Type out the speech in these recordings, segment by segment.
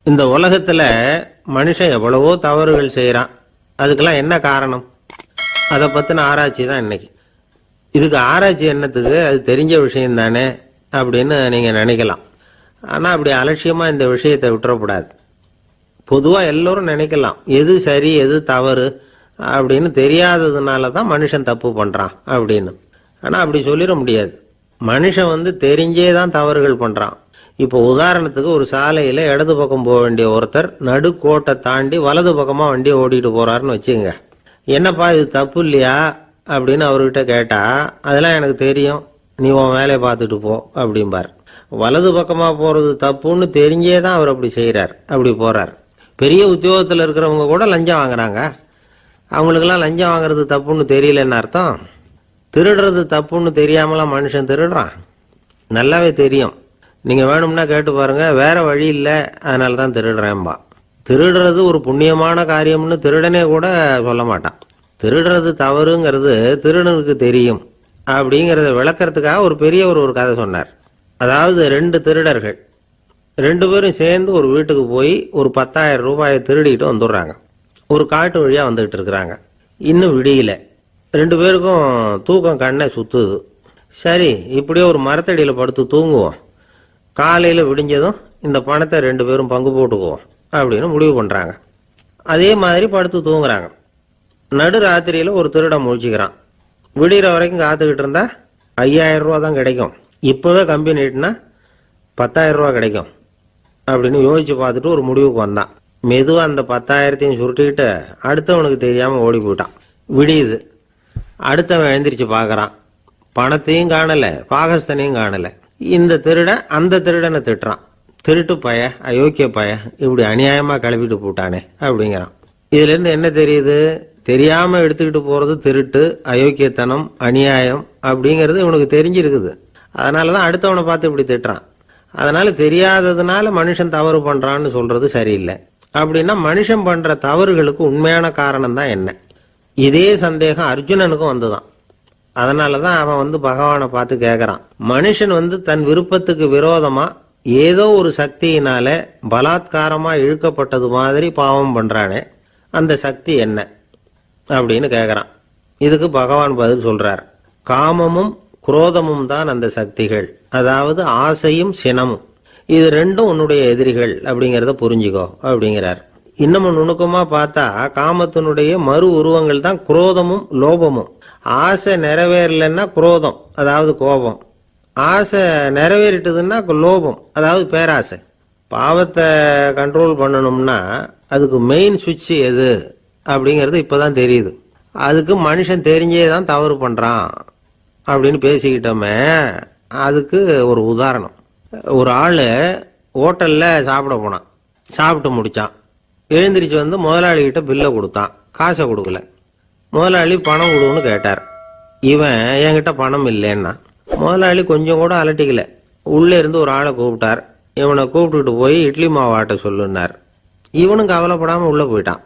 இந்த உலகத்துல மனுஷன் எவ்வளவோ தவறுகள் செய்யறான். அதுக்கெல்லாம் என்ன காரணம்? அதை பத்தின ஆராய்ச்சி தான் இன்னைக்கு. இதுக்கு ஆராய்ச்சி என்னத்துக்கு? அது தெரிஞ்ச விஷயம் தானே அப்படின்னு நீங்க நினைக்கலாம். ஆனா அப்படி அலட்சியமா இந்த விஷயத்தை விட்டுறக்கூடாது. பொதுவா எல்லோரும் நினைக்கலாம் எது சரி எது தவறு அப்படின்னு தெரியாததுனால தான் மனுஷன் தப்பு பண்றான் அப்படின்னு. ஆனா அப்படி சொல்லிட முடியாது. மனுஷன் தெரிஞ்சே தான் தவறுகள் பண்றான். இப்போ உதாரணத்துக்கு ஒரு சாலையில இடது பக்கம் போக வேண்டிய ஒருத்தர் நடுக்கோட்டை தாண்டி வலது பக்கமா வண்டியை ஓடிட்டு போறாருன்னு வச்சுங்க. என்னப்பா இது தப்பு இல்லையா அப்படின்னு அவர்கிட்ட கேட்டா, அதெல்லாம் எனக்கு தெரியும், நீ உன் வேலையை பார்த்துட்டு போ அப்படிம்பார். வலது பக்கமா போறது தப்புன்னு தெரிஞ்சே தான் அவர் அப்படி செய்யறார், அப்படி போறார். பெரிய உத்தியோகத்தில் இருக்கிறவங்க கூட லஞ்சம் வாங்குறாங்க. அவங்களுக்கெல்லாம் லஞ்சம் வாங்குறது தப்புன்னு தெரியலன்னு அர்த்தம். திருடுறது தப்புன்னு தெரியாமலாம் மனுஷன் திருடுறான். நல்லாவே தெரியும். நீங்க வேணும்னா கேட்டு பாருங்க, வேற வழி இல்லை அதனால தான் திருடுறேன்பா. திருடுறது ஒரு புண்ணியமான காரியம்னு திருடனே கூட சொல்ல மாட்டான். திருடுறது தவறுங்கிறது திருடனுக்கு தெரியும் அப்படிங்கறத விளக்கறதுக்காக ஒரு பெரியவர் ஒரு கதை சொன்னார். அதாவது 2 திருடர்கள் 2 பேரும் சேர்ந்து ஒரு வீட்டுக்கு போய் ஒரு 10,000 ரூபாயை திருடிட்டு வந்துடுறாங்க. ஒரு காட்டு வழியா வந்துகிட்டு இருக்கிறாங்க. இன்னும் விடியல. 2 பேருக்கும் தூக்கம் கண்ணை சுத்துது. சரி, இப்படியே ஒரு மரத்தடியில படுத்து தூங்குவோம், காலையில விடிஞ்சதும் இந்த பணத்தை 2 பேரும் பங்கு போட்டுக்குவோம் அப்படின்னு முடிவு பண்றாங்க. அதே மாதிரி படுத்து தூங்குறாங்க. நடு ராத்திரியில ஒரு திருடன் முழிச்சுக்கிறான். விடிகிற வரைக்கும் காத்துக்கிட்டு இருந்தா 5,000 ரூபா தான் கிடைக்கும், இப்பவே கம்பி நீட்டினா 10,000 ரூபா கிடைக்கும் அப்படின்னு யோசிச்சு பார்த்துட்டு ஒரு முடிவுக்கு வந்தான். மெதுவா அந்த 10,000த்தையும் சுருட்டிக்கிட்டு அடுத்தவனுக்கு தெரியாம ஓடி போயிட்டான். விடியுது. அடுத்தவன் எழுந்திரிச்சு பாக்குறான். பணத்தையும் காணல, பாகஸ்தனையும் காணல. இந்த திருடன் அந்த திருடனை திட்டுறான். திருட்டு பய, அயோக்கிய பய, இப்படி அநியாயமா கிளப்பிட்டு போட்டானே அப்படிங்கிறான். இதுல இருந்து என்ன தெரியுது? தெரியாம எடுத்துக்கிட்டு போறது திருட்டு, அயோக்கியத்தனம், அநியாயம் அப்படிங்கிறது இவனுக்கு தெரிஞ்சிருக்குது. அதனாலதான் அடுத்தவனை பார்த்து இப்படி திட்டுறான். அதனால தெரியாததுனால மனுஷன் தவறு பண்றான்னு சொல்றது சரியில்லை. அப்படின்னா மனுஷன் பண்ற தவறுகளுக்கு உண்மையான காரணம் தான் என்ன? இதே சந்தேகம் அர்ஜுனனுக்கும் வந்துதான். அதனாலதான் அவன் பகவானை பார்த்து கேட்கறான். மனுஷன் தன் விருப்பத்துக்கு விரோதமா ஏதோ ஒரு சக்தியினால பலாத்காரமா இழுக்கப்பட்டது மாதிரி பாவம் பண்றானே, அந்த சக்தி என்ன அப்படின்னு கேட்கறான். இதுக்கு பகவான் பதில் சொல்றார். காமமும் குரோதமும் தான் அந்த சக்திகள், அதாவது ஆசையும் சினமும். இது 2ம் உன்னுடைய எதிரிகள் அப்படிங்கறத புரிஞ்சுக்கோ அப்படிங்கிறார். இன்னமும் நுணுக்கமா பார்த்தா காமத்தினுடைய மறு உருவங்கள் தான் குரோதமும் லோபமும். ஆசை நிறைவேறலன்னா குரோதம், அதாவது கோபம். ஆசை நிறைவேறிட்டதுன்னா லோபம், அதாவது பேராசை. பாவத்தை கண்ட்ரோல் பண்ணணும்னா அதுக்கு மெயின் சுவிட்ச் எது அப்படிங்கிறது இப்பதான் தெரியுது. அதுக்கு மனுஷன் தெரிஞ்சே தான் தவறு பண்றான் அப்படின்னு பேசிக்கிட்டோமே. அதுக்கு ஒரு உதாரணம். ஒரு ஆளு ஹோட்டல்ல சாப்பிட போனான். சாப்பிட்டு முடிச்சான். எழுந்திரிச்சு முதலாளி கிட்ட பில்லை கொடுத்தான். காசை கொடுக்கல. முதலாளி பணம் கொடுன்னு கேட்டார். இவன் என்கிட்ட பணம் இல்லைன்னா. முதலாளி கொஞ்சம் கூட அலட்டிக்கல. உள்ள இருந்து ஒரு ஆளை கூப்பிட்டார். இவனை கூப்பிட்டுட்டு போய் இட்லி மாவு ஆட்ட சொல்லுன்னார். இவனும் கவலைப்படாம உள்ள போயிட்டான்.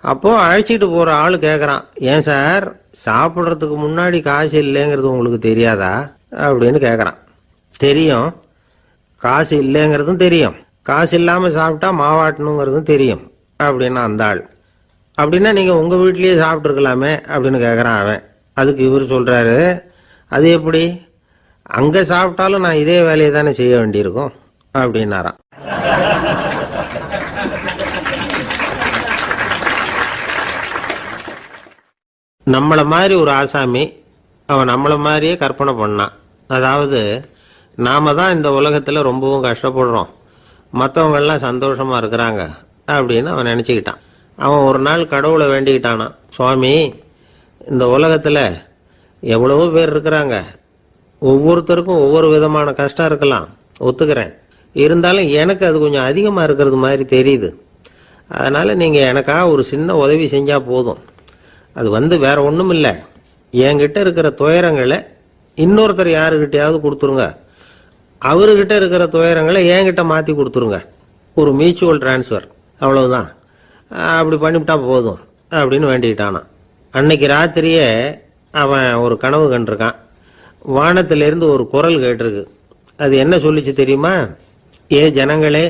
அப்போ அழைச்சிட்டு போற ஆளு கேக்குறான், ஏன் சார் சாப்பிடுறதுக்கு முன்னாடி காசு இல்லைங்கிறது உங்களுக்கு தெரியாதா அப்படின்னு கேக்குறான். தெரியும், காசு இல்லைங்கிறதும் தெரியும், காசு இல்லாம சாப்பிட்டா மாவாட்டணுங்கிறதும் தெரியும் அப்படின்னா அந்த ஆள். அப்படின்னா நீங்க உங்க வீட்லயே சாப்பிட்டு இருக்கலாமே அப்படின்னு கேக்குறான் அவன். அதுக்கு இவர் சொல்றாரு, அது எப்படி? அங்க சாப்பிட்டாலும் நான் இதே வேலையை தானே செய்ய வேண்டியிருக்கும் அப்படின்னாராம். நம்மள மாதிரி ஒரு ஆசாமி அவன் நம்மள மாதிரியே கற்பனை பண்ணான். அதாவது நாம தான் இந்த உலகத்துல ரொம்பவும் கஷ்டப்படுறோம், மற்றவங்க எல்லாம் சந்தோஷமா இருக்கிறாங்க அப்படின்னு அவன் நினைச்சுக்கிட்டான். அவன் ஒரு நாள் கடவுளை வேண்டிக்கிட்டானான். சுவாமி, இந்த உலகத்துல எவ்வளவோ பேர் இருக்கிறாங்க, ஒவ்வொருத்தருக்கும் ஒவ்வொரு விதமான கஷ்டம் இருக்கலாம், ஒத்துக்கிறேன். இருந்தாலும் எனக்கு அது கொஞ்சம் அதிகமா இருக்கிறது மாதிரி தெரியுது. அதனால நீங்க எனக்காக ஒரு சின்ன உதவி செஞ்சா போதும். அது வேற ஒண்ணும் இல்லை, என்கிட்ட இருக்கிற துயரங்களை இன்னொருத்தர் யாருக்கிட்டையாவது கொடுத்துருங்க, அவர்கிட்ட இருக்கிற துயரங்களை என்கிட்ட மாத்தி கொடுத்துருங்க. ஒரு மியூச்சுவல் டிரான்ஸ்ஃபர், அவ்வளவுதான். அப்படி பண்ணிவிட்டா போதும் அப்படின்னு வேண்டிக்கிட்டானான். அன்னைக்கு ராத்திரியே அவன் ஒரு கனவு கண்டிருக்கான். வானத்திலிருந்து ஒரு குரல் கேட்டிருக்கு. அது என்ன சொல்லிச்சு தெரியுமா? ஏ ஜனங்களே,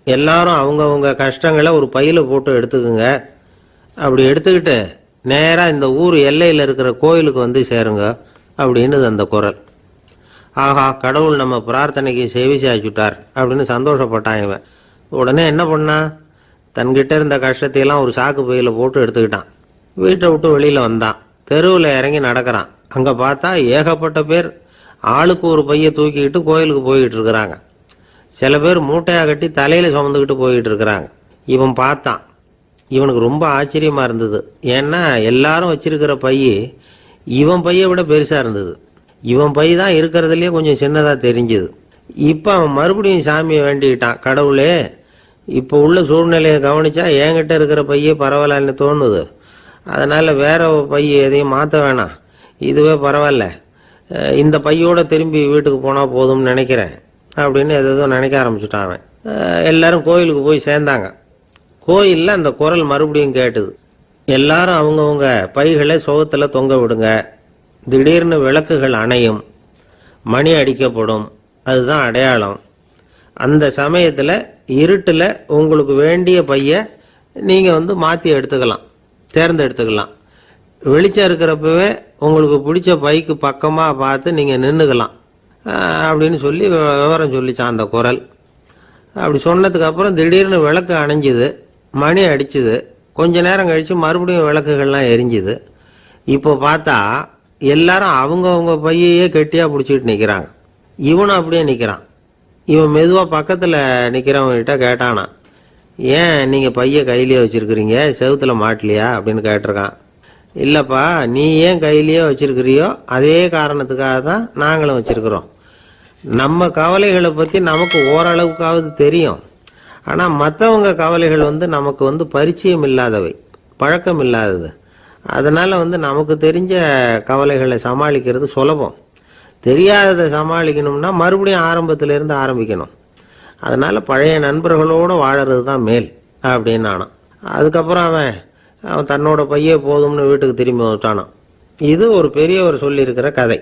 எல்லாரும் அவங்கவுங்க கஷ்டங்களை ஒரு பையில போட்டு எடுத்துக்குங்க. அப்படி எடுத்துக்கிட்டு நேராக இந்த ஊர் எல்லையில் இருக்கிற கோயிலுக்கு வந்து சேருங்க அப்படின்னு அந்த குரல். ஆஹா, கடவுள் நம்ம பிரார்த்தனைக்கு செவி சாய்ச்சுட்டார் அப்படின்னு சந்தோஷப்பட்டான் இவன். உடனே என்ன பண்ணான், தன்கிட்ட இருந்த கஷ்டத்தையெல்லாம் ஒரு சாக்கு பையில போட்டு எடுத்துக்கிட்டான். வீட்டை விட்டு வெளியில் வந்தான். தெருவில் இறங்கி நடக்கிறான். அங்கே பார்த்தா ஏகப்பட்ட பேர் ஆளுக்கு ஒரு பையை தூக்கிக்கிட்டு கோயிலுக்கு போய்கிட்டு இருக்கிறாங்க. சில பேர் மூட்டையாக கட்டி தலையில் சுமந்துக்கிட்டு போய்கிட்டு இருக்கிறாங்க. இவன் பார்த்தான். இவனுக்கு ரொம்ப ஆச்சரியமாக இருந்தது. ஏன்னா எல்லாரும் வச்சிருக்கிற பை இவன் பையை விட பெருசாக இருந்தது. இவன் பை தான் இருக்கிறதுலையே கொஞ்சம் சின்னதாக தெரிஞ்சுது. இப்போ அவன் மறுபடியும் சாமியை வேண்டிக்கிட்டான். கடவுளே, இப்போ உள்ள சூழ்நிலையை கவனிச்சா என்கிட்ட இருக்கிற பையே பரவாயில்லன்னு தோணுது. அதனால் வேற பை எதையும் மாற்ற வேணாம், இதுவே பரவாயில்ல, இந்த பையோட திரும்பி வீட்டுக்கு போனால் போதும்னு நினைக்கிறேன் அப்படின்னு எதோ நினைக்க ஆரம்பிச்சுட்டான் அவன். எல்லாரும் கோயிலுக்கு போய் சேர்ந்தாங்க. கோயிலில் அந்த குரல் மறுபடியும் கேட்டுது. எல்லாரும் அவங்கவுங்க பைகளை சுகத்தில் தொங்க விடுங்க. திடீர்னு விளக்குகள் அணையும், மணி அடிக்கப்படும், அதுதான் அடையாளம். அந்த சமயத்தில் இருட்டில் உங்களுக்கு வேண்டிய பையை நீங்கள் மாற்றி எடுத்துக்கலாம், தேர்ந்தெடுத்துக்கலாம். வெளிச்சம் இருக்கிறப்பவே உங்களுக்கு பிடிச்ச பைக்கு பக்கமாக பார்த்து நீங்கள் நின்றுக்கலாம் அப்படின்னு சொல்லி விவரம் சொல்லிச்சான் அந்த குரல். அப்படி சொன்னதுக்கு அப்புறம் திடீர்னு விளக்கு அணைஞ்சுது, மணி அடிச்சுது. கொஞ்ச நேரம் கழித்து மறுபடியும் விளக்குகள்லாம் எரிஞ்சுது. இப்போ பார்த்தா எல்லாரும் அவங்கவுங்க பையையே கெட்டியாக பிடிச்சிட்டு நிற்கிறாங்க. இவனும் அப்படியே நிற்கிறான். இவன் மெதுவாக பக்கத்தில் நிற்கிறவங்ககிட்ட கேட்டானா, ஏன் நீங்கள் பையை கையிலேயே வச்சுருக்கிறீங்க, செவுத்தில் மாட்டலையா அப்படின்னு கேட்டிருக்கான். இல்லைப்பா, நீ ஏன் கையிலேயே வச்சிருக்கிறியோ அதே காரணத்துக்காக தான் நாங்களும் வச்சிருக்கிறோம். நம்ம கவலைகளை பற்றி நமக்கு ஓரளவுக்காவது தெரியும். ஆனால் மற்றவங்க கவலைகள் நமக்கு பரிச்சயம் இல்லாதவை, பழக்கம் இல்லாதது. அதனால் நமக்கு தெரிஞ்ச கவலைகளை சமாளிக்கிறது சுலபம். தெரியாததை சமாளிக்கணும்னா மறுபடியும் ஆரம்பத்திலேருந்து ஆரம்பிக்கணும். அதனால் பழைய நண்பர்களோடு வாழறது தான் மேல் அப்படின்னு ஆனான். அதுக்கப்புறம் அவன் தன்னோட பையே போதும்னு வீட்டுக்கு திரும்பி வந்துட்டானான். இது ஒரு பெரியவர் சொல்லியிருக்கிற கதை.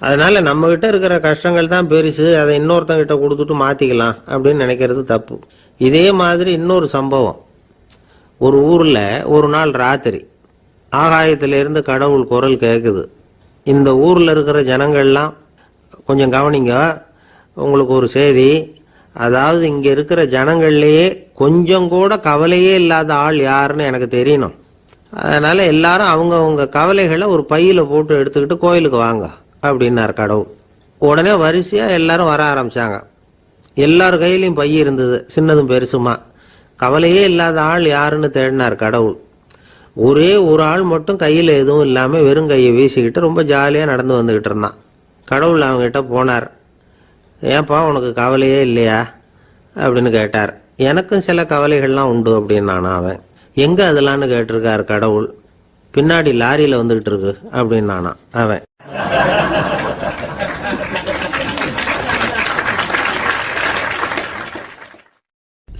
அதனால் நம்மகிட்ட இருக்கிற கஷ்டங்கள் தான் பெருசு, அதை இன்னொருத்தங்கிட்ட கொடுத்துட்டு மாற்றிக்கலாம் அப்படின்னு நினைக்கிறது தப்பு. இதே மாதிரி இன்னொரு சம்பவம். ஒரு ஊரில் ஒரு நாள் ராத்திரி ஆகாயத்திலிருந்து கடவுள் குரல் கேட்குது. இந்த ஊரில் இருக்கிற ஜனங்கள்லாம் கொஞ்சம் கவனிங்க, உங்களுக்கு ஒரு செய்தி. அதாவது இங்கே இருக்கிற ஜனங்கள்லேயே கொஞ்சம் கூட கவலையே இல்லாத ஆள் யாருன்னு எனக்கு தெரியணும். அதனால் எல்லாரும் அவங்கவுங்க கவலைகளை ஒரு பையில் போட்டு எடுத்துக்கிட்டு கோயிலுக்கு வாங்க அப்படின்னார் கடவுள். உடனே வரிசையாக எல்லாரும் வர ஆரம்பித்தாங்க. எல்லார் கையிலையும் பை இருந்தது, சின்னதும் பெருசுமா. கவலையே இல்லாத ஆள் யாருன்னு தேடினார் கடவுள். ஒரே ஒரு ஆள் மட்டும் கையில் எதுவும் இல்லாமல் வெறும் கையை வீசிக்கிட்டு ரொம்ப ஜாலியாக நடந்து வந்துக்கிட்டு இருந்தான். கடவுள் அவங்ககிட்ட போனார். ஏன்பா, உனக்கு கவலையே இல்லையா அப்படின்னு கேட்டார். எனக்கும் சில கவலைகள்லாம் உண்டு அப்படின்னு அவன். எங்கே அதெல்லாம்னு கேட்டிருக்கார் கடவுள். பின்னாடி லாரியில் வந்துக்கிட்டு இருக்கு அப்படின்னு அவன்.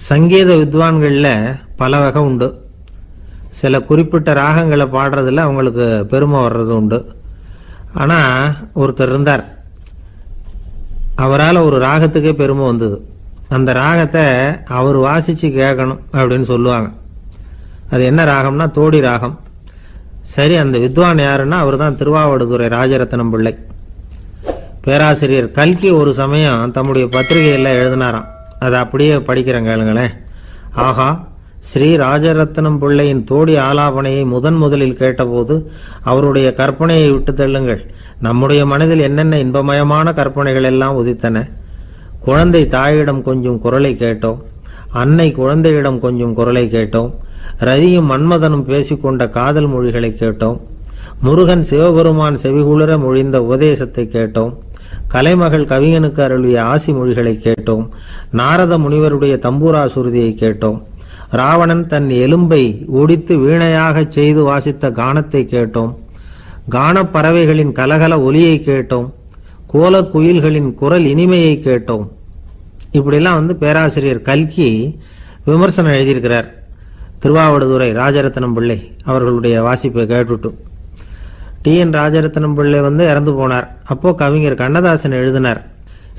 சங்கீத வித்வான்களில் பல வகை உண்டு. சில குறிப்பிட்ட ராகங்களை பாடுறதுல அவங்களுக்கு பெருமை வர்றது உண்டு. ஆனால் ஒருத்தர் இருந்தார், அவரால் ஒரு ராகத்துக்கே பெருமை வந்தது. அந்த ராகத்தை அவர் வாசித்து கேட்கணும் அப்படின்னு சொல்லுவாங்க. அது என்ன ராகம்னா தோடி ராகம். சரி, அந்த வித்வான் யாருன்னா அவர் தான் திருவாவடுதுறை ராஜரத்னம் பிள்ளை. பேராசிரியர் கல்கி ஒரு சமயம் தம்முடைய பத்திரிகையில் எழுதினாராம். அதை அப்படியே படிக்கிறேன் கேளுங்களேன். ஆஹா, ஸ்ரீ ராஜரத்னம் பிள்ளையின் தோடி ஆலாபனையை முதலில் கேட்டபோது அவருடைய கற்பனையை விட்டு தள்ளுங்கள். நம்முடைய மனதில் என்னென்ன இன்பமயமான கற்பனைகள் எல்லாம் உதித்தன. குழந்தை தாயிடம் கொஞ்சம் குரலை கேட்டோம், அன்னை குழந்தையிடம் கொஞ்சம் குரலை கேட்டோம், ரதியும் மன்மதனும் பேசிக்கொண்ட காதல் மொழிகளை கேட்டோம், முருகன் சிவபெருமான் செவிகுளிர மொழிந்த உபதேசத்தை கேட்டோம், கலைமகள் கவிஞனுக்கு அருளிய ஆசி மொழிகளை கேட்டோம், நாரத முனிவருடைய தம்பூரா சுருதியை கேட்டோம், ராவணன் தன் எலும்பை ஒடித்து வீணையாகச் செய்து வாசித்த கானத்தை கேட்டோம், கானப்பறவைகளின் கலகல ஒலியை கேட்டோம், கோலக்குயில்களின் குரல் இனிமையை கேட்டோம். இப்படிலாம் பேராசிரியர் கல்கி விமர்சனம் எழுதியிருக்கிறார். திருவாவடுதுறை ராஜரத்னம் பிள்ளை அவர்களுடைய வாசிப்பை கேட்டுட்டு டி.என். ராஜரத்னம் பிள்ளை இறந்து போனார். அப்போ கவிஞர் கண்ணதாசன் எழுதினார்,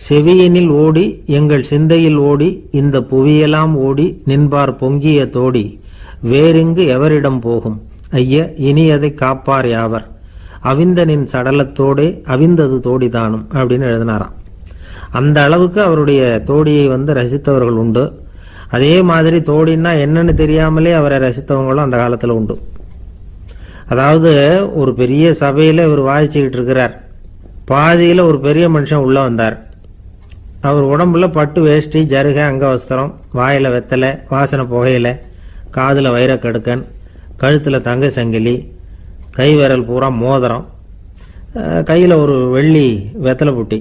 செவியினில் ஓடி எங்கள் சிந்தையில் ஓடி இந்த புவியெல்லாம் ஓடி நின்பார் பொங்கிய தோடி வேறெங்கு எவரிடம் போகும் ஐய இனி அதை காப்பார் யாவர் அவிந்தனின் சடலத்தோடே அவிந்தது தோடிதானும் அப்படின்னு எழுதினாராம். அந்த அளவுக்கு அவருடைய தோடியை ரசித்தவர்கள் உண்டு. அதே மாதிரி தோடின்னா என்னன்னு தெரியாமலே அவரை ரசித்தவங்களும் அந்த காலத்தில் உண்டு. அதாவது ஒரு பெரிய சபையில் இவர் வாசிச்சுக்கிட்டு இருக்கிறார். பாதியில் ஒரு பெரிய மனுஷன் உள்ள வந்தார். அவர் உடம்புல பட்டு வேஷ்டி, ஜருகை, அங்கவஸ்திரம், வாயில் வெத்தலை, வாசனை புகையில, காதில் வைரக்கடுக்கன், கழுத்தில் தங்க சங்கிலி, கை விரல் பூரா மோதிரம், கையில் ஒரு வெள்ளி வெத்தலை புட்டி,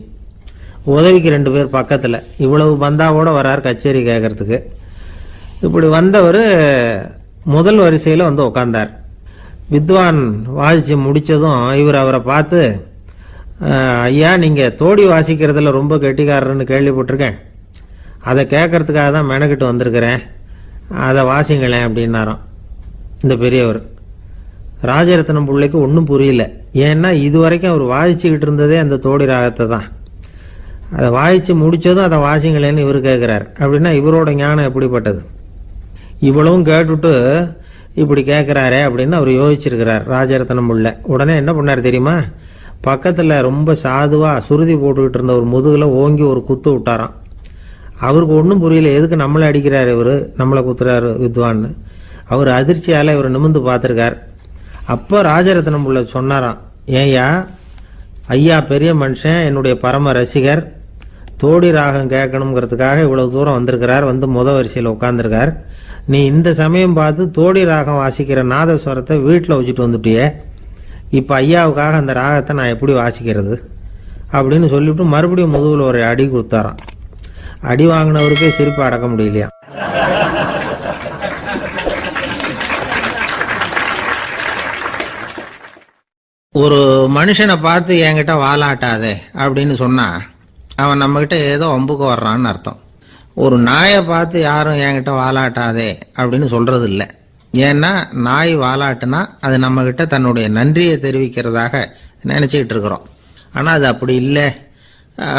உதவிக்கு 2 பேர் பக்கத்தில். இவ்வளவு பந்தாவோட வரார் கச்சேரி கேட்கறதுக்கு. இப்படி வந்தவர் முதல் வரிசையில் உட்கார்ந்தார். வித்வான் வாசித்து முடித்ததும் இவர் அவரை பார்த்து, ஐயா நீங்கள் தோடி வாசிக்கிறதுல ரொம்ப கெட்டிக்காரர்னு கேள்விப்பட்டிருக்கேன், அதை கேட்கறதுக்காக தான் மெனக்கிட்டு வந்திருக்கிறேன், அதை வாசிங்களேன் அப்படின்னாராம். இந்த பெரியவர் ராஜரத்னம் பிள்ளைக்கு ஒன்றும் புரியல. ஏன்னா இது வரைக்கும் அவர் வாசிச்சுக்கிட்டு இருந்ததே அந்த தோடி ராகத்தை தான். அதை வாசித்து முடித்ததும் அதை வாசிங்களேன்னு இவர் கேட்குறார். அப்படின்னா இவரோட ஞானம் எப்படிப்பட்டது? இவ்வளவும் கேட்டுட்டு இப்படி கேட்குறாரே அப்படின்னு அவர் யோசிச்சிருக்கிறார் ராஜரத்னம் பிள்ளை. உடனே என்ன பண்ணார் தெரியுமா? பக்கத்தில் ரொம்ப சாதுவாக சுருதி போட்டுக்கிட்டு இருந்த ஒரு முதுகில் ஓங்கி ஒரு குத்து விட்டாராம். அவருக்கு ஒன்றும் புரியல, எதுக்கு நம்மளை அடிக்கிறார் இவர், நம்மளை குத்துறாரு வித்வான்னு. அவர் அதிர்ச்சியால் இவர் நிமிந்து பார்த்துருக்கார். அப்போ ராஜரத்னம் பிள்ளை சொன்னாராம், ஏய்யா ஐயா பெரிய மனுஷன், என்னுடைய பரம ரசிகர், தோடி ராகம் கேட்கணுங்கிறதுக்காக இவ்வளவு தூரம் வந்திருக்கிறார், முத வரிசையில் உட்காந்துருக்கார். நீ இந்த சமயம் பார்த்து தோடி ராகம் வாசிக்கிற நாதஸ்வரத்தை வீட்டில் வச்சுட்டு வந்துட்டியே, இப்போ ஐயாவுக்காக அந்த ராகத்தை நான் எப்படி வாசிக்கிறது அப்படின்னு சொல்லிவிட்டு மறுபடியும் முதுகில் ஒரு அடி கொடுத்தாராம். அடி வாங்கினவருக்கே சிரிப்பு அடக்க முடியலையா. ஒரு மனுஷனை பார்த்து என்கிட்ட வாலாட்டாதே அப்படின்னு சொன்னா அவன் நம்மகிட்ட ஏதோ வம்புக்கு வர்றான்னு அர்த்தம். ஒரு நாயை பார்த்து யாரும் என்கிட்ட வாலாட்டாதே அப்படின்னு சொல்றது இல்லை. ஏன்னா நாய் வாலாட்டுனா அது நம்மகிட்ட தன்னுடைய நன்றியை தெரிவிக்கிறதாக நினைச்சிக்கிட்டு இருக்கிறோம். ஆனால் அது அப்படி இல்லை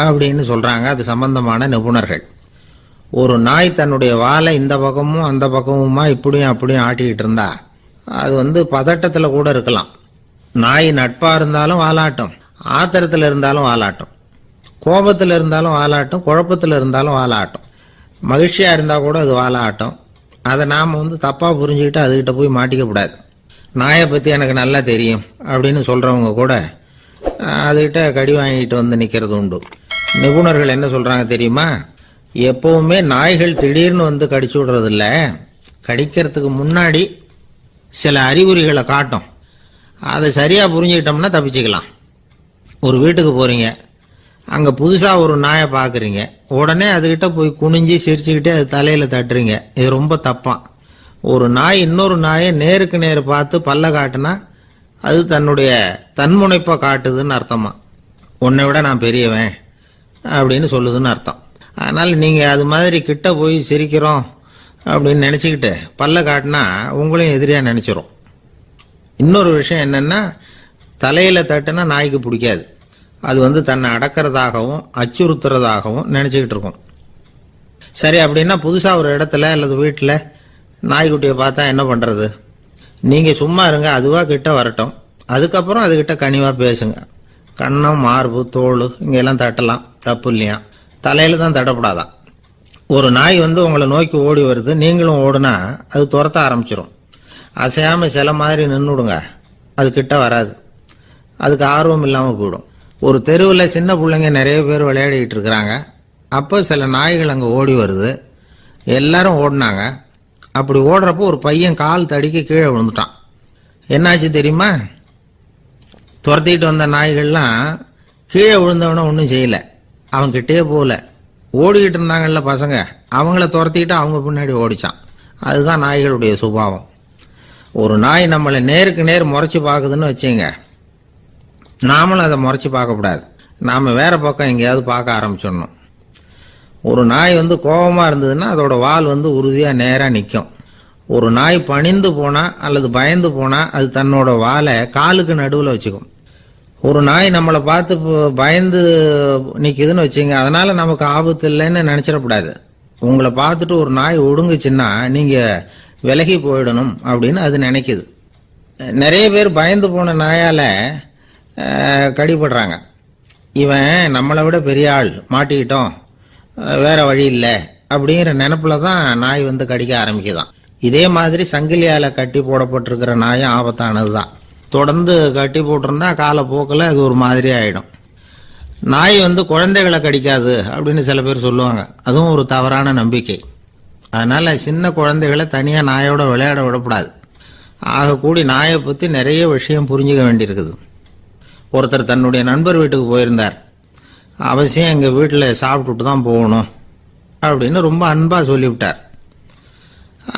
அப்படின்னு சொல்றாங்க அது சம்பந்தமான நிபுணர்கள். ஒரு நாய் தன்னுடைய வாலை இந்த பக்கமும் அந்த பக்கமுமா இப்படியும் அப்படியும் ஆட்டிக்கிட்டு இருந்தா அது பதட்டத்தில் கூட இருக்கலாம். நாய் நட்பா இருந்தாலும் வாலாட்டும், ஆத்திரத்தில் இருந்தாலும் வாலாட்டும், கோபத்தில் இருந்தாலும் வாலாட்டும், குழப்பத்தில் இருந்தாலும் வாலாட்டும், மகிழ்ச்சியா இருந்தா கூட அது வாலாட்டும். அதை நாம் தப்பா புரிஞ்சுக்கிட்டு அதுகிட்ட போய் மாட்டிக்க கூடாது. நாயை பத்தி எனக்கு நல்லா தெரியும் அப்படின்னு சொல்றவங்க கூட அதுகிட்ட கடி வாங்கிட்டு நிக்கிறது உண்டு. நிபுணர்கள் என்ன சொல்றாங்க தெரியுமா? எப்பவுமே நாய்கள் திடீர்னு கடிச்சு விடுறது இல்ல, கடிக்கிறதுக்கு முன்னாடி சில அறிகுறிகளை காட்டும். அதை சரியா புரிஞ்சுக்கிட்டோம்னா தப்பிச்சுக்கலாம். ஒரு வீட்டுக்கு போறீங்க, அங்க புதுசா ஒரு நாயை பாக்குறீங்க, உடனே அதுகிட்ட போய் குனிஞ்சு சிரிச்சுக்கிட்டே அது தலையில தட்டுறீங்க. இது ரொம்ப தப்பான். ஒரு நாய் இன்னொரு நாயை நேருக்கு நேரு பார்த்து பல்ல காட்டுனா அது தன்னுடைய தன்முனைப்பை காட்டுதுன்னு அர்த்தமா. உன்னை விட நான் பெரியவன் அப்படின்னு சொல்லுதுன்னு அர்த்தம். அதனால நீங்க அது மாதிரி கிட்ட போய் சிரிக்கிறோம் அப்படின்னு நினைச்சுக்கிட்டு பல்ல காட்டினா உங்களையும் எதிரியா நினைச்சிரும். இன்னொரு விஷயம் என்னன்னா, தலையில தட்டுனா நாய்க்கு பிடிக்காது. அது தன்னை அடக்கிறதாகவும் அச்சுறுத்துறதாகவும் நினைச்சுக்கிட்டு இருக்கும். சரி, அப்படின்னா புதுசா ஒரு இடத்துல அல்லது வீட்டில் நாய்க்குட்டியை பார்த்தா என்ன பண்றது? நீங்க சும்மா இருங்க, அதுவா கிட்ட வரட்டும், அதுக்கப்புறம் அதுகிட்ட கனிவா பேசுங்க. கண்ணம், மார்பு, தோல் இங்கெல்லாம் தட்டலாம், தப்பு இல்லையா? தலையில தான் தட்டப்படாதான். ஒரு நாய் உங்களை நோக்கி ஓடி வருது, நீங்களும் ஓடுனா அது துரத்த ஆரம்பிச்சிடும். அசையாம சில மாதிரி நின்றுடுங்க, அது கிட்ட வராது, அதுக்கு ஆர்வம் இல்லாம போயிடும். ஒரு தெருவில் சின்ன பிள்ளைங்க நிறைய பேர் விளையாடிட்டு இருக்கிறாங்க. அப்போ சில நாய்கள் அங்கே ஓடி வருது. எல்லாரும் ஓடினாங்க. அப்படி ஓடுறப்போ ஒரு பையன் கால் தடிக்க கீழே விழுந்துட்டான். என்னாச்சு தெரியுமா? துரத்திட்டு வந்த நாய்கள்லாம் கீழே விழுந்தவன ஒன்றும் செய்யல, அவன் கிட்டே போகல. ஓடிக்கிட்டு இருந்தாங்கல்ல பசங்க, அவங்கள துரத்திக்கிட்டு அவங்க பின்னாடி ஓடிச்சான். அதுதான் நாய்களுடைய சுபாவம். ஒரு நாய் நம்மளை நேருக்கு நேர் முறைச்சு பார்க்குதுன்னு வச்சுங்க, நாமளும் அதை முறைச்சு பார்க்கக்கூடாது. நாம வேற பக்கம் எங்கேயாவது பார்க்க ஆரம்பிச்சிடணும். ஒரு நாய் கோபமா இருந்ததுன்னா அதோட வால் உறுதியா நேரா நிற்கும். ஒரு நாய் பணிந்து போனா அல்லது பயந்து போனா அது தன்னோட வாலை காலுக்கு நடுவில் வச்சுக்கும். ஒரு நாய் நம்மளை பார்த்து பயந்து நிக்குதுன்னு வச்சுங்க, அதனால நமக்கு ஆபத்து இல்லைன்னு நினைச்சிடக்கூடாது. உங்களை பார்த்துட்டு ஒரு நாய் ஒடுங்குச்சுன்னா நீங்க விலகி போயிடணும் அப்படின்னு அது நினைக்குது. நிறைய பேர் பயந்து போன நாயால கடிபடுறாங்க. இவன் நம்மளை விட பெரிய ஆள், மாட்டிக்கிட்டோம், வேற வழி இல்லை அப்படிங்கிற நினைப்புல தான் நாய் வந்து கடிக்க ஆரம்பிக்குதான். இதே மாதிரி சங்கிலியால கட்டி போடப்பட்டிருக்கிற நாயும் ஆபத்தானது தான். தொடர்ந்து கட்டி போட்டிருந்தா காலப்போக்கில் அது ஒரு மாதிரி ஆயிடும். நாய் வந்து குழந்தைகளை கடிக்காது அப்படின்னு சில பேர் சொல்லுவாங்க. அதுவும் ஒரு தவறான நம்பிக்கை. அதனால சின்ன குழந்தைகளை தனியாக நாயோட விளையாட விடக்கூடாது. ஆகக்கூடி நாயை பற்றி நிறைய விஷயம் புரிஞ்சுக்க வேண்டியிருக்குது. ஒருத்தர் தன்னுடைய நண்பர் வீட்டுக்கு போயிருந்தார். அவசியம் எங்கள் வீட்டில் சாப்பிட்டுட்டு தான் போகணும் அப்படின்னு ரொம்ப அன்பாக சொல்லிவிட்டார்.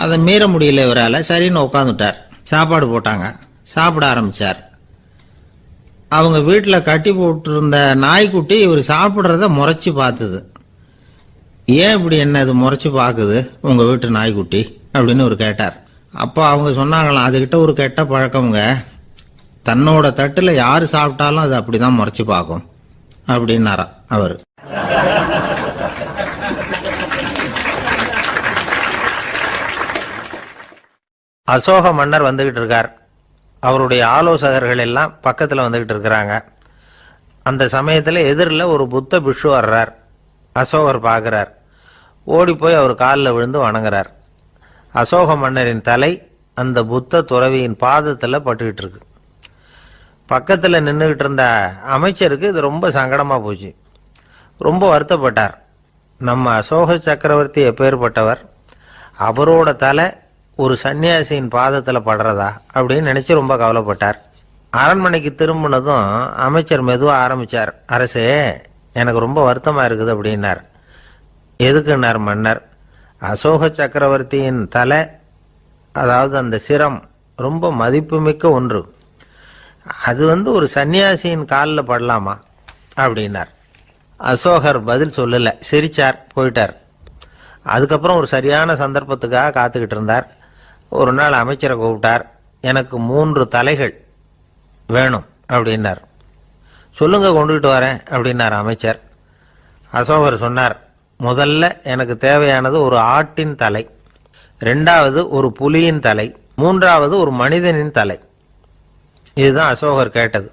அதை மீற முடியல இவரால். சரின்னு உட்காந்துட்டார். சாப்பாடு போட்டாங்க. சாப்பிட ஆரம்பிச்சார். அவங்க வீட்டில் கட்டி போட்டிருந்த நாய்க்குட்டி இவர் சாப்பிட்றத முறைச்சி பார்த்தது. ஏன் இப்படி என்ன இது முறைச்சி பார்க்குது உங்கள் வீட்டு நாய்க்குட்டி அப்படின்னு அவர் கேட்டார். அப்போ அவங்க சொன்னாங்களாம், அதுகிட்ட ஒரு கெட்ட பழக்கம்ங்க, தன்னோட தட்டில் யார் சாப்பிட்டாலும் அது அப்படிதான் முறைச்சி பார்க்கும் அப்படின்னாராம் அவர். அசோக மன்னர் வந்துகிட்டு இருக்கார். அவருடைய ஆலோசகர்கள் எல்லாம் பக்கத்தில் வந்துகிட்டு இருக்கிறாங்க. அந்த சமயத்தில் எதிரில் ஒரு புத்த பிக்ஷு வர்றார். அசோகர் பார்க்குறார். ஓடி போய் அவர் காலில் விழுந்து வணங்குறார். அசோக மன்னரின் தலை அந்த புத்த துறவியின் பாதத்தில் பட்டுக்கிட்டு இருக்கு. பக்கத்தில் நின்றுகிட்டு இருந்த அமைச்சருக்கு இது ரொம்ப சங்கடமாக போச்சு. ரொம்ப வருத்தப்பட்டார். நம்ம அசோக சக்கரவர்த்தி எப்பேற்பட்டவர், அவரோட தலை ஒரு சன்னியாசியின் பாதத்தில் படுறதா அப்படின்னு நினைச்சு ரொம்ப கவலைப்பட்டார். அரண்மனைக்கு திரும்பினதும் அமைச்சர் மெதுவாக ஆரம்பிச்சார். அரசே, எனக்கு ரொம்ப வருத்தமாக இருக்குது அப்படின்னார். எதுக்குன்னார் மன்னர். அசோக சக்கரவர்த்தியின் தலை, அதாவது அந்த சிரம், ரொம்ப மதிப்புமிக்க ஒன்று. அது வந்து ஒரு சன்னியாசியின் காலில் படலாமா அப்படின்னார். அசோகர் பதில் சொல்லலை, சிரிச்சார், போயிட்டார். அதுக்கப்புறம் ஒரு சரியான சந்தர்ப்பத்துக்காக காத்துக்கிட்டு இருந்தார். ஒரு நாள் அமைச்சரை கூப்பிட்டார். எனக்கு 3 தலைகள் வேணும் அப்படின்னார். சொல்லுங்க, கொண்டுகிட்டு வரேன் அப்படின்னார் அமைச்சர். அசோகர் சொன்னார், முதல்ல எனக்கு தேவையானது ஒரு ஆட்டின் தலை, 2வது ஒரு புலியின் தலை, 3வது ஒரு மனிதனின் தலை. இதுதான் அசோகர் கேட்டது.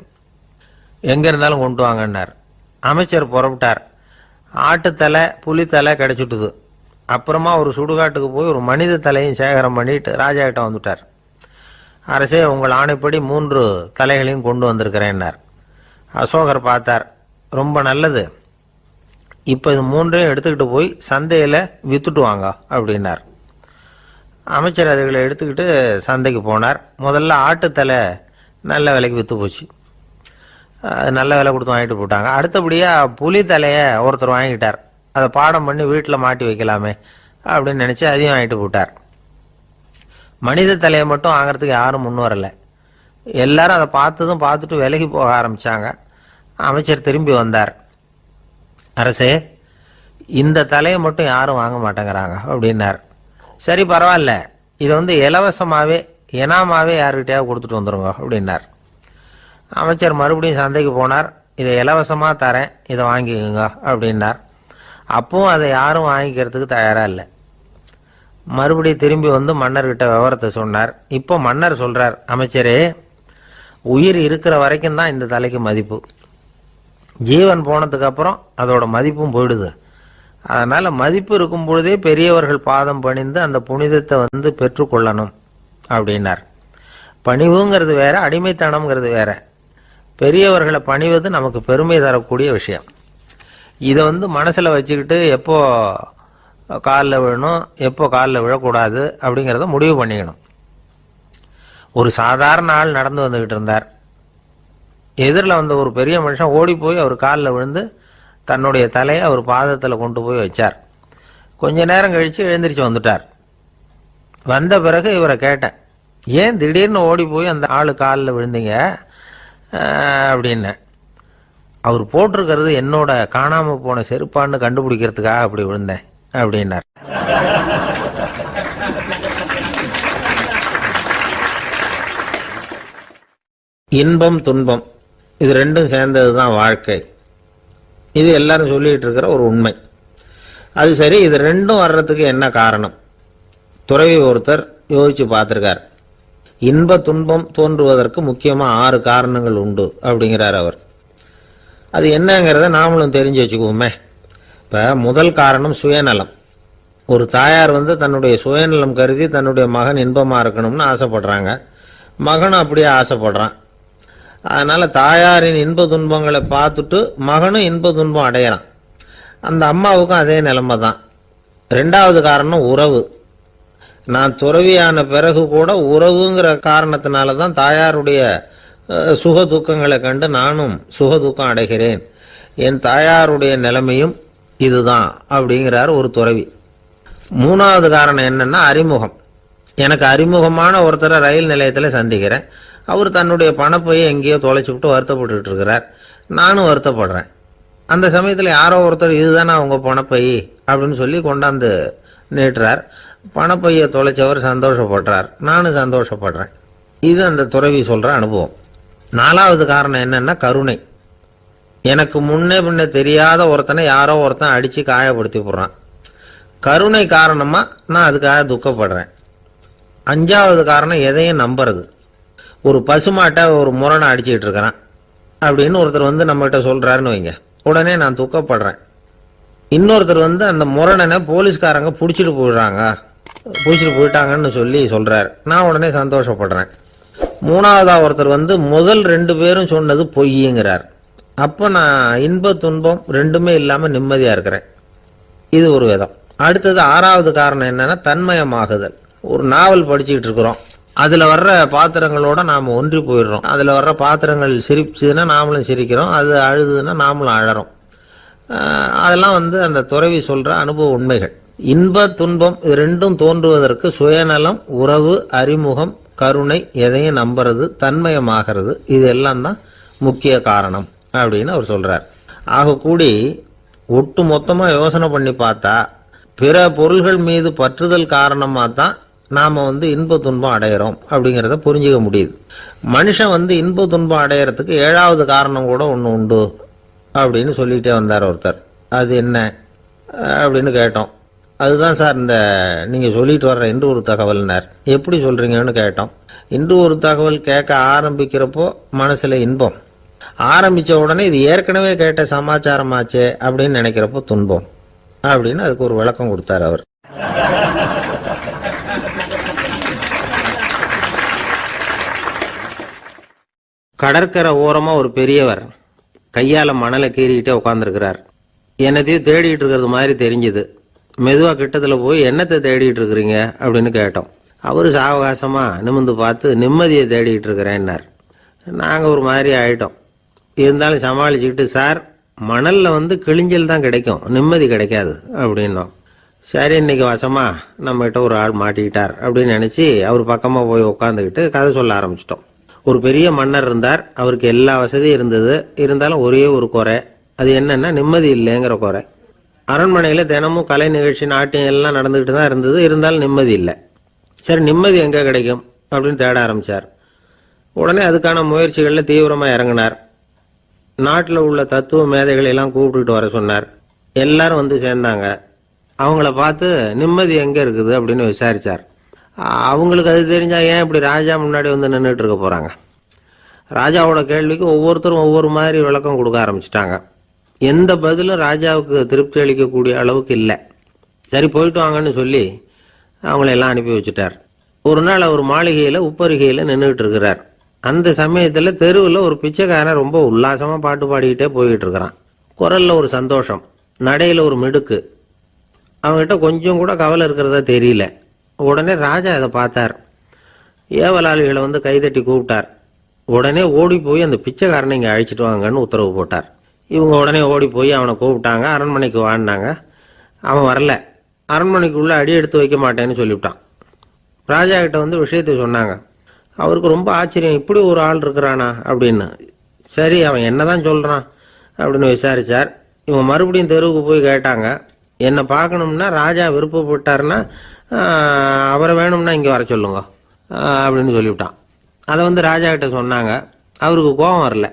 எங்க இருந்தாலும் கொண்டு வாங்கன்னார். அமைச்சர் புறப்பட்டார். ஆட்டுத்தலை, புலித்தலை கிடைச்சிட்டுது. அப்புறமா ஒரு சுடுகாட்டுக்கு போய் ஒரு மனித தலையும் சேகரம் பண்ணிட்டு ராஜா கிட்ட வந்துட்டார். அரசே, உங்கள் ஆணைப்படி 3 தலைகளையும் கொண்டு வந்திருக்கிறேன்னார். அசோகர் பார்த்தார். ரொம்ப நல்லது, இப்போ இது 3ஐயும் எடுத்துக்கிட்டு போய் சந்தையில் வித்துட்டு வாங்க அப்படின்னார். அமைச்சர் அதுகளை எடுத்துக்கிட்டு சந்தைக்கு போனார். முதல்ல ஆட்டுத்தலை நல்ல விலைக்கு விற்று போச்சு. அது நல்ல விலை கொடுத்து வாங்கிட்டு போட்டாங்க. அடுத்தபடியாக புலி தலையை ஒருத்தர் வாங்கிட்டார். அதை பாடம் பண்ணி வீட்டில் மாட்டி வைக்கலாமே அப்படின்னு நினச்சி அதையும் வாங்கிட்டு போட்டார். மனித தலையை மட்டும் வாங்கிறதுக்கு யாரும் முன் வரலை. எல்லாரும் அதை பார்த்துட்டு விலகி போக ஆரம்பித்தாங்க. அமைச்சர் திரும்பி வந்தார். அரசே, இந்த தலையை மட்டும் யாரும் வாங்க மாட்டேங்கிறாங்க அப்படின்னார். சரி, பரவாயில்ல, இதை வந்து இலவசமாகவே இனாமாவே யாருக்கிட்டையாவது கொடுத்துட்டு வந்துடுங்க அப்படின்னார். அமைச்சர் மறுபடியும் சந்தைக்கு போனார். இதை இலவசமாக தரேன், இதை வாங்கிக்கோங்க அப்படின்னார். அப்பவும் அதை யாரும் வாங்கிக்கிறதுக்கு தயாராக இல்லை. மறுபடியும் திரும்பி வந்து மன்னர்கிட்ட விவரத்தை சொன்னார். இப்போ மன்னர் சொல்றார், அமைச்சரே, உயிர் இருக்கிற வரைக்கும் தான் இந்த தலைக்கு மதிப்பு. ஜீவன் போனதுக்கு அப்புறம் அதோட மதிப்பும் போயிடுது. அதனால மதிப்பு இருக்கும் பொழுதே பெரியவர்கள் பாதம் பணிந்து அந்த புனிதத்தை வந்து பெற்றுக்கொள்ளணும் அப்படின்னார். பணிவுங்கிறது வேற, அடிமைத்தனம்ங்கிறது வேற. பெரியவர்களை பணிவது நமக்கு பெருமை தரக்கூடிய விஷயம். இதை வந்து மனசில் வச்சுக்கிட்டு எப்போ காலில் விழணும், எப்போ காலில் விழக்கூடாது அப்படிங்கிறத முடிவு பண்ணிக்கணும். ஒரு சாதாரண ஆள் நடந்து வந்துக்கிட்டு இருந்தார். எதிரில் வந்த ஒரு பெரிய மனுஷன் ஓடி போய் அவர் காலில் விழுந்து தன்னுடைய தலையை அவர் பாதத்தில் கொண்டு போய் வச்சார். கொஞ்ச நேரம் கழித்து எழுந்திரிச்சு வந்துட்டார். வந்த பிறகு இவரை கேட்டேன், ஏன் திடீர்னு ஓடி போய் அந்த ஆளு காலில் விழுந்தீங்க அப்படின்னு. அவர் போட்டிருக்கிறது என்னோட காணாம போன செருப்பான்னு கண்டுபிடிக்கிறதுக்காக அப்படி விழுந்தேன் அப்படின்னார். இன்பம் துன்பம் இது ரெண்டும் சேர்ந்தது தான் வாழ்க்கை. இது எல்லாரும் சொல்லிட்டு இருக்கிற ஒரு உண்மை. அது சரி, இது ரெண்டும் வர்றதுக்கு என்ன காரணம்? துறவி ஒருத்தர் யோசிச்சு பார்த்திருக்கார். இன்ப துன்பம் தோன்றுவதற்கு முக்கியமா 6 காரணங்கள் உண்டு அப்படிங்கிறார் அவர். அது என்னங்கிறத நாமளும் தெரிஞ்சு வச்சுக்குவோமே. இப்ப முதல் காரணம் சுயநலம். ஒரு தாயார் தன்னுடைய சுயநலம் கருதி தன்னுடைய மகன் இன்பமா இருக்கணும்னு ஆசைப்படுறாங்க. மகனும் அப்படியே ஆசைப்படுறான். அதனால தாயாரின் இன்ப துன்பங்களை பார்த்துட்டு மகனும் இன்ப துன்பம் அடையறான். அந்த அம்மாவுக்கும் அதே நிலைமை தான். 2வது காரணம் உறவு. நான் துறவியான பிறகு கூட உறவுங்கிற காரணத்தினால தான் தாயாருடைய சுக துக்கங்களை கண்டு நானும் சுக துக்கம் அடைகிறேன். என் தாயாருடைய நிலைமையும் இதுதான் அப்படிங்கிறார் ஒரு துறவி. 3வது காரணம் என்னன்னா அறிமுகம். எனக்கு அறிமுகமான ஒருத்தரை ரயில் நிலையத்தில் சந்திக்கிறேன். அவர் தன்னுடைய பணப்பையை எங்கேயோ தொலைச்சுவிட்டு வருத்தப்பட்டு இருக்கிறார். நானும் வருத்தப்படுறேன். அந்த சமயத்தில் யாரோ ஒருத்தர் இதுதானே அவங்க பணப்பை அப்படின்னு சொல்லி கொண்டாந்து நீட்டுறார். பணப்பையை தொலைச்சவர் சந்தோஷப்படுறார். நானும் சந்தோஷப்படுறேன். இது அந்த துறவி சொல்ற அனுபவம். 4வது காரணம் என்னன்னா கருணை. எனக்கு முன்னே பின்ன தெரியாத ஒருத்தனை யாரோ ஒருத்தன் அடிச்சு காயப்படுத்தி போடுறான். கருணை காரணமா நான் அதுக்காக துக்கப்படுறேன். 5வது காரணம் எதையும் நம்புறது. ஒரு பசுமாட்டை ஒரு முரணை அடிச்சுக்கிட்டு இருக்கிறான் அப்படின்னு ஒருத்தர் நம்ம கிட்ட சொல்றாருன்னு வைங்க, உடனே நான் துக்கப்படுறேன். இன்னொருத்தர் அந்த முரணனை போலீஸ்காரங்க பிடிச்சிட்டு போயிட்டாங்கன்னு சொல்லி சொல்றாரு. நான் உடனே சந்தோஷப்படுறேன். 3வதா ஒருத்தர் முதல் 2 பேரும் சொன்னது பொய்யுங்கிறார். அப்ப நான் இன்ப துன்பம் ரெண்டுமே இல்லாம நிம்மதியா இருக்கிறேன். இது ஒரு விதம். அடுத்தது 6வது காரணம் என்னன்னா தன்மயமாகுதல். ஒரு நாவல் படிச்சுக்கிட்டு இருக்கிறோம். அதுல வர்ற பாத்திரங்களோட நாம ஒன்றி போயிடுறோம். அதுல வர்ற பாத்திரங்கள் சிரிச்சுதுன்னா நாமளும் சிரிக்கிறோம், அது அழுதுன்னா நாமளும் அழறோம். அதெல்லாம் அந்த துறவி சொல்ற அனுபவ உண்மைகள். இன்ப துன்பம் இது ரெண்டும் தோன்றுவதற்கு சுயநலம், உறவு, அறிமுகம், கருணை, எதையும் நம்புறது, தன்மயமாகிறது, இது எல்லாம் தான் முக்கிய காரணம் அப்படின்னு அவர் சொல்றார். ஆக கூடி ஒட்டு மொத்தமா யோசனை பண்ணி பார்த்தா பிற பொருள்கள் மீது பற்றுதல் காரணமா தான் நாம இன்ப துன்பம் அடையிறோம் அப்படிங்கிறத புரிஞ்சுக்க முடியுது. மனுஷன் இன்ப துன்பம் அடையறதுக்கு 7வது காரணம் கூட ஒன்று உண்டு அப்படின்னு சொல்லிட்டே வந்தார் ஒருத்தர். அது என்ன அப்படின்னு கேட்டோம். அதுதான் சார் இந்த நீங்க சொல்லிட்டு வர்ற இன்று ஒரு தகவல்னார். எப்படி சொல்றீங்கன்னு கேட்டோம். இன்று ஒரு தகவல் கேட்க ஆரம்பிக்கிறப்போ மனசுல இன்பம், ஆரம்பிச்ச உடனே இது ஏற்கனவே கேட்ட சமாச்சாரமாச்சே அப்படின்னு நினைக்கிறப்போ துன்பம் அப்படின்னு அதுக்கு ஒரு விளக்கம் கொடுத்தார் அவர். கடற்கரை ஓரமா ஒரு பெரியவர் கையால மணலை கீறிக்கிட்டே உட்காந்துருக்கிறார். என்னத்தையும் தேடிட்டு இருக்கிறது மாதிரி தெரிஞ்சுது. மெதுவா கிட்டத்துல போய் என்னத்தை தேடிட்டு இருக்கிறீங்க அப்படின்னு கேட்டோம். அவரு சாவகாசமா நிமிந்து பார்த்து நிம்மதியை தேடிட்டு இருக்கிறேன்னார். நாங்க ஒரு மாதிரி ஆயிட்டோம். இருந்தாலும் சமாளிச்சுக்கிட்டு, சார் மணல்ல கிழிஞ்சல் தான் கிடைக்கும், நிம்மதி கிடைக்காது அப்படின்னோம். சரி, இன்னைக்கு வசமா நம்ம கிட்ட ஒரு ஆள் மாட்டிக்கிட்டார் அப்படின்னு நினைச்சு அவர் பக்கமா போய் உட்காந்துக்கிட்டு கதை சொல்ல ஆரம்பிச்சிட்டோம். ஒரு பெரிய மன்னர் இருந்தார். அவருக்கு எல்லா வசதியும் இருந்தது. இருந்தாலும் ஒரே ஒரு குறை. அது என்னன்னா நிம்மதி இல்லைங்கிற குறை. அரண்மனையில தினமும் கலை நிகழ்ச்சி, நாட்டியம் எல்லாம் நடந்துகிட்டு தான் இருந்தது. இருந்தாலும் நிம்மதி இல்லை. சரி, நிம்மதி எங்க கிடைக்கும் அப்படின்னு தேட ஆரம்பிச்சார். உடனே அதுக்கான முயற்சிகள்ல தீவிரமா இறங்கினார். நாட்டில் உள்ள தத்துவ மேதைகளை எல்லாம் கூப்பிட்டுட்டு வர சொன்னார். எல்லாரும் சேர்ந்தாங்க. அவங்கள பார்த்து நிம்மதி எங்க இருக்குது அப்படின்னு விசாரிச்சார். அவங்களுக்கு அது தெரிஞ்சா ஏன் இப்படி ராஜா முன்னாடி நின்றுட்டு இருக்க போறாங்க? ராஜாவோட கேள்விக்கு ஒவ்வொருத்தரும் ஒவ்வொரு மாதிரி விளக்கம் கொடுக்க ஆரம்பிச்சிட்டாங்க. எந்த பதிலும் ராஜாவுக்கு திருப்தி அளிக்கக்கூடிய அளவுக்கு இல்லை. சரி, போயிட்டு வாங்கன்னு சொல்லி அவங்களெல்லாம் அனுப்பி வச்சுட்டார். ஒரு நாள் அவர் மாளிகையில உப்பருகையில நின்றுட்டு இருக்கிறார். அந்த சமயத்துல தெருவில் ஒரு பிச்சைக்காரன் ரொம்ப உல்லாசமா பாட்டு பாடிக்கிட்டே போய்கிட்டு இருக்கிறான். குரல்ல ஒரு சந்தோஷம், நடையில ஒரு மிடுக்கு. அவங்ககிட்ட கொஞ்சம் கூட கவலை இருக்கிறதா தெரியல. உடனே ராஜா இதை பார்த்தார். ஏவலாளிகளை கைதட்டி கூப்பிட்டார். உடனே ஓடி போய் அந்த பிச்சைக்காரனை இங்க அழைச்சிட்டு வாங்கன்னு உத்தரவு போட்டார். இவங்க உடனே ஓடி போய் அவனை கூப்பிட்டாங்க. அரண்மனைக்கு வாழ்ந்தாங்க. அவன் வரல. அரண்மனைக்குள்ள அடி எடுத்து வைக்க மாட்டேன்னு சொல்லிவிட்டான். ராஜா கிட்ட விஷயத்தை சொன்னாங்க. அவருக்கு ரொம்ப ஆச்சரியம், இப்படி ஒரு ஆள் இருக்கிறானா அப்படின்னு. சரி, அவன் என்னதான் சொல்றான் அப்படின்னு விசாரிச்சார். இவங்க மறுபடியும் தெருவுக்கு போய் கேட்டாங்க. என்னை பார்க்கணும்னா ராஜா விருப்பப்பட்டாருன்னா அவரை வேணும்னா இங்கே வர சொல்லுங்க அப்படின்னு சொல்லிவிட்டான். அதை ராஜா கிட்ட சொன்னாங்க. அவருக்கு கோபம் வரல.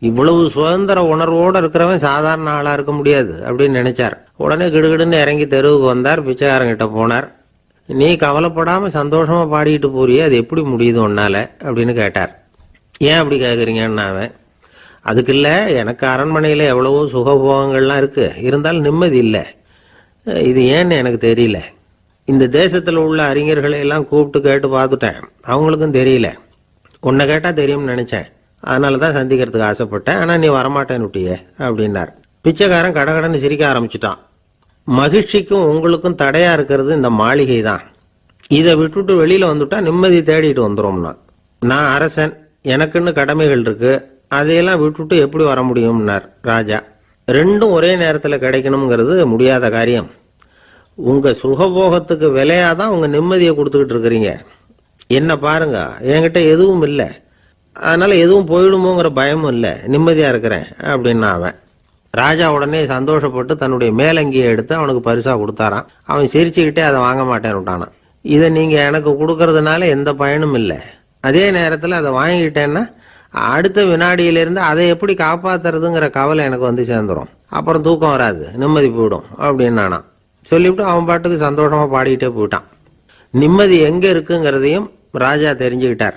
இவ்வளவு சுதந்திர உணர்வோடு இருக்கிறவன் சாதாரண ஆளா இருக்க முடியாது அப்படின்னு நினைச்சார். உடனே கிடுகிடுன்னு இறங்கி தெருவுக்கு வந்தார். பிச்சைக்காரங்கிட்ட போனார். நீ கவலைப்படாம சந்தோஷமா பாடிக்கிட்டு போறியே, அது எப்படி முடியுது உன்னால அப்படின்னு கேட்டார். ஏன் அப்படி கேட்குறீங்கன்னு அவன், அதுக்கு இல்லை, எனக்கு அரண்மனையில் எவ்வளவோ சுகபோகங்கள்லாம் இருக்கு, இருந்தாலும் நிம்மதி இல்லை. இது ஏன்னு எனக்கு தெரியல. இந்த தேசத்தில் உள்ள அறிஞர்களை எல்லாம் கூப்பிட்டு கேட்டு பார்த்துட்டேன், அவங்களுக்கும் தெரியல. உன்னை கேட்டால் தெரியும்னு நினைச்சேன், அதனால தான் சந்திக்கிறதுக்கு ஆசைப்பட்டேன். ஆனால் நீ வரமாட்டேன்னு விட்டியே அப்படின்னார். பிச்சைக்காரன் கடகடன்னு சிரிக்க ஆரம்பிச்சுட்டான். மகிழ்ச்சிக்கும் உங்களுக்கும் தடையா இருக்கிறது இந்த மாளிகை தான். இதை விட்டுட்டு வெளியில வந்துட்டா நிம்மதி தேடிட்டு வந்துடும்னா. நான் அரசன், எனக்குன்னு கடமைகள் இருக்கு, அதையெல்லாம் விட்டுட்டு எப்படி வர முடியும்னார் ராஜா. ரெண்டும் ஒரே நேரத்தில் கிடைக்கணுங்கிறது முடியாத காரியம். உங்க சுகபோகத்துக்கு விலையாதான் உங்க நிம்மதியை கொடுத்துக்கிட்டு இருக்கிறீங்க. என்ன பாருங்க, என்கிட்ட எதுவும் இல்லை, அதனால எதுவும் போயிடுமோங்கிற பயமும் இல்லை, நிம்மதியா இருக்கிறேன் அப்படின்னா அவன். ராஜா உடனே சந்தோஷப்பட்டு தன்னுடைய மேலங்கியை எடுத்து அவனுக்கு பரிசா கொடுத்தாரான். அவன் சிரிச்சுக்கிட்டே அதை வாங்க மாட்டேன்னு விட்டானான். இதை நீங்க எனக்கு கொடுக்கறதுனால எந்த பயனும் இல்லை, அதே நேரத்தில் அதை வாங்கிக்கிட்டேன்னா அடுத்த வினாடியிலிருந்து அதை எப்படி காப்பாத்துறதுங்கிற கவலை எனக்கு வந்து சேர்ந்துடும், அப்புறம் தூக்கம் வராது, நிம்மதி போயிடும் அப்படின்னானா. சொல்லிவிட்டு அவன் பாட்டுக்கு சந்தோஷமா பாடிக்கிட்டே போயிட்டான். நிம்மதி எங்க இருக்குங்கிறதையும் ராஜா தெரிஞ்சுக்கிட்டார்.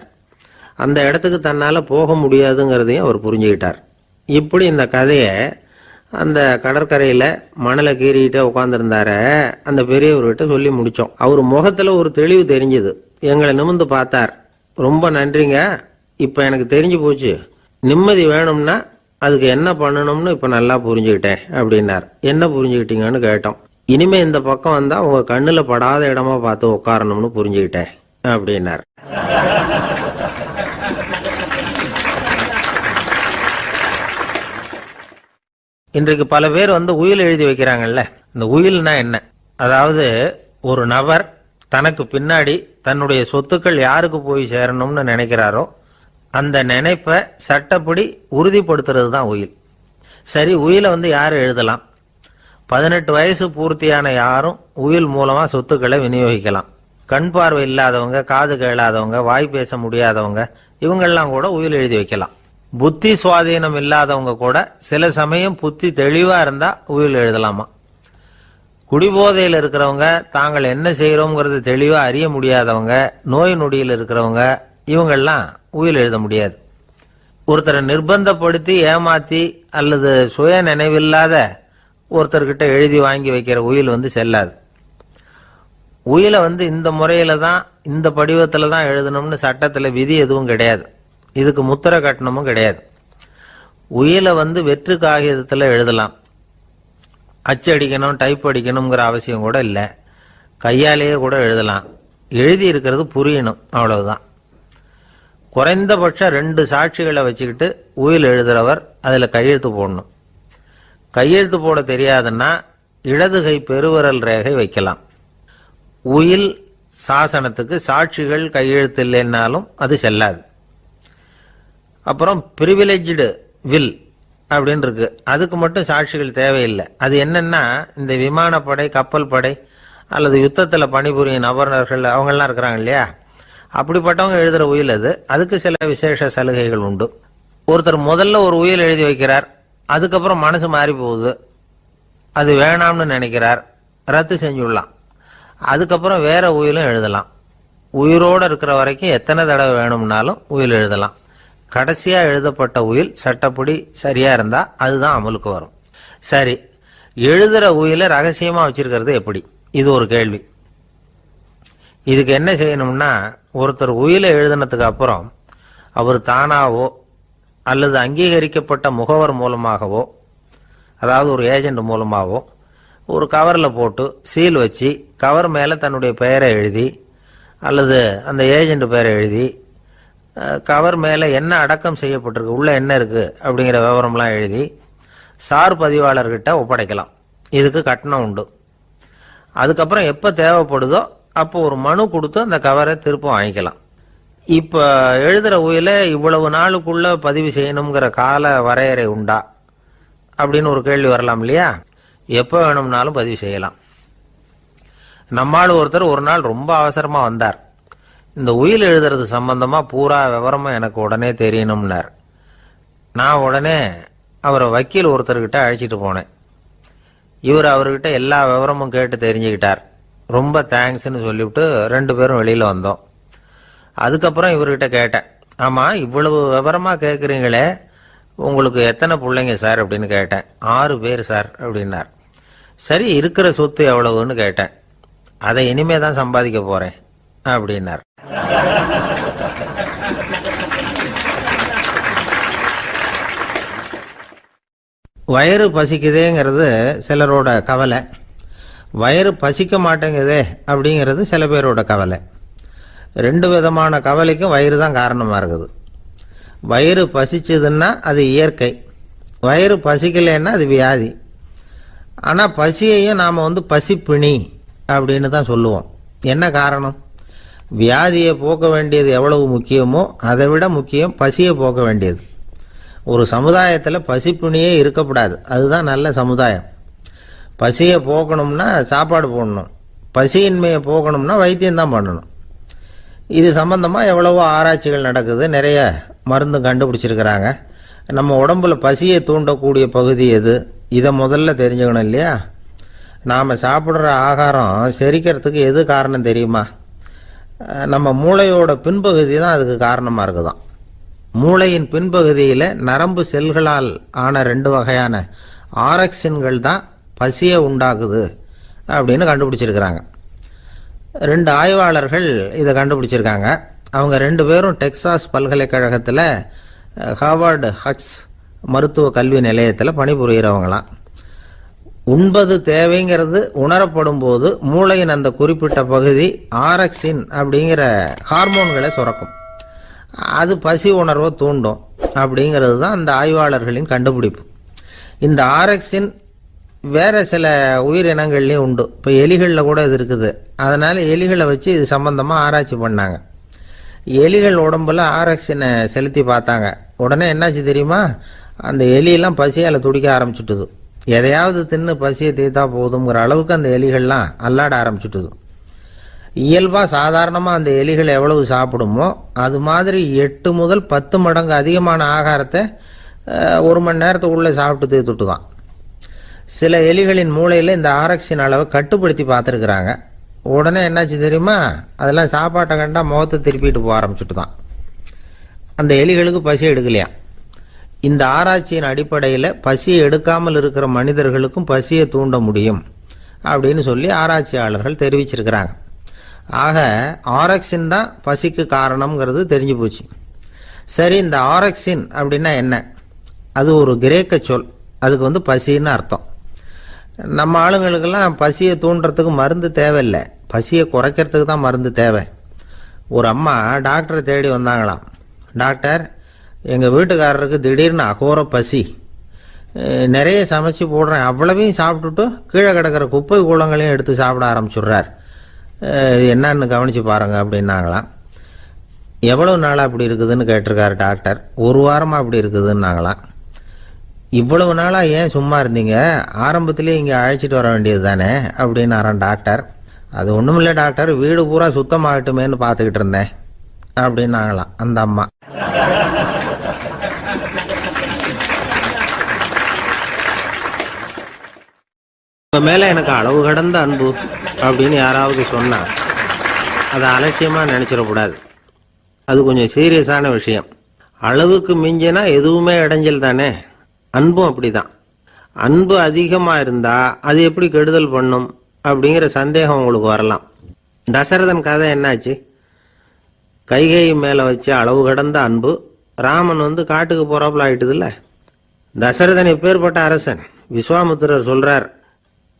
அந்த இடத்துக்கு தன்னால போக முடியாதுங்கிறதையும் அவர் புரிஞ்சுக்கிட்டார். இப்படி இந்த கதையை அந்த கடற்கரையில மணலை கீறிக்கிட்டே உட்காந்துருந்தார அந்த பெரியவர்கிட்ட சொல்லி முடிச்சோம். அவர் முகத்துல ஒரு தெளிவு தெரிஞ்சது. எங்களை நிமிர்ந்து பார்த்தார். ரொம்ப நன்றிங்க, இப்ப எனக்கு தெரிஞ்சு போச்சு, நிம்மதி வேணும்னா அதுக்கு என்ன பண்ணணும்னு இப்ப நல்லா புரிஞ்சுக்கிட்டேன் அப்படின்னார். என்ன புரிஞ்சுக்கிட்டீங்கன்னு கேட்டோம். இனிமே இந்த பக்கம் வந்தா உங்க கண்ணுல படாத இடமா பார்த்து உட்காரணும்னு புரிஞ்சுக்கிட்டேன் அப்படின்னார். இன்றைக்கு பல பேர் உயில் எழுதி வைக்கிறாங்கல்ல. இந்த உயில்னா என்ன? அதாவது ஒரு நபர் தனக்கு பின்னாடி தன்னுடைய சொத்துக்கள் யாருக்கு போய் சேரணும்னு நினைக்கிறாரோ அந்த நினைப்பை சட்டப்படி உறுதிப்படுத்துறது தான் உயில். சரி, உயிலை யார் எழுதலாம்? 18 வயசு பூர்த்தியான யாரும் உயில் மூலமா சொத்துக்களை விநியோகிக்கலாம். கண் பார்வை இல்லாதவங்க, காது கேளாதவங்க, வாய் பேச முடியாதவங்க, இவங்கெல்லாம் கூட உயில் எழுதி வைக்கலாம். புத்தி சுவாதீனம் இல்லாதவங்க கூட சில சமயம் புத்தி தெளிவா இருந்தா உயில் எழுதலாமா. குடிபோதையில் இருக்கிறவங்க, தாங்கள் என்ன செய்யறோங்கிறது தெளிவா அறிய முடியாதவங்க, நோய் நொடியில் இருக்கிறவங்க, இவங்கெல்லாம் உயில் எழுத முடியாது. ஒருத்தரை நிர்பந்தப்படுத்தி ஏமாத்தி அல்லது சுய நினைவில்லாத ஒருத்தர்கிட்ட எழுதி வாங்கி வைக்கிற உயில் செல்லாது. உயிலை இந்த முறையில தான், இந்த படிவத்துல தான் எழுதணும்னு சட்டத்துல விதி எதுவும் கிடையாது. இதுக்கு முத்திரை கட்டணமும் கிடையாது. உயிலை வெற்று காகிதத்துல எழுதலாம். அச்சடிக்கணும், டைப் அடிக்கணுங்கிற அவசியம் கூட இல்லை. கையாலேயே கூட எழுதலாம். எழுதி இருக்கிறது புரியணும், அவ்வளவுதான். குறைந்தபட்சம் 2 சாட்சிகளை வச்சுக்கிட்டு உயில் எழுதுறவர் அதுல கையெழுத்து போடணும். கையெழுத்து போட தெரியாதுன்னா இடது கை பெருவிரல் ரேகை வைக்கலாம். உயில் சாசனத்துக்கு சாட்சிகள் கையெழுத்து இல்லைன்னாலும் அது செல்லாது. அப்புறம் பிரிவிலேஜ்டு வில் அப்படின்னு இருக்கு, அதுக்கு மட்டும் சாட்சிகள் தேவையில்லை. அது என்னன்னா, இந்த விமானப்படை, கப்பல் படை அல்லது யுத்தத்தில் பணிபுரியும் நபர்கள் அவங்கெல்லாம் இருக்கிறாங்க இல்லையா, அப்படிப்பட்டவங்க எழுதுற உயில் அது. அதுக்கு சில விசேஷ சலுகைகள் உண்டு. ஒருத்தர் முதல்ல ஒரு உயில் எழுதி வைக்கிறார், அதுக்கப்புறம் மனசு மாறி போகுது, அது வேணாம்னு நினைக்கிறார், ரத்து செஞ்சுடலாம். அதுக்கப்புறம் வேற உயிலும் எழுதலாம். உயிரோடு இருக்கிற வரைக்கும் எத்தனை தடவை வேணும்னாலும் உயில் எழுதலாம். கடைசியா எழுதப்பட்ட உயில் சட்டப்படி சரியா இருந்தா அதுதான் அமலுக்கு வரும். சரி, எழுதுற உயில ரகசியமா வச்சிருக்கிறது எப்படி? இது ஒரு கேள்வி. இதுக்கு என்ன செய்யணும்னா, ஒருத்தர் உயில எழுதினதுக்கு அப்புறம் அவர் தானாவோ அல்லது அங்கீகரிக்கப்பட்ட முகவர் மூலமாகவோ, அதாவது ஒரு ஏஜென்ட் மூலமாகவோ, ஒரு கவரில் போட்டு சீல் வச்சு கவர் மேலே தன்னுடைய பெயரை எழுதி அல்லது அந்த ஏஜென்ட் பெயரை எழுதி கவர் மேலே என்ன அடக்கம் செய்யப்பட்டிருக்கு, உள்ள என்ன இருக்கு அப்படிங்கிற விவரம்லாம் எழுதி சார் பதிவாளர்கிட்ட ஒப்படைக்கலாம். இதுக்கு கட்டணம் உண்டு. அதுக்கப்புறம் எப்போ தேவைப்படுதோ அப்போ ஒரு மனு கொடுத்து அந்த கவரை திரும்ப வாங்கிக்கலாம். இப்போ எழுதுற உயில இவ்வளவு நாளுக்குள்ள பதிவு செய்யணுங்கிற கால வரையறை உண்டா அப்படின்னு ஒரு கேள்வி வரலாம் இல்லையா? எப்போ வேணும்னாலும் பதிவு செய்யலாம். நம்மால் ஒருத்தர் ஒரு நாள் ரொம்ப அவசரமா வந்தார். இந்த உயில் எழுதுறது சம்பந்தமா பூரா விவரமா எனக்கு உடனே தெரியணும்னார். நான் உடனே அவரை வக்கீல் ஒருத்தர்கிட்ட அழைச்சிட்டு போனேன். இவர் அவர்கிட்ட எல்லா விவரமும் கேட்டு தெரிஞ்சுக்கிட்டார். ரொம்ப தேங்க்ஸ்ன்னு சொல்லிவிட்டு 2 பேரும் வெளியில வந்தோம். அதுக்கப்புறம் இவர்கிட்ட கேட்டேன், ஆமா இவ்வளவு விவரமா கேட்குறீங்களே, உங்களுக்கு எத்தனை பிள்ளைங்க சார் அப்படின்னு கேட்டேன். 6 பேர் சார் அப்படின்னார். சரி, இருக்கிற சொத்து எவ்வளவுன்னு கேட்டேன். அதை இனிமே தான் சம்பாதிக்க போறேன் அப்படின்னார். வயிறு பசிக்குதேங்கிறது சிலரோட கவலை, வயிறு பசிக்க மாட்டேங்குதே அப்படிங்கிறது சில பேரோட கவலை. 2 விதமான கவலைக்கும் வயிறு தான் காரணமாக இருக்குது. வயிறு பசிச்சதுன்னா அது இயற்கை, வயிறு பசிக்கலைன்னா அது வியாதி. ஆனால் பசியையும் நாம் பசிப்பிணி அப்படின்னு தான் சொல்லுவோம். என்ன காரணம்? வியாதியை போக்க வேண்டியது எவ்வளவு முக்கியமோ அதை விட முக்கியம் பசியை போக்க வேண்டியது. ஒரு சமுதாயத்தில் பசிப்பிணியே இருக்கக்கூடாது, அதுதான் நல்ல சமுதாயம். பசியை போக்கணும்னா சாப்பாடு போடணும், பசியின்மையை போக்கணும்னா வைத்தியம்தான் பண்ணணும். இது சம்பந்தமாக எவ்வளவோ ஆராய்ச்சிகள் நடக்குது, நிறைய மருந்து கண்டுபிடிச்சிருக்கிறாங்க. நம்ம உடம்புல பசியை தூண்டக்கூடிய பகுதி எது, இதை முதல்ல தெரிஞ்சுக்கணும் இல்லையா? நாம் சாப்பிட்ற ஆகாரம் செரிக்கிறதுக்கு எது காரணம் தெரியுமா? நம்ம மூளையோட பின்பகுதி தான் அதுக்கு காரணமாக இருக்குதாம். மூளையின் பின்பகுதியில் நரம்பு செல்களால் ஆன 2 வகையான ஆரக்சின்கள் தான் பசியை உண்டாக்குது அப்படின்னு கண்டுபிடிச்சிருக்கிறாங்க. 2 ஆய்வாளர்கள் இதை கண்டுபிடிச்சிருக்காங்க. அவங்க 2 பேரும் டெக்சாஸ் பல்கலைக்கழகத்தில் ஹார்வர்டு ஹக்ஸ் மருத்துவ கல்வி நிலையத்தில் பணிபுரிகிறவங்களாம். உண்பது தேவைங்கிறது உணரப்படும் போது மூளையின் அந்த குறிப்பிட்ட பகுதி ஆரக்சின் அப்படிங்கிற ஹார்மோன்களை சுரக்கும். அது பசி உணர்வை தூண்டும் அப்படிங்கிறது தான் அந்த ஆய்வாளர்களின் கண்டுபிடிப்பு. இந்த ஆரக்சின் வேற சில உயிரினங்கள்லேயும் உண்டு. இப்போ எலிகளில் கூட இது இருக்குது. அதனால் எலிகளை வச்சு இது சம்பந்தமாக ஆராய்ச்சி பண்ணாங்க. எலிகள் உடம்புல ஆரக்சினை செலுத்தி பார்த்தாங்க. உடனே என்னாச்சு தெரியுமா? அந்த எலியெல்லாம் பசியால் துடிக்க ஆரம்பிச்சுட்டுது. எதையாவது தின்னு பசியை தீர்த்தா போதுங்கிற அளவுக்கு அந்த எலிகள்லாம் அல்லாட ஆரம்பிச்சுட்டுது. இயல்பாக சாதாரணமாக அந்த எலிகள் எவ்வளவு சாப்பிடுமோ அது மாதிரி 8 முதல் 10 மடங்கு அதிகமான ஆகாரத்தை 1 மணி நேரத்துக்குள்ளே சாப்பிட்டு தீர்த்துட்டு தான். சில எலிகளின் மூளையில் இந்த ஆரக்சின் அளவை கட்டுப்படுத்தி பார்த்துருக்குறாங்க. உடனே என்னாச்சு தெரியுமா? அதெல்லாம் சாப்பாட்டை கண்டா முகத்தை திருப்பிட்டு போக ஆரம்பிச்சுட்டு தான். அந்த எலிகளுக்கு பசி எடுக்கலையா. இந்த ஆராய்ச்சியின் அடிப்படையில் பசியை எடுக்காமல் இருக்கிற மனிதர்களுக்கும் பசியை தூண்ட முடியும் அப்படின்னு சொல்லி ஆராய்ச்சியாளர்கள் தெரிவிச்சிருக்கிறாங்க. ஆக ஆரக்சின் தான் பசிக்கு காரணம்ங்கிறது தெரிஞ்சு போச்சு. சரி, இந்த ஆரக்சின் அப்படின்னா என்ன? அது ஒரு கிரேக்க சொல். அதுக்கு பசின்னு அர்த்தம். நம்ம ஆளுங்களுக்கெல்லாம் பசியை தூண்டுறதுக்கு மருந்து தேவையில்லை, பசியை குறைக்கிறதுக்கு தான் மருந்து தேவை. ஒரு அம்மா டாக்டரை தேடி வந்தாங்களாம். டாக்டர், எங்கள் வீட்டுக்காரருக்கு திடீர்னு அகோர பசி, நிறைய சமைச்சு போடுறேன், அவ்வளவையும் சாப்பிட்டுட்டு கீழே கிடக்கிற குப்பை கூலங்களையும் எடுத்து சாப்பிட ஆரம்பிச்சுடுறார், இது என்னன்னு கவனித்து பாருங்க அப்படின்னாங்களாம். எவ்வளவு நாளாக அப்படி இருக்குதுன்னு கேட்டிருக்காரு டாக்டர். 1 வாரமாக அப்படி இருக்குதுன்னாங்களாம். இவ்வளவு நாளாக ஏன் சும்மா இருந்தீங்க, ஆரம்பத்திலே இங்கே அழைச்சிட்டு வர வேண்டியது தானே அப்படின்னாரான் டாக்டர். அது ஒன்றும் இல்லை டாக்டர், வீடு பூரா சுத்தமாகட்டுமேன்னு பார்த்துக்கிட்டு இருந்தேன் அப்படின்னாங்களாம் அந்த அம்மா. உங்க மேல எனக்கு அளவு கடந்த அன்பு அப்படின்னு யாராவது சொன்னா அதை அலட்சியமா நினைச்சிடக்கூடாது. அது கொஞ்சம் சீரியஸான விஷயம். அளவுக்கு மிஞ்சினா எதுவுமே இடைஞ்சல் தானே. அன்பும் அப்படிதான். அன்பு அதிகமா இருந்தா அது எப்படி கெடுதல் பண்ணும் அப்படிங்கிற சந்தேகம் உங்களுக்கு வரலாம். தசரதன் கதை என்னாச்சு? கைகேயி மேல வச்சு அளவு கடந்த அன்பு ராமன் காட்டுக்கு போறாப்புல ஆயிட்டுதுல்ல. தசரதன் எப்பேற்பட்ட அரசன். விஸ்வாமித்திரர் சொல்றார்,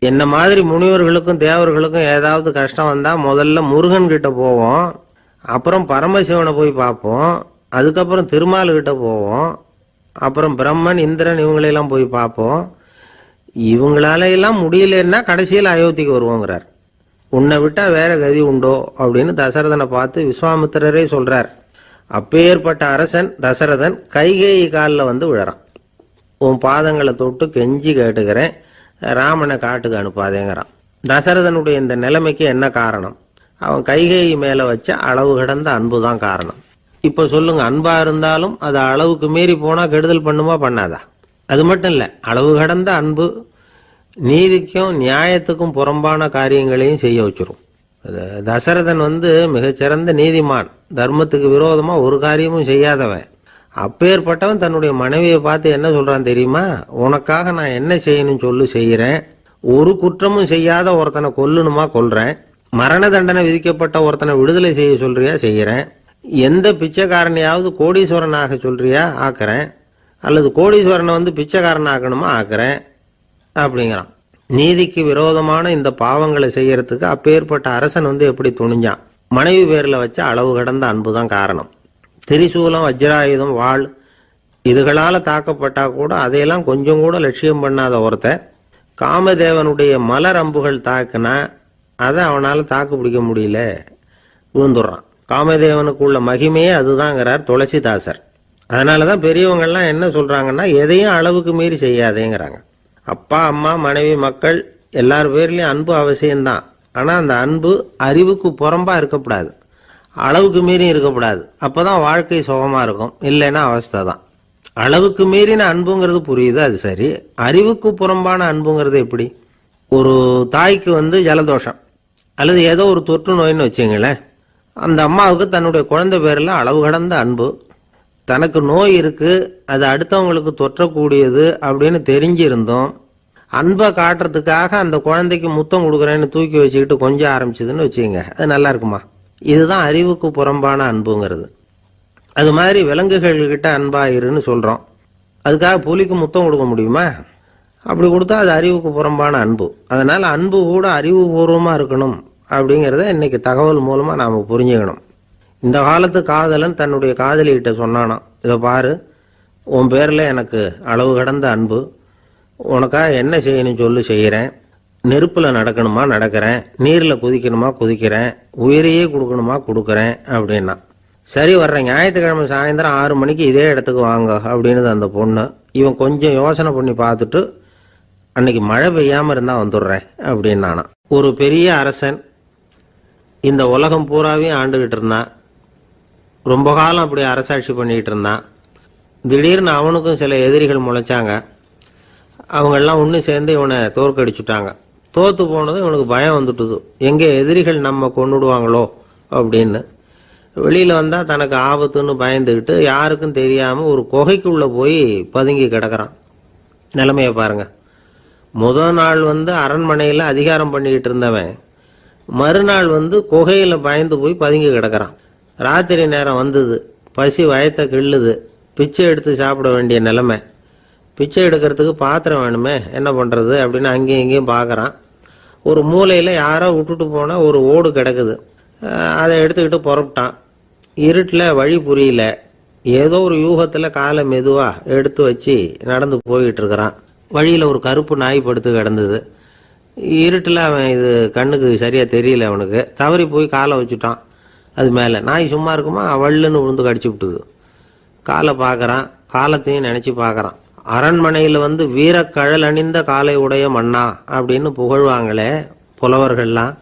என்ன மாதிரி முனிவர்களுக்கும் தேவர்களுக்கும் ஏதாவது கஷ்டம் வந்தா முதல்ல முருகன் கிட்ட போவோம், அப்புறம் பரமசிவனை போய் பார்ப்போம், அதுக்கப்புறம் திருமால் கிட்ட போவோம், அப்புறம் பிரம்மன் இந்திரன் இவங்களையெல்லாம் போய் பார்ப்போம், இவங்களால எல்லாம் முடியலன்னா கடைசியில் அயோத்திக்கு வருவோங்கிறார். உன்னை விட்டா வேற கதி உண்டோ அப்படின்னு தசரதனை பார்த்து விஸ்வாமித்திரரே சொல்றார். அப்பேற்பட்ட அரசன் தசரதன் கைகேயி காலில் விழறான். உன் பாதங்களை தொட்டு கெஞ்சி கேட்டுக்கிறேன், ராமனை காட்டுக்கு அனுப்பாதேங்கிறான். தசரதனுடைய இந்த நிலைமைக்கு என்ன காரணம்? அவன் கைகேயி மேல வச்ச அளவு கடந்த அன்பு தான் காரணம். இப்ப சொல்லுங்க, அன்பா இருந்தாலும் அது அளவுக்கு மீறி போனா கெடுதல் பண்ணுமா பண்ணாதா? அது மட்டும் இல்ல, அளவு கடந்த அன்பு நீதிக்கும் நியாயத்துக்கும் புறம்பான காரியங்களையும் செய்ய வச்சிரும். தசரதன் மிகச்சிறந்த நீதிமான், தர்மத்துக்கு விரோதமா ஒரு காரியமும் செய்யாதவன். அப்பேற்பட்டவன் தன்னுடைய மனைவியை பார்த்து என்ன சொல்றான் தெரியுமா? உனக்காக நான் என்ன செய்யணும் சொல்லு, செய்யறேன். ஒரு குற்றமும் செய்யாத ஒருத்தனை கொல்லணுமா கொல்றேன். மரண தண்டனை விதிக்கப்பட்ட ஒருத்தனை விடுதலை செய்ய சொல்றியா செய்யறேன். எந்த பிச்சைக்காரனையாவது கோடீஸ்வரனாக சொல்றியா ஆக்குறேன். அல்லது கோடீஸ்வரனை பிச்சைக்காரன் ஆக்கணுமா ஆக்குறேன் அப்படிங்கிறான். நீதிக்கு விரோதமான இந்த பாவங்களை செய்யறதுக்கு அப்பேற்பட்ட அரசன் எப்படி துணிஞ்சான்? மனைவி பேர்ல வச்ச அளவு கடந்த அன்புதான் காரணம். திரிசூலம், வஜ்ராயுதம், வாள் இதுகளால தாக்கப்பட்டா கூட அதையெல்லாம் கொஞ்சம் கூட லட்சியம் பண்ணாத ஒருத்தன் காமதேவனுடைய மலர் அம்புகள் தாக்குனா அதை அவனால தாக்கு பிடிக்க முடியல, விழுந்துடுறான். காமதேவனுக்குள்ள மகிமையே அதுதாங்கிறார் துளசிதாசர். அதனாலதான் பெரியவங்கள்லாம் என்ன சொல்றாங்கன்னா, எதையும் அளவுக்கு மீறி செய்யாதேங்கிறாங்க. அப்பா, அம்மா, மனைவி, மக்கள் எல்லார் பேர்லயும் அன்பு அவசியம்தான். ஆனா அந்த அன்பு அறிவுக்கு புறம்பா இருக்கக்கூடாது, அளவுக்கு மீறி இருக்கக்கூடாது. அப்பதான் வாழ்க்கை சுகமா இருக்கும். இல்லைன்னா அவஸ்தை தான். அளவுக்கு மீறின அன்புங்கிறது புரியுது, அது சரி. அறிவுக்கு புறம்பான அன்புங்கிறது எப்படி? ஒரு தாய்க்கு ஜலதோஷம் அல்லது ஏதோ ஒரு தொற்று நோயின்னு வச்சுங்களேன். அந்த அம்மாவுக்கு தன்னுடைய குழந்தை பேர்ல அளவு கடந்த அன்பு. தனக்கு நோய் இருக்கு, அது அடுத்தவங்களுக்கு தொற்றக்கூடியது அப்படின்னு தெரிஞ்சிருந்தோம் அன்பை காட்டுறதுக்காக அந்த குழந்தைக்கு முத்தம் கொடுக்குறேன்னு தூக்கி வச்சுக்கிட்டு கொஞ்சம் ஆரம்பிச்சதுன்னு வச்சுக்கோங்க, அது நல்லா இருக்குமா? இதுதான் அறிவுக்கு புறம்பான அன்புங்கிறது. அது மாதிரி விலங்குகள்கிட்ட அன்பாயிருன்னு சொல்றோம். அதுக்காக புலிக்கு முத்தம் கொடுக்க முடியுமா? அப்படி கொடுத்தா அது அறிவுக்கு புறம்பான அன்பு. அதனால அன்பு கூட அறிவுபூர்வமா இருக்கணும் அப்படிங்கிறத இன்னைக்கு தகவல் மூலமா நாம புரிஞ்சுக்கணும். இந்த காலத்து காதலன் தன்னுடைய காதலிகிட்ட சொன்னானாம், இதை பாரு, உன் பேர்ல எனக்கு அளவு கடந்த அன்பு, உனக்காக என்ன செய்யணும் சொல்லு செய்யறேன். நெருப்புல நடக்கணுமா நடக்கிறேன், நீர்ல குதிக்கணுமா குதிக்கிறேன், உயிரையே கொடுக்கணுமா கொடுக்கறேன் அப்படின்னா. சரி, வர்ற ஞாயிற்றுக்கிழமை சாயந்தரம் 6 மணிக்கு இதே இடத்துக்கு வாங்க அப்படின்னு அந்த பொண்ணு. இவன் கொஞ்சம் யோசனை பண்ணி பார்த்துட்டு, அன்னைக்கு மழை பெய்யாம இருந்தா வந்துடுறேன் அப்படின்னானா. ஒரு பெரிய அரசன் இந்த உலகம் பூராவையும் ஆண்டுகிட்டு இருந்தான். ரொம்ப காலம் அப்படி அரசாட்சி பண்ணிக்கிட்டு இருந்தான். திடீர்னு அவனுக்கும் சில எதிரிகள் முளைச்சாங்க. அவங்கெல்லாம் ஒன்று சேர்ந்து இவனை தோற்கடிச்சுட்டாங்க. தோத்து போனது இவனுக்கு பயம் வந்துட்டுது, எங்கே எதிரிகள் நம்ம கொண்டுடுவாங்களோ அப்படின்னு. வெளியில் வந்தால் தனக்கு ஆபத்துன்னு பயந்துக்கிட்டு யாருக்கும் தெரியாமல் ஒரு குகைக்குள்ளே போய் பதுங்கி கிடக்கிறான். நிலைமையை பாருங்க. முதல் நாள் அரண்மனையில் அதிகாரம் பண்ணிக்கிட்டு இருந்தவன் மறுநாள் குகையில் பயந்து போய் பதுங்கி கிடக்கிறான். ராத்திரி நேரம் வந்தது, பசி வயத்தை கிள்ளுது, பிச்சை எடுத்து சாப்பிட வேண்டிய நிலைமை. பிச்சை எடுக்கிறதுக்கு பாத்திரம் வேணுமே, என்ன பண்ணுறது அப்படின்னு அங்கேயும் இங்கேயும் பார்க்குறான். ஒரு மூலையில் யாரோ விட்டுட்டு போன ஒரு ஓடு கிடக்குது. அதை எடுத்துக்கிட்டு புறப்பட்டான். இருட்டில் வழி புரியல. ஏதோ ஒரு யூகத்தில் காலை மெதுவாக எடுத்து வச்சு நடந்து போய்கிட்டு இருக்கிறான். வழியில் ஒரு கருப்பு நாய் படுத்து கிடந்தது. இருட்டில் அவன் இது கண்ணுக்கு சரியாக தெரியல, அவனுக்கு தவறி போய் காலை வச்சுட்டான். அது மேலே நாய் சும்மா இருக்குமா, வள்ளுன்னு விழுந்து கடிச்சு விட்டுது. காலை பார்க்குறான், காலத்தையும் நினச்சி பார்க்குறான். அரண்மனையில் வீரக்கழல் அணிந்த காலை உடைய மன்னா அப்படின்னு புகழ்வாங்களே புலவர்கள்லாம்.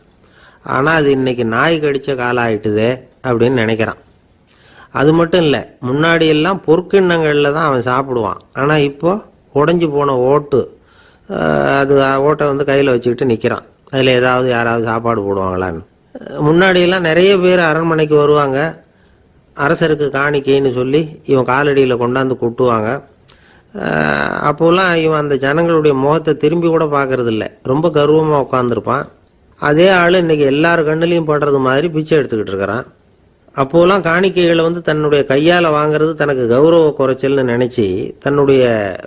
ஆனால் அது இன்னைக்கு நாய் கடித்த காலம் ஆயிட்டுதே அப்படின்னு நினைக்கிறான். அது மட்டும் இல்லை, முன்னாடி எல்லாம் பொற்கிண்ணங்களில் தான் அவன் சாப்பிடுவான். ஆனால் இப்போ உடஞ்சி போன ஓட்டு, அது ஓட்டை கையில் வச்சுக்கிட்டு நிற்கிறான். அதில் ஏதாவது யாராவது சாப்பாடு போடுவாங்களான்னு. முன்னாடியெல்லாம் நிறைய பேர் அரண்மனைக்கு வருவாங்க, அரசருக்கு காணிக்கைன்னு சொல்லி இவன் காலடியில் கொண்டாந்து கொட்டுவாங்க. அப்போலாம் இவன் அந்த ஜனங்களுடைய முகத்தை திரும்பி கூட பார்க்கறது இல்லை, ரொம்ப கர்வமாக உட்காந்துருப்பான். அதே ஆள் இன்னைக்கு எல்லார் கண்ணுலையும் படுறது மாதிரி பிச்சை எடுத்துக்கிட்டு இருக்கிறான். அப்போலாம் காணிக்கைகளை தன்னுடைய கையால் வாங்குறது தனக்கு கௌரவ குறைச்சல்னு நினச்சி தன்னுடைய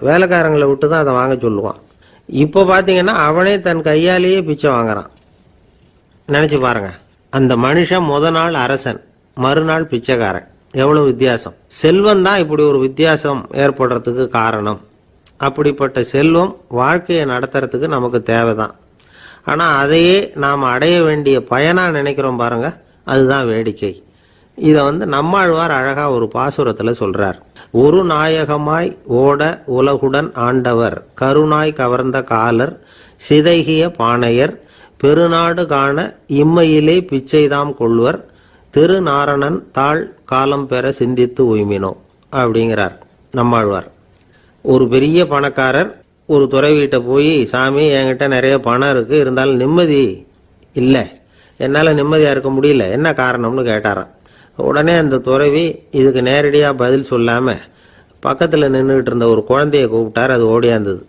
வேலைக்காரங்களை விட்டு தான் அதை வாங்க சொல்லுவான். இப்போ பார்த்தீங்கன்னா அவனே தன் கையாலேயே பிச்சை வாங்குறான். நினச்சி பாருங்க, அந்த மனுஷன் நாள் அரசன், மறுநாள் பிச்சைக்காரன், எவ்வளவு வித்தியாசம். செல்வம் தான் இப்படி ஒரு வித்தியாசம் ஏற்படுறதுக்கு காரணம். அப்படிப்பட்ட செல்வம் வாழ்க்கையை நடத்துறதுக்கு நமக்கு தேவைதான். ஆனால் அதையே நாம் அடைய வேண்டிய பயனா நினைக்கிறோம் பாருங்க, அதுதான் வேடிக்கை. இதை நம்மாழ்வார் அழகா ஒரு பாசுரத்தில் சொல்றார். ஒரு நாயகமாய் ஓட உலகுடன் ஆண்டவர், கருணாய் கவர்ந்த காலர், சிதைகிய பானையர், பெருநாடு காண இம்மையிலே பிச்சைதாம் கொள்வர், திருநாரணன் தாழ் காலம் பெற சிந்தித்து உய்மினோ அப்படிங்கிறார் நம்மாழ்வார். ஒரு பெரிய பணக்காரர் ஒரு துறவிகிட்ட போய், சாமி என்கிட்ட நிறைய பணம் இருக்கு, இருந்தாலும் நிம்மதி இல்லை, என்னால் நிம்மதியாக இருக்க முடியல, என்ன காரணம்னு கேட்டாராம். உடனே அந்த துறவி இதுக்கு நேரடியாக பதில் சொல்லாமல் பக்கத்தில் நின்றுக்கிட்டு இருந்த ஒரு குழந்தைய கூப்பிட்டார். அது ஓடியாந்தது.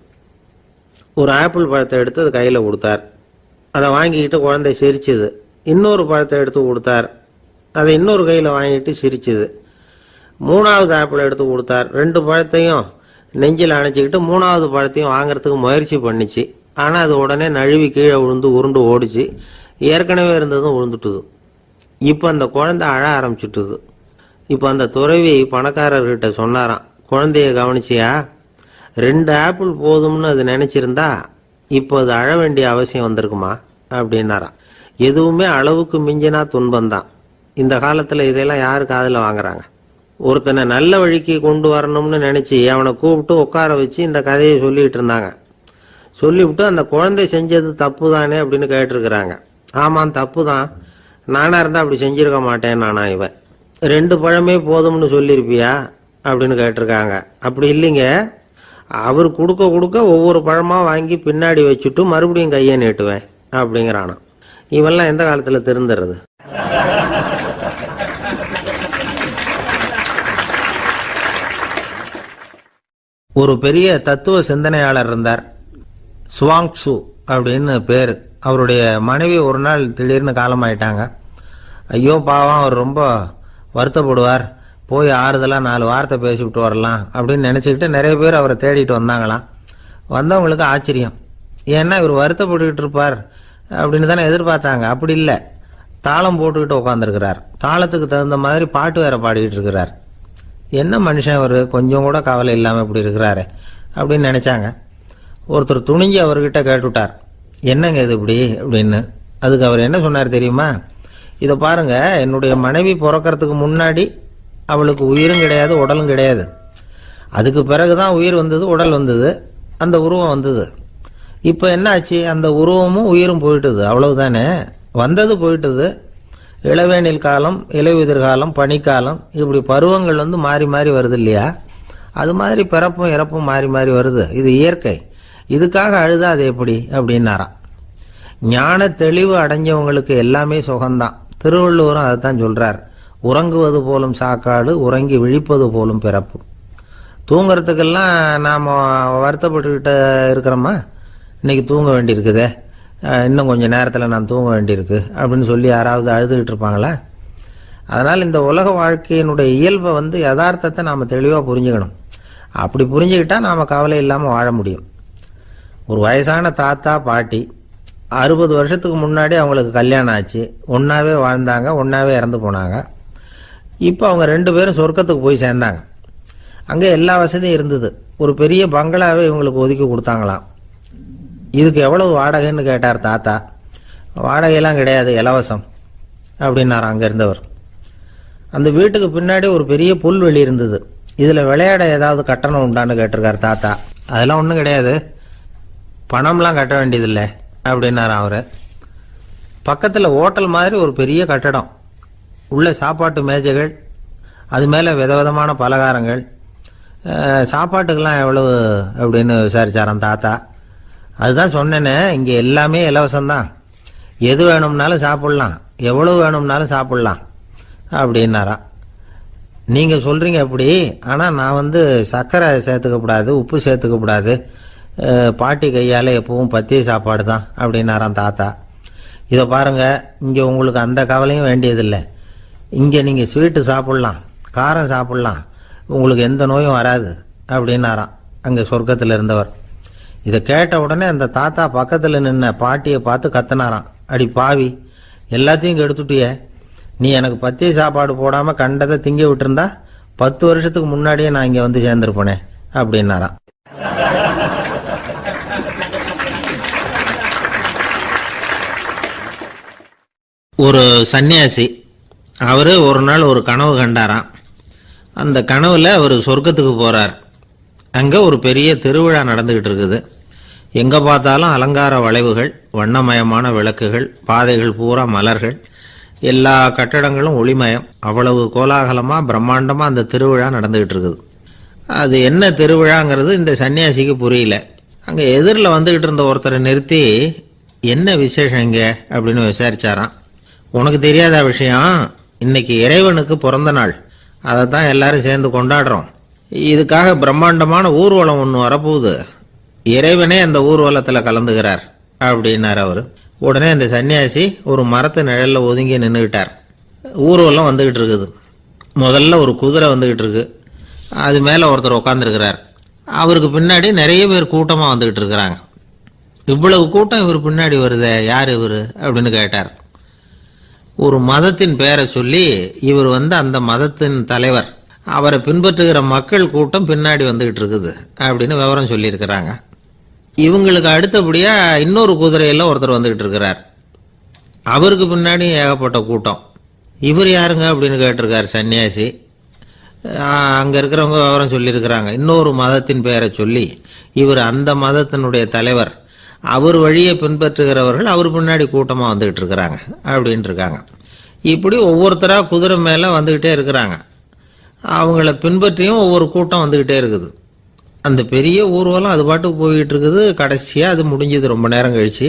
ஒரு ஆப்பிள் பழத்தை எடுத்து அது கையில் கொடுத்தார். அதை வாங்கிக்கிட்டு குழந்தை சிரிச்சுது. இன்னொரு பழத்தை எடுத்து கொடுத்தார். அதை இன்னொரு கையில் வாங்கிட்டு சிரிச்சுது. மூணாவது ஆப்பிள் எடுத்து கொடுத்தார். 2 பழத்தையும் நெஞ்சில் அணைச்சிக்கிட்டு 3வது பழத்தையும் வாங்கிறதுக்கு முயற்சி பண்ணிச்சு. ஆனால் அது உடனே நழுவி கீழே விழுந்து உருண்டு ஓடிச்சு. ஏற்கனவே இருந்ததும் விழுந்துட்டுது. இப்போ அந்த குழந்தை அழ ஆரம்பிச்சுட்டுது. இப்போ அந்த துறவி பணக்காரர்கிட்ட சொன்னாராம், குழந்தைய கவனிச்சியா, 2 ஆப்பிள் போதும்னு அது நினைச்சிருந்தா இப்போ அது அழ வேண்டிய அவசியம் வந்திருக்குமா அப்படின்னாராம். எதுவுமே அளவுக்கு மிஞ்சினா துன்பம்தான். இந்த காலத்தில் இதெல்லாம் யாரு காதில் வாங்குறாங்க? ஒருத்தனை நல்ல வழிக்கு கொண்டு வரணும்னு நினைச்சு அவனை கூப்பிட்டு உட்கார வச்சு இந்த கதையை சொல்லிட்டு இருந்தாங்க. சொல்லிவிட்டு அந்த குழந்தை செஞ்சது தப்பு தானே அப்படின்னு கேட்டிருக்கிறாங்க. ஆமாம், தப்பு தான், நானா இருந்தா அப்படி செஞ்சிருக்க மாட்டேன் நானா இவன். 2 பழமே போதும்னு சொல்லியிருப்பியா அப்படின்னு கேட்டிருக்காங்க. அப்படி இல்லைங்க, அவர் கொடுக்க கொடுக்க ஒவ்வொரு பழமா வாங்கி பின்னாடி வச்சுட்டு மறுபடியும் கையை நீட்டுவேன் அப்படிங்கிறானா. இவெல்லாம் எந்த காலத்துல திருந்துறது? ஒரு பெரிய தத்துவ சிந்தனையாளர் இருந்தார், சுவாங்சு அப்படின்னு பேர். அவருடைய மனைவி ஒரு நாள் திடீர்னு காலமாயிட்டாங்க. ஐயோ பாவம், அவர் ரொம்ப வருத்தப்படுவார், போய் ஆறுதலாக 4 வார்த்தை பேசிவிட்டு வரலாம் அப்படின்னு நினச்சிக்கிட்டு நிறைய பேர் அவரை தேடிட்டு வந்தாங்களாம். வந்தவங்களுக்கு ஆச்சரியம், ஏன்னா இவர் வருத்தப்பட்டுக்கிட்டு இருப்பார் அப்படின்னு தானே எதிர்பார்த்தாங்க. அப்படி இல்லை, தாளம் போட்டுக்கிட்டு உட்காந்துருக்கிறார். தாளத்துக்கு தகுந்த மாதிரி பாட்டு வேற பாடிக்கிட்டு இருக்கிறார். என்ன மனுஷன் அவர், கொஞ்சம் கூட கவலை இல்லாமல் இப்படி இருக்கிறாரு அப்படின்னு நினைச்சாங்க. ஒருத்தர் துணிஞ்சு அவர்கிட்ட கேட்டுவிட்டார், என்னங்க இது இப்படி அப்படின்னு. அதுக்கு அவர் என்ன சொன்னார் தெரியுமா? இதை பாருங்க, என்னுடைய மனைவி பிறக்கிறதுக்கு முன்னாடி அவளுக்கு உயிரும் கிடையாது, உடலும் கிடையாது. அதுக்கு பிறகுதான் உயிர் வந்தது, உடல் வந்தது, அந்த உருவம் வந்தது. இப்போ என்ன ஆச்சு? அந்த உருவமும் உயிரும் போயிட்டுது, அவ்வளவுதானே. வந்தது போயிட்டுது. இளவேனில் காலம், இலையுதிர் காலம், பனிக்காலம், இப்படி பருவங்கள் மாறி மாறி வருது இல்லையா? அது மாதிரி பிறப்பும் இறப்பும் மாறி மாறி வருது. இது இயற்கை. இதுக்காக அழுதா அது எப்படி அப்படின்னாராம். ஞான தெளிவு அடைஞ்சவங்களுக்கு எல்லாமே சுகம்தான். திருவள்ளுவரும் அதைத்தான் சொல்றார், உறங்குவது போலும் சாக்காடு, உறங்கி விழிப்பது போலும் பிறப்பு. தூங்குறதுக்கெல்லாம் நாம் வருத்தப்பட்டுக்கிட்ட இருக்கிறோமா? இன்னைக்கு தூங்க வேண்டியிருக்குதே, இன்னும் கொஞ்சம் நேரத்தில் நான் தூங்க வேண்டியிருக்கு அப்படின்னு சொல்லி யாராவது அழுதுகிட்டு இருப்பாங்களா? அதனால் இந்த உலக வாழ்க்கையினுடைய இயல்பை யதார்த்தத்தை நாம் தெளிவாக புரிஞ்சுக்கணும். அப்படி புரிஞ்சுக்கிட்டா நாம் கவலை இல்லாமல் வாழ முடியும். ஒரு வயசான தாத்தா பாட்டி 60 வருஷத்துக்கு முன்னாடி அவங்களுக்கு கல்யாணம் ஆச்சு. ஒன்றாவே வாழ்ந்தாங்க, ஒன்றாவே இறந்து போனாங்க. இப்போ அவங்க 2 பேரும் சொர்க்கத்துக்கு போய் சேர்ந்தாங்க. அங்கே எல்லா வசதியும் இருந்தது. ஒரு பெரிய பங்களாவே இவங்களுக்கு ஒதுக்கி கொடுத்தாங்களாம். இதுக்கு எவ்வளவு வாடகைன்னு கேட்டார் தாத்தா. வாடகையெல்லாம் கிடையாது, இலவசம் அப்படின்னார் அங்கே இருந்தவர். அந்த வீட்டுக்கு பின்னாடி ஒரு பெரிய புல்வெளி இருந்தது. இதில் விளையாட ஏதாவது கட்டணம் உண்டான்னு கேட்டிருக்கார் தாத்தா. அதெல்லாம் ஒன்றும் கிடையாது, பணம்லாம் கட்ட வேண்டியதில்லை அப்படின்னார் அவர். பக்கத்தில் ஹோட்டல் மாதிரி ஒரு பெரிய கட்டடம், உள்ள சாப்பாட்டு மேஜைகள், அது மேலே விதவிதமான பலகாரங்கள். சாப்பாட்டுக்கெல்லாம் எவ்வளவு அப்படின்னு விசாரிச்சாராம் தாத்தா. அதுதான் சொன்னேனே, இங்கே எல்லாமே இலவசம்தான், எது வேணும்னாலும் சாப்பிட்லாம், எவ்வளவு வேணும்னாலும் சாப்பிட்லாம் அப்படின்னாராம். நீங்கள் சொல்கிறீங்க அப்படி, ஆனால் நான் சர்க்கரை சேர்த்துக்கக்கூடாது, உப்பு சேர்த்துக்கக்கூடாது, பாட்டி கையால் எப்பவும் பத்திய சாப்பாடு தான் அப்படின்னாராம் தாத்தா. இதை பாருங்கள், இங்கே உங்களுக்கு அந்த கவலையும் வேண்டியதில்லை. இங்கே நீங்கள் ஸ்வீட்டு சாப்பிட்லாம், காரம் சாப்பிட்லாம், உங்களுக்கு எந்த நோயும் வராது அப்படின்னாராம் அங்கே சொர்க்கத்தில் இருந்தவர். இதை கேட்ட உடனே அந்த தாத்தா பக்கத்தில் நின்ன பாட்டியை பார்த்து கத்தினாராம், அடி பாவி, எல்லாத்தையும் கெடுத்துட்டியே, நீ எனக்கு பத்திய சாப்பாடு போடாமல் கண்டதை திங்க விட்டுருந்தா 10 வருஷத்துக்கு முன்னாடியே நான் இங்கே சேர்ந்துருப்பேனே அப்படின்னாராம். ஒரு சன்னியாசி, அவர் ஒரு நாள் ஒரு கனவு கண்டாராம். அந்த கனவுல அவர் சொர்க்கத்துக்கு போறார். அங்கே ஒரு பெரிய திருவிழா நடந்துகிட்டு இருக்குது. எங்கே பார்த்தாலும் அலங்கார வளைவுகள், வண்ணமயமான விளக்குகள், பாதைகள் பூரா மலர்கள், எல்லா கட்டடங்களும் ஒளிமயம். அவ்வளவு கோலாகலமா பிரம்மாண்டமா அந்த திருவிழா நடந்துகிட்டு இருக்குது. அது என்ன திருவிழாங்கிறது இந்த சன்னியாசிக்கு புரியல. அங்க எதிரில் வந்துகிட்டு இருந்த ஒருத்தரை நிறுத்தி, என்ன விசேஷம் இங்க அப்படின்னு விசாரிச்சாராம். உனக்கு தெரியாத விஷயம், இன்னைக்கு இறைவனுக்கு பிறந்த நாள், அதை தான் எல்லாரும் சேர்ந்து கொண்டாடுறோம். இதுக்காக பிரம்மாண்டமான ஊர்வலம் ஒன்று வரப்போகுது. இறைவனே அந்த ஊர்வலத்தில் கலந்துகிறார் அப்படின்னார் அவர். உடனே அந்த சன்னியாசி ஒரு மரத்து நிழல்ல ஒதுங்கி நின்றுக்கிட்டார். ஊர்வலம் வந்துகிட்டு இருக்குது. முதல்ல ஒரு குதிரை வந்துகிட்டு இருக்கு. அது மேலே ஒருத்தர் உட்காந்துருக்கிறார். அவருக்கு பின்னாடி நிறைய பேர் கூட்டமாக வந்துகிட்டு இருக்கிறாங்க. இவ்வளவு கூட்டம் இவர் பின்னாடி வருதே, யார் இவர் அப்படின்னு கேட்டார். ஒரு மதத்தின் பெயரை சொல்லி, இவர் அந்த மதத்தின் தலைவர், அவரை பின்பற்றுகிற மக்கள் கூட்டம் பின்னாடி வந்துகிட்டு இருக்குது அப்படின்னு விவரம் சொல்லியிருக்கிறாங்க. இவங்களுக்கு அடுத்தபடியா இன்னொரு குதிரையில் ஒருத்தர் வந்துகிட்டு இருக்கிறார். அவருக்கு பின்னாடி ஏகப்பட்ட கூட்டம். இவர் யாருங்க அப்படின்னு கேட்டிருக்கார் சன்னியாசி. அங்கே இருக்கிறவங்க விவரம் சொல்லியிருக்கிறாங்க. இன்னொரு மதத்தின் பெயரை சொல்லி, இவர் அந்த மதத்தினுடைய தலைவர், அவர் வழியை பின்பற்றுகிறவர்கள் அவர் பின்னாடி கூட்டமாக வந்துகிட்டு இருக்கிறாங்க அப்படின்ட்டு இருக்காங்க. இப்படி ஒவ்வொருத்தராக குதிரை மேலே வந்துக்கிட்டே இருக்கிறாங்க. அவங்கள பின்பற்றியும் ஒவ்வொரு கூட்டம் வந்துக்கிட்டே இருக்குது. அந்த பெரிய ஊர்வலம் அது பாட்டுக்கு போய்கிட்டு இருக்குது. கடைசியாக அது முடிஞ்சது ரொம்ப நேரம் கழிச்சு.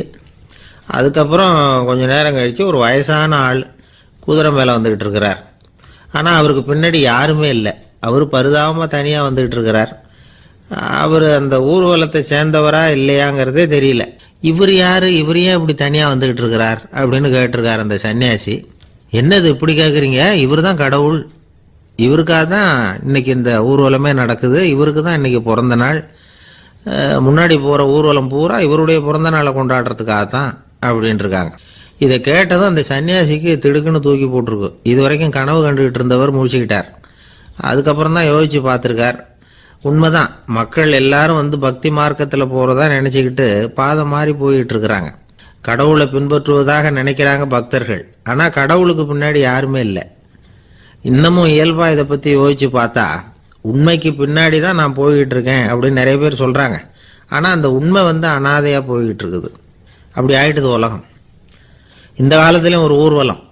அதுக்கப்புறம் கொஞ்சம் நேரம் கழித்து ஒரு வயசான ஆள் குதிரை மேலே வந்துக்கிட்டு இருக்கிறார். ஆனால் அவருக்கு பின்னாடி யாருமே இல்லை. அவர் பரிதாபமாக தனியாக வந்துக்கிட்டு இருக்கிறார். அவர் அந்த ஊர்வலத்தை சேர்ந்தவரா இல்லையாங்கிறதே தெரியல. இவர் யாரு, இவர் ஏன் இப்படி தனியாக வந்துக்கிட்டு இருக்கிறார் அப்படின்னு கேட்டிருக்கார் அந்த சன்னியாசி. என்னது இப்படி கேட்குறீங்க? இவர் தான் கடவுள். இவருக்காக தான் இன்னைக்கு இந்த ஊர்வலமே நடக்குது. இவருக்கு தான் இன்னைக்கு பிறந்த நாள். முன்னாடி போகிற ஊர்வலம் பூரா இவருடைய பிறந்த நாளை கொண்டாடுறதுக்காக தான் அப்படின்ட்டு இருக்காங்க. இதை கேட்டதும் அந்த சன்னியாசிக்கு திடுக்குன்னு தூக்கி போட்டிருக்கு. இது வரைக்கும் கனவு கண்டுகிட்டு இருந்தவர் முடிச்சுக்கிட்டார். அதுக்கப்புறம் தான் யோசிச்சு பார்த்துருக்கார். உண்மைதான், மக்கள் எல்லாரும் பக்தி மார்க்கத்தில் போகிறதா நினச்சிக்கிட்டு பாதை மாறி போயிட்டு இருக்கிறாங்க. கடவுளை பின்பற்றுவதாக நினைக்கிறாங்க பக்தர்கள். ஆனால் கடவுளுக்கு பின்னாடி யாருமே இல்லை. இன்னமும் இயல்பாக இதை பற்றி யோசிச்சு பார்த்தா, உண்மைக்கு பின்னாடி தான் நான் போய்கிட்டு இருக்கேன் அப்படின்னு நிறைய பேர் சொல்கிறாங்க. ஆனால் அந்த உண்மை அனாதையாக போய்கிட்டு இருக்குது. அப்படி ஆயிட்டுது உலகம். இந்த காலத்துலேயும் ஒரு ஊர்வலம்,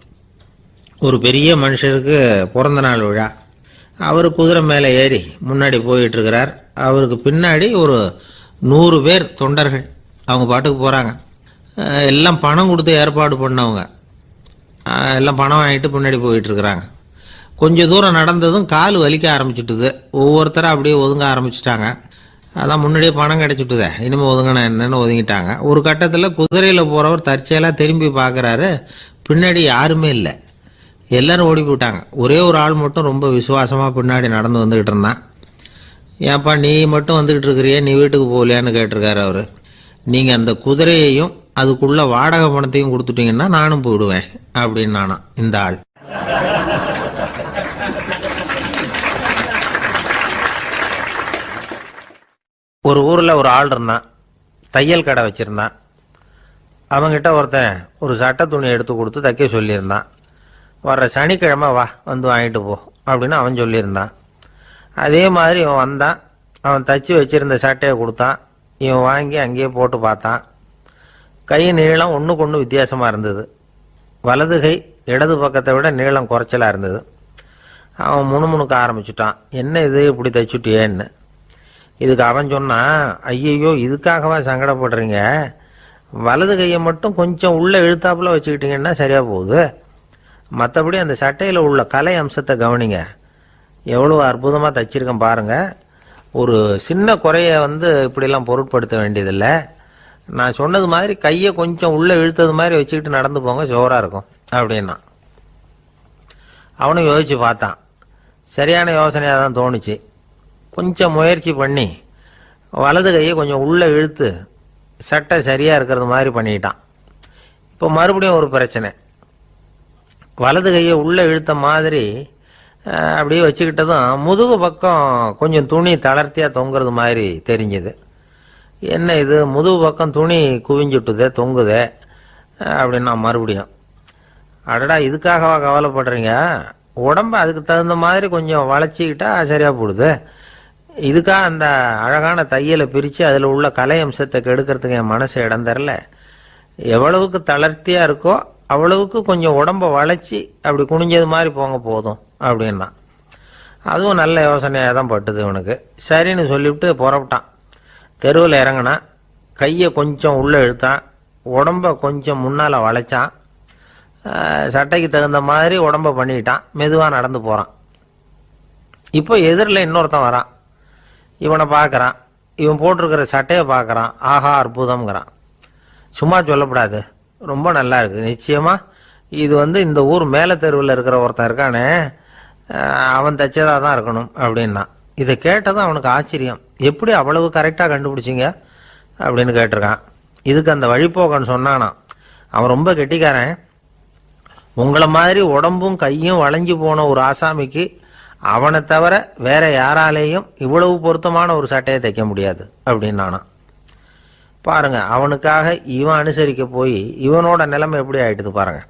ஒரு பெரிய மனுஷருக்கு பிறந்த நாள் விழா. அவர் குதிரை மேலே ஏறி முன்னாடி போயிட்டு இருக்கிறார். அவருக்கு பின்னாடி ஒரு 100 பேர் தொண்டர்கள் அவங்க பாட்டுக்கு போகிறாங்க. எல்லாம் பணம் கொடுத்து ஏற்பாடு பண்ணவங்க. எல்லாம் பணம் வாங்கிட்டு பின்னாடி போயிட்டு இருக்கிறாங்க. கொஞ்சம் தூரம் நடந்ததும் கால் வலிக்க ஆரம்பிச்சுட்டுது. ஒவ்வொருத்தராக அப்படியே ஒதுங்க ஆரம்பிச்சுட்டாங்க. அதான் முன்னாடியே பணம் கிடைச்சிட்டுதே, இனிமேல் ஒதுங்கினா என்னன்னு ஒதுங்கிட்டாங்க. ஒரு கட்டத்தில் குதிரையில் போகிறவர் தற்செயலாக திரும்பி பார்க்குறாரு. பின்னாடி யாருமே இல்லை. எல்லாரும் ஓடி போயிட்டாங்க. ஒரே ஒரு ஆள் மட்டும் ரொம்ப விசுவாசமாக பின்னாடி நடந்து வந்துக்கிட்டு இருந்தான். ஏன்ப்பா நீ மட்டும் வந்துக்கிட்டு இருக்கிறியே, நீ வீட்டுக்கு போகலையான்னு கேட்டிருக்காரு அவர். நீங்கள் அந்த குதிரையையும் அதுக்குள்ள வாடகை பணத்தையும் கொடுத்துட்டீங்கன்னா நானும் போயிடுவேன் அப்படின்னு நானாம் இந்த ஆள். ஒரு ஊரில் ஒரு ஆள் இருந்தான். தையல் கடை வச்சுருந்தான். அவங்கிட்ட ஒருத்தன் ஒரு சட்டை துணி எடுத்து கொடுத்து தைக்க சொல்லியிருந்தான். வர்ற சனிக்கிழமை வா, வாங்கிட்டு போ அப்படின்னு அவன் சொல்லியிருந்தான். அதே மாதிரி இவன் வந்தான். அவன் தச்சு வச்சிருந்த சட்டையை கொடுத்தான். இவன் வாங்கி அங்கேயே போட்டு பார்த்தான். கை நீளம் ஒன்றுக்கு ஒன்று வித்தியாசமாக இருந்தது. வலது கை இடது பக்கத்தை விட நீளம் குறைச்சலாக இருந்தது. அவன் முணுமுணுக்க ஆரம்பிச்சுட்டான். என்ன இது இப்படி தைச்சுட்டியேன்னு. இதுக்கு அவன் சொன்னான், ஐயையோ இதுக்காகவா சங்கடப்படுறீங்க, வலது கையை மட்டும் கொஞ்சம் உள்ளே இழுத்தாப்புல வச்சுக்கிட்டீங்கன்னா சரியாக போகுது. மற்றபடி அந்த சட்டையில் உள்ள கலை அம்சத்தை கவனிங்க. எவ்வளோ அற்புதமாக தைச்சிருக்கேன் பாருங்கள். ஒரு சின்ன குறைய இப்படிலாம் பொருட்படுத்த வேண்டியதில்லை. நான் சொன்னது மாதிரி கையை கொஞ்சம் உள்ளே இழுத்தது மாதிரி வச்சுக்கிட்டு நடந்து போங்க, ஜோராக இருக்கும் அப்படின்னா. அவனும் யோசித்து பார்த்தான். சரியான யோசனையாக தான் தோணுச்சு. கொஞ்சம் முயற்சி பண்ணி வலது கையை கொஞ்சம் உள்ளே இழுத்து சட்டை சரியாக இருக்கிறது மாதிரி பண்ணிட்டான். இப்போ மறுபடியும் ஒரு பிரச்சனை. வலது கையை உள்ளே இழுத்த மாதிரி அப்படியே வச்சுக்கிட்டதும் முதுகு பக்கம் கொஞ்சம் துணி தளர்த்தியாக தொங்குறது மாதிரி தெரிஞ்சுது. என்ன இது, முதுகு பக்கம் துணி குவிஞ்சுட்டுதே, தொங்குதே அப்படின்னா மறுபடியும், அடடா இதுக்காகவா கவலைப்படுறீங்க, உடம்பு அதுக்கு தகுந்த மாதிரி கொஞ்சம் வளைச்சிக்கிட்டா சரியாக போடுது. இதுக்காக அந்த அழகான தையலை பிரித்து அதில் உள்ள கலை அம்சத்தை கெடுக்கிறதுக்கு என் மனசு இடம் தரல. எவ்வளவுக்கு தளர்த்தியாக இருக்கோ அவ்வளவுக்கு கொஞ்சம் உடம்ப வளைச்சி அப்படி குனிஞ்சது மாதிரி போங்க போதும் அப்படின்னா. அதுவும் நல்ல யோசனையாக தான் பட்டுது இவனுக்கு. சரின்னு சொல்லிவிட்டு புறப்பட்டான். தெருவில் இறங்கினான். கையை கொஞ்சம் உள்ளே இழுத்தான். உடம்ப கொஞ்சம் முன்னால் வளைச்சான். சட்டைக்கு தகுந்த மாதிரி உடம்ப பண்ணிக்கிட்டான். மெதுவாக நடந்து போகிறான். இப்போ எதிரில் இன்னொருத்தன் வரான். இவனை பார்க்குறான். இவன் போட்டிருக்கிற சட்டையை பார்க்குறான். ஆஹா அற்புதம்ங்கிறான். சும்மா சொல்லக்கூடாது, ரொம்ப நல்லா இருக்குது. நிச்சயமாக இது இந்த ஊர் மேலே தெருவில் இருக்கிற ஒருத்தன் இருக்கானே, அவன் தைச்சதாக தான் இருக்கணும் அப்படின்னா. இதை கேட்டதும் அவனுக்கு ஆச்சரியம். எப்படி அவ்வளவு கரெக்டாக கண்டுபிடிச்சிங்க அப்படின்னு கேட்டிருக்கான். இதுக்கு அந்த வழிபோக்கன்னு சொன்னானா, அவன் ரொம்ப கெட்டிக்காரன். உங்களை மாதிரி உடம்பும் கையும் வளைஞ்சு போன ஒரு ஆசாமிக்கு அவனை தவிர வேற யாராலேயும் இவ்வளவு பொருத்தமான ஒரு சட்டையை தைக்க முடியாது அப்படின்னானா. பாருங்க, அவனுக்காக இவன் அனுசரிக்க போய் இவனோட நிலைமை எப்படி ஆயிட்டுது பாருங்க.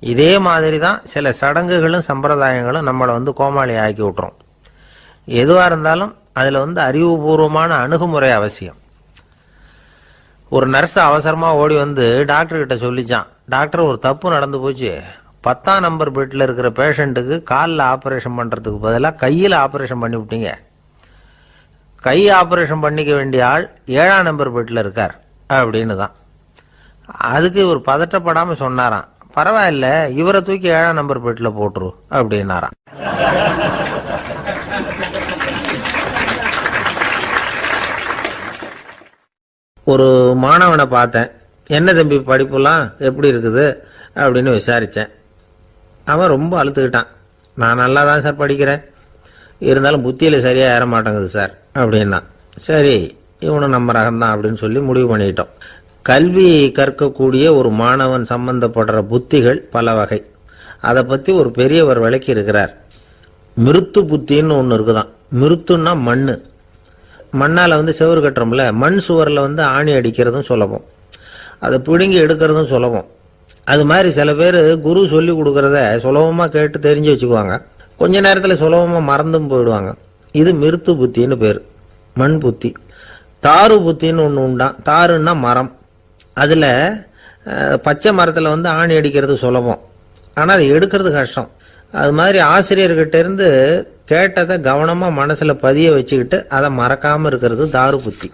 இதே மாதிரி தான் சில சடங்குகளும் சம்பிரதாயங்களும் நம்மளை கோமாளி ஆக்கி விட்டுரும். எதுவாக இருந்தாலும் அதில் அறிவுபூர்வமான அணுகுமுறை அவசியம். ஒரு நர்ஸ் அவசரமாக ஓடி டாக்டர்கிட்ட சொல்லிச்சான், டாக்டர் ஒரு தப்பு நடந்து போச்சு, 10ஆம் நம்பர் பெட்டில் இருக்கிற பேஷண்ட்டுக்கு காலில் ஆப்ரேஷன் பண்ணுறதுக்கு பதிலாக கையில் ஆப்ரேஷன் பண்ணி விட்டீங்க. கை ஆப்ரேஷன் பண்ணிக்க வேண்டிய ஆள் 7ஆம் நம்பர் பெட்டில் இருக்கார் அப்படின்னு தான். அதுக்கு இவர் பதட்டப்படாமல் சொன்னாராம், பரவாயில்ல, இவரை தூக்கி 7ஆம் நம்பர் பெட்டில் போட்டுரு அப்படின்னாராம். ஒரு மாணவனை பார்த்தேன். என்ன தம்பி படிப்புலாம் எப்படி இருக்குது அப்படின்னு விசாரித்தேன். அவன் ரொம்ப அழுத்துக்கிட்டான். நான் நல்லா தான் சார் படிக்கிறேன், இருந்தாலும் புத்தியில் சரியாக ஏற மாட்டேங்குது சார் அப்படின்னா. சரி, இவனும் நம்ம ரகம்தான் அப்படின்னு சொல்லி முடிவு பண்ணிக்கிட்டோம். கல்வி கற்கக்கூடிய ஒரு மாணவன் சம்பந்தப்படுற புத்திகள் பல வகை. அதை பற்றி ஒரு பெரியவர் விளக்கி இருக்கிறார். மிருத்து புத்தின்னு ஒன்று இருக்குதான். மிருத்துன்னா மண்ணு. மண்ணால் செவுறு கட்டுறோம்ல, மண் சுவரில் ஆணி அடிக்கிறதும் சுலபம், அதை பிடுங்கி எடுக்கிறதும் சுலபம். அது மாதிரி சில பேர் குரு சொல்லி கொடுக்கறத சுலபமாக கேட்டு தெரிஞ்சு வச்சுக்குவாங்க, கொஞ்ச நேரத்தில் சுலபமாக மறந்தும் போயிடுவாங்க. இது மிருத்து புத்தின்னு பேர், மண் புத்தி. தாரு புத்தின்னு ஒன்று உண்டான். தாருன்னா மரம். அதில் பச்சை மரத்தில் ஆணி அடிக்கிறது சுலபம், ஆனால் அதை எடுக்கிறது கஷ்டம். அது மாதிரி ஆசிரியர்கிட்ட இருந்து கேட்டதை கவனமாக மனசில் பதிய வச்சுக்கிட்டு அதை மறக்காமல் இருக்கிறது தாரு புத்தி.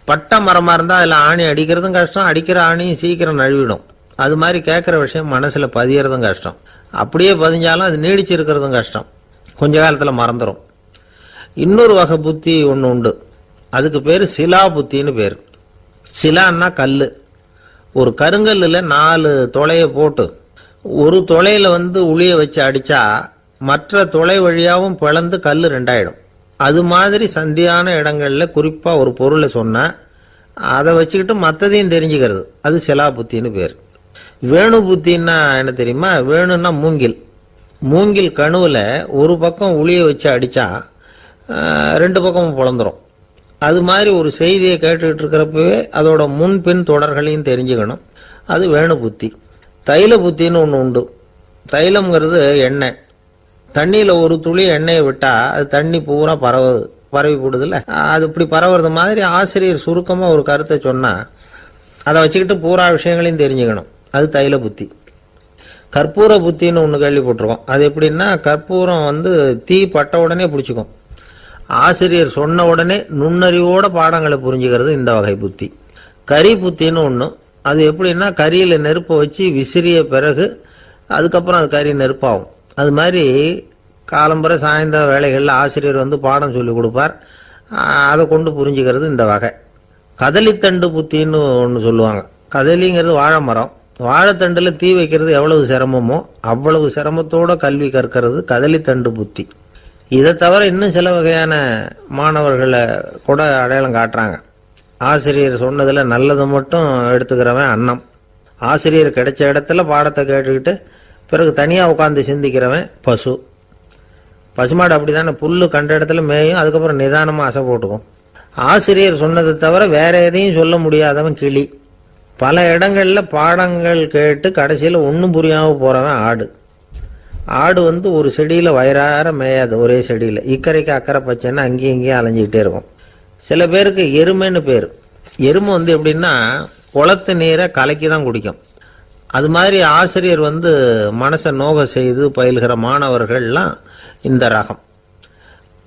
பட்ட மரமாக இருந்தால் அதில் ஆணி அடிக்கிறதும் கஷ்டம், அடிக்கிற ஆணியும் சீக்கிரம் நழுவிடும். அது மாதிரி கேட்குற விஷயம் மனசில் பதியறதும் கஷ்டம். அப்படியே பதிஞ்சாலும் அது நீடிச்சிருக்கிறதும் கஷ்டம், கொஞ்ச காலத்தில் மறந்துடும். இன்னொரு வகை புத்தி ஒன்று உண்டு, அதுக்கு பேர் சிலா புத்தின்னு பேர். சிலான்னா கல். ஒரு கருங்கல்லில் 4 துளையை போட்டு ஒரு துளையில உளிய வச்சு அடிச்சா மற்ற துளை வழியாகவும் பிளந்து கல் 2ஆயிடும். அது மாதிரி சந்தியான இடங்கள்ல குறிப்பா ஒரு பொருளை சொன்னா அதை வச்சுக்கிட்டு மற்றதையும் தெரிஞ்சுக்கிறது, அது சிலா புத்தின்னு பேர். வேணு புத்தின்னா என்ன தெரியுமா? வேணுன்னா மூங்கில். மூங்கில் கணுவில் ஒரு பக்கம் உளிய வச்சு அடிச்சா 2 பக்கமும் பிளந்துரும். அது மாதிரி ஒரு செய்தியை கேட்டுக்கிட்டு இருக்கிறப்பவே அதோட முன்பின் தொடர்களையும் தெரிஞ்சுக்கணும், அது வேணு புத்தி. தைல புத்தின்னு ஒன்று உண்டு. தைலம்ங்கிறது எண்ணெய். தண்ணியில் ஒரு துளி எண்ணெயை விட்டா அது தண்ணி பூரா பரவி போடுதுல்ல, அது இப்படி பரவுறது மாதிரி ஆசிரியர் சுருக்கமாக ஒரு கருத்தை சொன்னால் அதை வச்சுக்கிட்டு பூரா விஷயங்களையும் தெரிஞ்சுக்கணும், அது தைல புத்தி. கற்பூர புத்தின்னு ஒன்று கேள்விப்பட்டிருக்கோம். அது எப்படின்னா, கற்பூரம் தீ பட்ட உடனே பிடிச்சிக்கும். ஆசிரியர் சொன்ன உடனே நுண்ணறிவோட பாடங்களை புரிஞ்சுக்கிறது இந்த வகை புத்தி. கரி புத்தின்னு ஒன்று. அது எப்படின்னா, கரியில் நெருப்பை வச்சு விசிறிய பிறகு அதுக்கப்புறம் அது கறி நெருப்பாகும். அது மாதிரி காலம்பரை சாயந்தர வேலைகளில் ஆசிரியர் பாடம் சொல்லி கொடுப்பார், அதை கொண்டு புரிஞ்சுக்கிறது இந்த வகை. கதலித்தண்டு புத்தின்னு ஒன்று சொல்லுவாங்க. கதலிங்கிறது வாழை மரம். வாழைத்தண்டில் தீ வைக்கிறது எவ்வளவு சிரமமோ அவ்வளவு சிரமத்தோட கல்வி கற்கிறது கதலித்தண்டு புத்தி. இதை தவிர இன்னும் சில வகையான மாணவர்களை கூட அடையாளம் காட்டுறாங்க. ஆசிரியர் சொன்னதில் நல்லதை மட்டும் எடுத்துக்கிறவன் அன்னம். ஆசிரியர் கிடைச்ச இடத்துல பாடத்தை கேட்டுக்கிட்டு பிறகு தனியாக உட்காந்து சிந்திக்கிறவன் பசு. பசுமாடு அப்படி தானே, புல்லு கண்ட இடத்துல மேயும், அதுக்கப்புறம் நிதானமாக அசை போட்டுக்கும். ஆசிரியர் சொன்னதை தவிர வேற எதையும் சொல்ல முடியாதவன் கிளி. பல இடங்களில் பாடங்கள் கேட்டு கடைசியில் ஒன்றும் புரியாமல் போகிறவன் ஆடு. ஆடு ஒரு செடியில் வயிறார மேயாது, ஒரே செடியில். இக்கரைக்கு அக்கறை பச்சைன்னா அங்கேயும் இங்கேயும் அலைஞ்சிக்கிட்டே இருக்கும். சில பேருக்கு எருமைன்னு பேர். எருமை எப்படின்னா, குளத்து நீரை கலக்கி தான் குடிக்கும். அது மாதிரி ஆசிரியர் மனசை நோக செய்து பயில்கிற மாணவர்கள்லாம் இந்த ரகம்.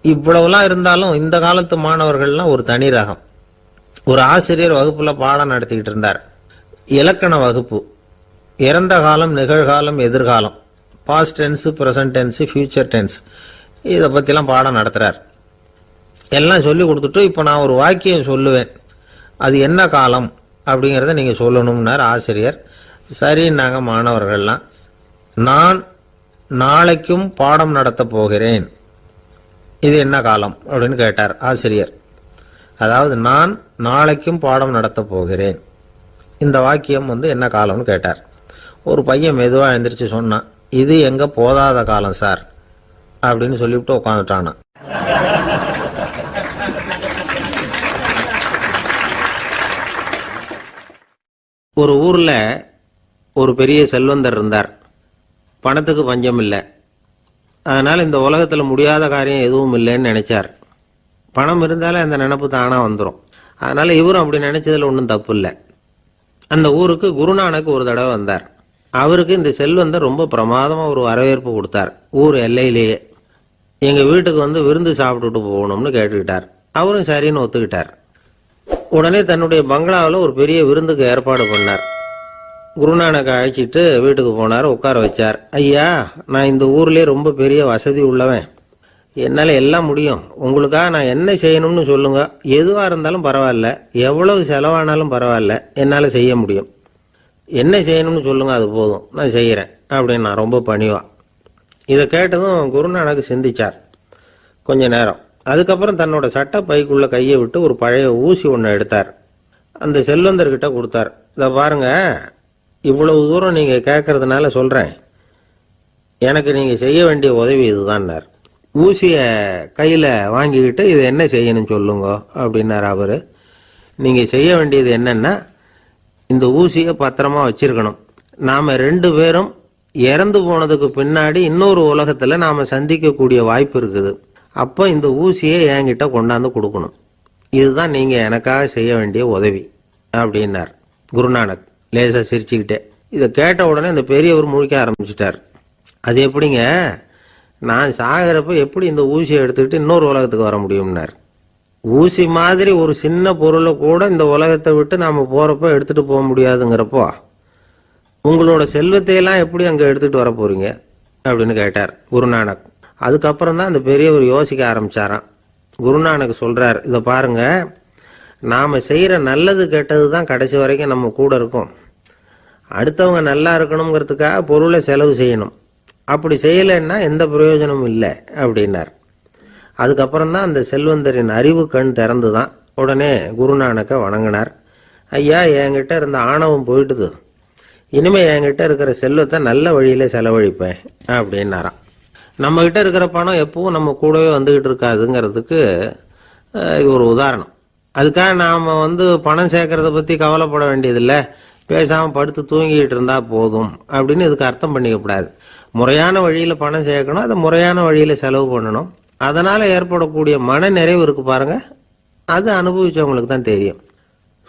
இவ்வளவுலாம் இருந்தாலும் இந்த காலத்து மாணவர்கள்லாம் ஒரு தனி ரகம். ஒரு ஆசிரியர் வகுப்புல பாடம் நடத்திக்கிட்டு இருந்தார். இலக்கண வகுப்பு. இறந்த காலம், நிகழ்காலம், எதிர்காலம், past tense, present tense, future tense, இதை பற்றிலாம் பாடம் நடத்துகிறார். எல்லாம் சொல்லி கொடுத்துட்டு இப்போ நான் ஒரு வாக்கியம் சொல்லுவேன், அது என்ன காலம் அப்படிங்கிறத நீங்கள் சொல்லணும்னார் ஆசிரியர். சரின்னாங்க மாணவர்கள்லாம். நான் நாளைக்கும் பாடம் நடத்த போகிறேன், இது என்ன காலம் அப்படின்னு கேட்டார் ஆசிரியர். அதாவது நான் நாளைக்கும் பாடம் நடத்த போகிறேன், இந்த வாக்கியம் என்ன காலம்னு கேட்டார். ஒரு பையன் மெதுவாக எழுந்திரிச்சு சொன்னான், இது எங்க போதாத காலம் சார் அப்படின்னு சொல்லிவிட்டு உட்காந்துட்டானா. ஒரு ஊர்ல ஒரு பெரிய செல்வந்தர் இருந்தார். பணத்துக்கு பஞ்சம் இல்லை. அதனால இந்த உலகத்துல முடியாத காரியம் எதுவும் இல்லைன்னு நினைச்சார். பணம் இருந்தாலே அந்த நினைப்பு தானா வந்துடும். அதனால இவரும் அப்படி நினைச்சதுல ஒன்றும் தப்பு இல்லை. அந்த ஊருக்கு குருநானக் ஒரு தடவை வந்தார். அவருக்கு இந்த செல்வந்தர் ரொம்ப பிரமாதமா ஒரு வரவேற்பு கொடுத்தார். ஊர் எல்லையிலேயே எங்க வீட்டுக்கு விருந்து சாப்பிட்டுட்டு போகணும்னு கேட்டுக்கிட்டார். அவரும் சரின்னு ஒத்துக்கிட்டார். உடனே தன்னுடைய பங்களாவில் ஒரு பெரிய விருந்துக்கு ஏற்பாடு பண்ணார். குருநானக் அழைச்சிட்டு வீட்டுக்கு போனார், உட்கார வச்சார். ஐயா, நான் இந்த ஊர்லயே ரொம்ப பெரிய வசதி உள்ளவன், என்னால் எல்லாம் முடியும். உங்களுக்காக நான் என்ன செய்யணும்னு சொல்லுங்க, எதுவாக இருந்தாலும் பரவாயில்ல, எவ்வளவு செலவானாலும் பரவாயில்ல, என்னால் செய்ய முடியும். என்ன செய்யணும்னு சொல்லுங்க, அது போதும், நான் செய்கிறேன் அப்படின்னு நான் ரொம்ப பணிவா. இதை கேட்டதும் குருநானக் சிந்திச்சார் கொஞ்ச நேரம். அதுக்கப்புறம் தன்னோட சட்டை பைக்குள்ள கையை விட்டு ஒரு பழைய ஊசி ஒன்று எடுத்தார். அந்த செல்வந்தர்கிட்ட கொடுத்தார். இதை பாருங்க, இவ்வளவு தூரம் நீங்கள் கேட்கறதுனால சொல்கிறேன், எனக்கு நீங்கள் செய்ய வேண்டிய உதவி இதுதான்னார். ஊசியை கையில் வாங்கிக்கிட்டு இது என்ன செய்யணும்னு சொல்லுங்க அப்படின்னார் அவர். நீங்கள் செய்ய வேண்டியது என்னன்னா, இந்த ஊசியை பத்திரமா வச்சிருக்கணும். நாம் 2 பேரும் இறந்து போனதுக்கு பின்னாடி இன்னொரு உலகத்தில் நாம் சந்திக்கக்கூடிய வாய்ப்பு இருக்குது. அப்போ இந்த ஊசியை என்கிட்ட கொண்டாந்து கொடுக்கணும். இதுதான் நீங்கள் எனக்காக செய்ய வேண்டிய உதவி அப்படின்னார் குருநானக் லேசாக சிரிச்சுக்கிட்டே. இதை கேட்ட உடனே இந்த பெரியவர் முழிக்க ஆரம்பிச்சிட்டார். அது எப்படிங்க, நான் சாகிறப்ப எப்படி இந்த ஊசியை எடுத்துக்கிட்டு இன்னொரு உலகத்துக்கு வர முடியும்னார். ஊசி மாதிரி ஒரு சின்ன பொருளை கூட இந்த உலகத்தை விட்டு நாம் போகிறப்ப எடுத்துகிட்டு போக முடியாதுங்கிறப்போ உங்களோட செல்வத்தையெல்லாம் எப்படி அங்கே எடுத்துகிட்டு வர போகிறீங்க அப்படின்னு கேட்டார் குருநானக். அதுக்கப்புறம் தான் அந்த பெரியவர் யோசிக்க ஆரம்பிச்சாராம். குருநானக் சொல்கிறார், இதை பாருங்க, நாம் செய்கிற நல்லது கெட்டது தான் கடைசி வரைக்கும் நம்ம கூட இருக்கும். அடுத்தவங்க நல்லா இருக்கணுங்கிறதுக்காக பொருளை செலவு செய்யணும். அப்படி செய்யலைன்னா எந்த பிரயோஜனமும் இல்லை அப்படின்னார். அதுக்கப்புறம் தான் அந்த செல்வந்தரின் அறிவு கண் திறந்து தான். உடனே குருநானக்கை வணங்கினார். ஐயா, என்கிட்ட இருந்த ஆணவம் போயிட்டுது, இனிமே என்கிட்ட இருக்கிற செல்வத்தை நல்ல வழியில செலவழிப்பேன் அப்படின்னாராம். நம்ம கிட்ட இருக்கிற பணம் எப்பவும் நம்ம கூடவே வந்துகிட்டு இருக்காதுங்கிறதுக்கு இது ஒரு உதாரணம். அதுக்காக நாம் பணம் சேர்க்கறத பற்றி கவலைப்பட வேண்டியதில்லை, பேசாமல் படுத்து தூங்கிட்டு இருந்தா போதும் அப்படின்னு இதுக்கு அர்த்தம் பண்ணிக்கப்படாது. முறையான வழியில் பணம் சேர்க்கணும், அதை முறையான வழியில் செலவு பண்ணணும். அதனால் ஏற்படக்கூடிய மன நிறைவு இருக்கு பாருங்க, அது அனுபவிச்சவங்களுக்கு தான் தெரியும்.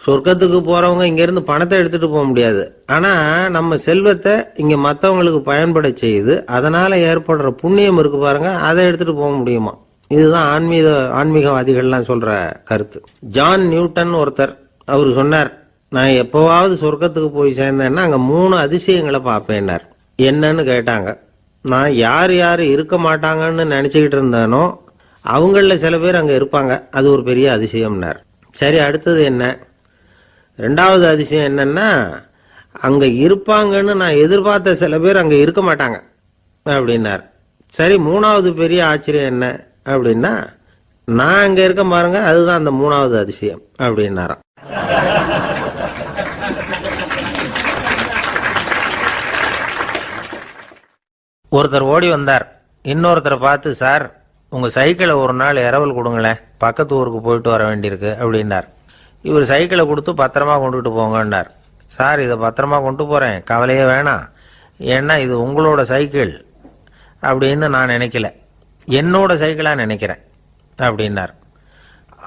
சொர்க்கத்துக்கு போகிறவங்க இங்கேருந்து பணத்தை எடுத்துகிட்டு போக முடியாது. ஆனால் நம்ம செல்வத்தை இங்கே மற்றவங்களுக்கு பயன்பட செய்து அதனால் ஏற்படுற புண்ணியம் இருக்கு பாருங்க, அதை எடுத்துகிட்டு போக முடியுமா. இதுதான் ஆன்மீகவாதிகள்லாம் சொல்கிற கருத்து. ஜான் நியூட்டன் ஒருத்தர், அவர் சொன்னார், நான் எப்போவாவது சொர்க்கத்துக்கு போய் சேர்ந்தேன்னா அங்கே 3 அதிசயங்களை பார்ப்பேன்னார். என்னன்னு கேட்டாங்க. நான் யார் யார் இருக்க மாட்டாங்கன்னு நினச்சிக்கிட்டு இருந்தேனோ அவங்களில் சில பேர் அங்கே இருப்பாங்க, அது ஒரு பெரிய அதிசயம்னார். சரி, அடுத்தது என்ன? 2வது அதிசயம் என்னன்னா, அங்கே இருப்பாங்கன்னு நான் எதிர்பார்த்த சில பேர் அங்கே இருக்க மாட்டாங்க அப்படின்னார். சரி, 3வது பெரிய ஆச்சரியம் என்ன அப்படின்னா, நான் அங்கே இருக்க பாருங்க, அதுதான் அந்த 3வது அதிசயம் அப்படின்னாராம். ஒருத்தர் ஓடி வந்தார். இன்னொருத்தரை பார்த்து, சார், உங்கள் சைக்கிளை ஒரு நாள் இரவல் கொடுங்களேன், பக்கத்து ஊருக்கு போயிட்டு வர வேண்டியிருக்கு அப்படின்னார். இவர் சைக்கிளை கொடுத்து பத்திரமா கொண்டுகிட்டு போங்கன்னார். சார், இதை பத்திரமா கொண்டு போகிறேன், கவலையே வேணாம், ஏன்னா இது உங்களோட சைக்கிள் அப்படின்னு நான் நினைக்கல, என்னோட சைக்கிளாக நினைக்கிறேன் அப்படின்னார்.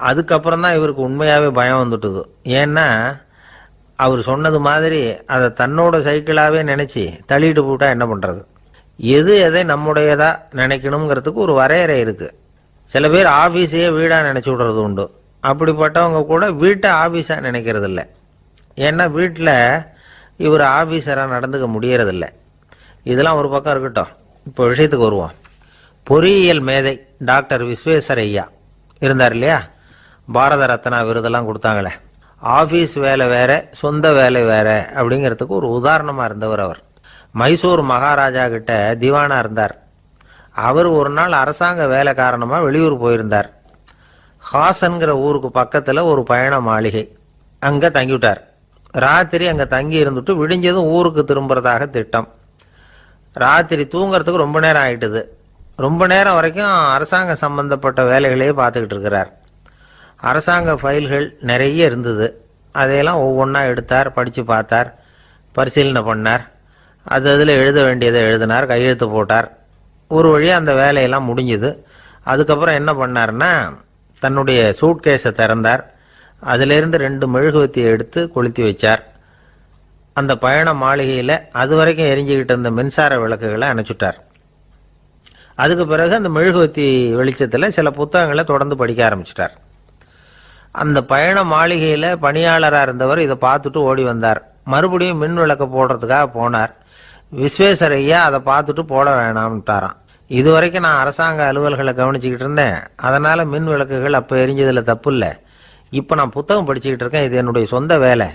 அதுக்கப்புறம் தான் இவருக்கு உண்மையாகவே பயம் வந்துட்டுது. ஏன்னா அவர் சொன்னது மாதிரி அதை தன்னோட சைக்கிளாகவே நினச்சி தள்ளிட்டு போட்டா என்ன பண்ணுறது? எது எதை நம்முடையதா நினைக்கணுங்கிறதுக்கு ஒரு வரையறை இருக்குது. சில பேர் ஆஃபீஸையே வீடாக நினச்சி விடுறது உண்டு. அப்படிப்பட்டவங்க கூட வீட்டை ஆஃபீஸாக நினைக்கிறது இல்லை. ஏன்னா வீட்டில் இவர் ஆஃபீஸராக நடந்துக்க முடியறதில்ல. இதெல்லாம் ஒரு பக்கம் இருக்கட்டும். இப்போ விஷயத்துக்கு வருவோம். பொறியியல் மேதை டாக்டர் விஸ்வேஸ்வரய்யா இருந்தார் இல்லையா, பாரத ரத்னா விருதெல்லாம் கொடுத்தாங்களே. ஆஃபீஸ் வேலை வேற, சொந்த வேலை வேற அப்படிங்கிறதுக்கு ஒரு உதாரணமாக இருந்தவர் அவர். மைசூர் மகாராஜா கிட்ட திவானா இருந்தார். அவர் ஒரு நாள் அரசாங்க வேலை காரணமாக வெளியூர் போயிருந்தார். ஹாசன்கிற ஊருக்கு பக்கத்தில் ஒரு பயண மாளிகை, அங்கே தங்கிவிட்டார். ராத்திரி அங்கே தங்கி இருந்துட்டு விடிஞ்சதும் ஊருக்கு திரும்புறதாக திட்டம். ராத்திரி தூங்கிறதுக்கு ரொம்ப நேரம் ஆயிட்டுது. ரொம்ப நேரம் வரைக்கும் அரசாங்க சம்பந்தப்பட்ட வேலைகளையே பார்த்துக்கிட்டு இருக்கிறார். அரசாங்க ஃபைல்கள் நிறைய இருந்தது. அதையெல்லாம் ஒவ்வொன்றா எடுத்தார், படித்து பார்த்தார், பரிசீலனை பண்ணார். அதில் எழுத வேண்டியதை எழுதினார், கையெழுத்து போட்டார். ஒரு வழியாக அந்த வேலையெல்லாம் முடிஞ்சுது. அதுக்கப்புறம் என்ன பண்ணார்னா, தன்னுடைய சூட்கேஸை திறந்தார். அதிலிருந்து 2 மெழுகுவத்தியை எடுத்து கொளுத்தி வச்சார். அந்த பயண மாளிகையில் அது வரைக்கும் எரிஞ்சுக்கிட்டு இருந்த மின்சார விளக்குகளை அணைச்சுட்டார். அதுக்கு பிறகு அந்த மெழுகுவத்தி வெளிச்சத்தில் சில புத்தகங்களை தொடர்ந்து படிக்க ஆரம்பிச்சிட்டார். அந்த பயண மாளிகையில் பணியாளராக இருந்தவர் இதை பார்த்துட்டு ஓடி வந்தார். மறுபடியும் மின் விளக்க போடுறதுக்காக போனார். விஸ்வேஸ்வரய்யா அதை பார்த்துட்டு போட வேணாம்ட்டாராம். இது வரைக்கும் நான் அரசாங்க அலுவல்களை கவனிச்சுக்கிட்டு இருந்தேன், அதனால் மின் விளக்குகள் அப்போ எரிஞ்சதில் தப்பு இல்லை. இப்போ நான் புத்தகம் படிச்சுக்கிட்டு இருக்கேன், இது என்னுடைய சொந்த வேலை.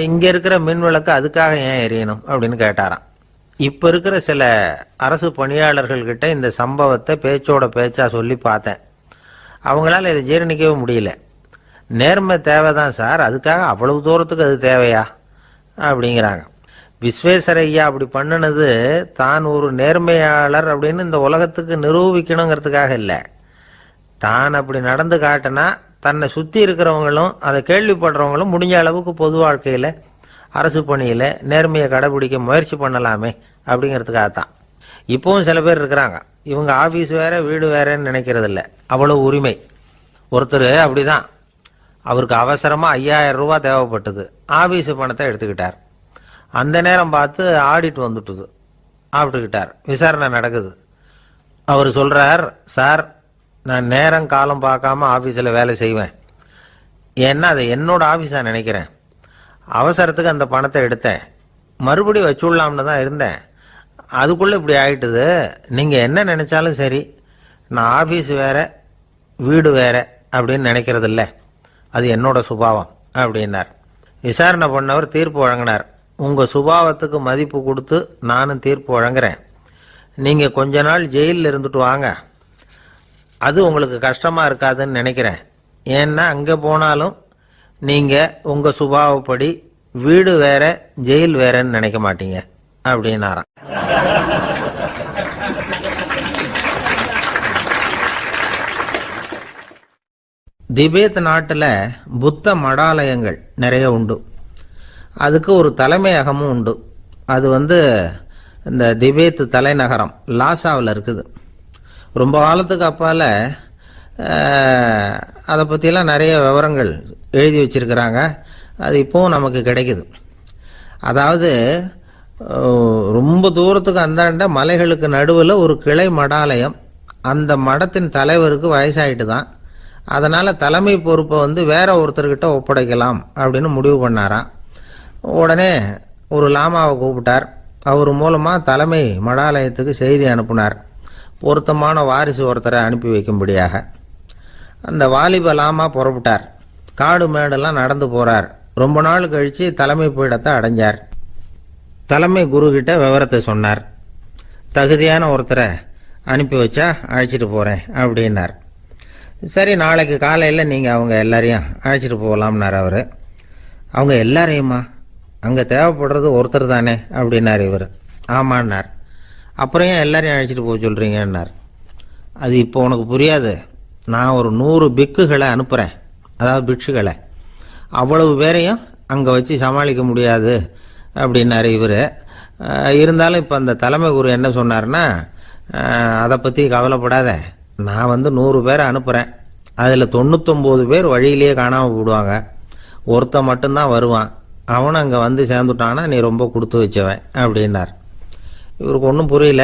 இங்கே இருக்கிற மின் விளக்கு அதுக்காக ஏன் எரியணும் அப்படின்னு கேட்டாராம். இப்போ இருக்கிற சில அரசு பணியாளர்கள்கிட்ட இந்த சம்பவத்தை பேச்சோட பேச்சா சொல்லி பார்த்தேன். அவங்களால இதை ஜீரணிக்கவே முடியல. நேர்மை தேவைதான் சார், அதுக்காக அவ்வளவு தூரத்துக்கு அது தேவையா அப்படிங்கிறாங்க. விஸ்வேஸ்வரய்யா அப்படி பண்ணினது தான் ஒரு நேர்மையாளர் அப்படின்னு இந்த உலகத்துக்கு நிரூபிக்கணுங்கிறதுக்காக இல்லை. தான் அப்படி நடந்து காட்டினா தன்னை சுற்றி இருக்கிறவங்களும் அதை கேள்விப்படுறவங்களும் முடிஞ்ச அளவுக்கு பொது வாழ்க்கையில், அரசு பணியில் நேர்மையை கடைபிடிக்க முயற்சி பண்ணலாமே அப்படிங்கிறதுக்காகத்தான். இப்போவும் சில பேர் இருக்கிறாங்க, இவங்க ஆஃபீஸ் வேற வீடு வேறன்னு நினைக்கிறது இல்லை, அவ்வளோ உரிமை. ஒருத்தர் அப்படிதான், அவருக்கு அவசரமாக 5000 ரூபா தேவைப்பட்டது. ஆஃபீஸு பணத்தை எடுத்துக்கிட்டார். அந்த நேரம் பார்த்து ஆடிட் வந்துட்டுது. ஆப்பிட்டுக்கிட்டார். விசாரணை நடக்குது. அவர் சொல்கிறார், சார் நான் நேரம் காலம் பார்க்காம ஆஃபீஸில் வேலை செய்வேன். ஏன்னா அதை என்னோட ஆஃபீஸாக நினைக்கிறேன். அவசரத்துக்கு அந்த பணத்தை எடுத்தேன், மறுபடியும் வச்சுடலாம்னு தான் இருந்தேன். அதுக்குள்ளே இப்படி ஆயிட்டுது. நீங்கள் என்ன நினச்சாலும் சரி, நான் ஆஃபீஸ் வேற வீடு வேற அப்படின்னு நினைக்கிறது இல்லை, அது என்னோட சுபாவம் அப்படின்னார். விசாரணை பண்ணவர் தீர்ப்பு வழங்கினார். உங்கள் சுபாவத்துக்கு மதிப்பு கொடுத்து நானும் தீர்ப்பு வழங்குறேன். நீங்கள் கொஞ்ச நாள் ஜெயிலில் இருந்துட்டு வாங்க, அது உங்களுக்கு கஷ்டமாக இருக்காதுன்னு நினைக்கிறேன். ஏன்னா அங்கே போனாலும் நீங்கள் உங்கள் சுபாவப்படி வீடு வேற ஜெயில் வேறன்னு நினைக்க மாட்டீங்க அப்படின்னாராம். திபேத் நாட்டில் புத்த மடாலயங்கள் நிறைய உண்டு. அதுக்கு ஒரு தலைமையகமும் உண்டு. அது இந்த திபேத் தலைநகரம் லாசாவில் இருக்குது. ரொம்ப காலத்துக்கு அப்பால் அதை பற்றிலாம் நிறைய விவரங்கள் எழுதி வச்சிருக்கிறாங்க. அது இப்போவும் நமக்கு கிடைக்குது. அதாவது ரொம்ப தூரத்துக்கு அந்தாண்ட மலைகளுக்கு நடுவில் ஒரு கிளை மடாலயம். அந்த மடத்தின் தலைவருக்கு வயசாயிட்டு தான். அதனால் தலைமை பொறுப்பை வேற ஒருத்தர்கிட்ட ஒப்படைக்கலாம் அப்படின்னு முடிவு பண்ணாராம். உடனே ஒரு லாமாவை கூப்பிட்டார். அவர் மூலமாக தலைமை மடாலயத்துக்கு செய்தி அனுப்புனார், பொருத்தமான வாரிசு ஒருத்தரை அனுப்பி வைக்கும்படியாக. அந்த வாலிப லாமா புறப்பட்டார். காடு மேடெல்லாம் நடந்து போகிறார். ரொம்ப நாள் கழித்து தலைமை பீடத்தை அடைஞ்சார். தலைமை குருக்கிட்ட விவரத்தை சொன்னார். தகுதியான ஒருத்தரை அனுப்பி வச்சா அழைச்சிட்டு போகிறேன் அப்படின்னார். சரி, நாளைக்கு காலையில் நீங்கள் அவங்க எல்லாரையும் அழைச்சிட்டு போகலாம்னார் அவர். அவங்க எல்லாரையுமா? அங்கே தேவைப்படுறது ஒருத்தர் தானே அப்படின்னார் இவர். ஆமான்னார். அப்புறம் ஏன் எல்லாரையும் அழைச்சிட்டு போக சொல்கிறீங்கன்னார். அது இப்போ உனக்கு புரியாது. நான் ஒரு 100 பிக்குகளை அனுப்புகிறேன், அதாவது பிக்ஷுகளை. அவ்வளவு பேரையும் அங்கே வச்சு சமாளிக்க முடியாது அப்படின்னார் இவர். இருந்தாலும் இப்போ அந்த தலைமை குரு என்ன சொன்னார்னா, அதை பற்றி கவலைப்படாத, நான் 100 பேரை அனுப்புகிறேன். அதில் 99 பேர் வழியிலேயே காணாமல் போடுவாங்க, ஒருத்தன் மட்டும்தான் வருவான். அவனும் அங்கே வந்து சேர்ந்துட்டானா நீ ரொம்ப கொடுத்து வச்சவன் அப்படின்னார். இவருக்கு ஒன்றும் புரியல.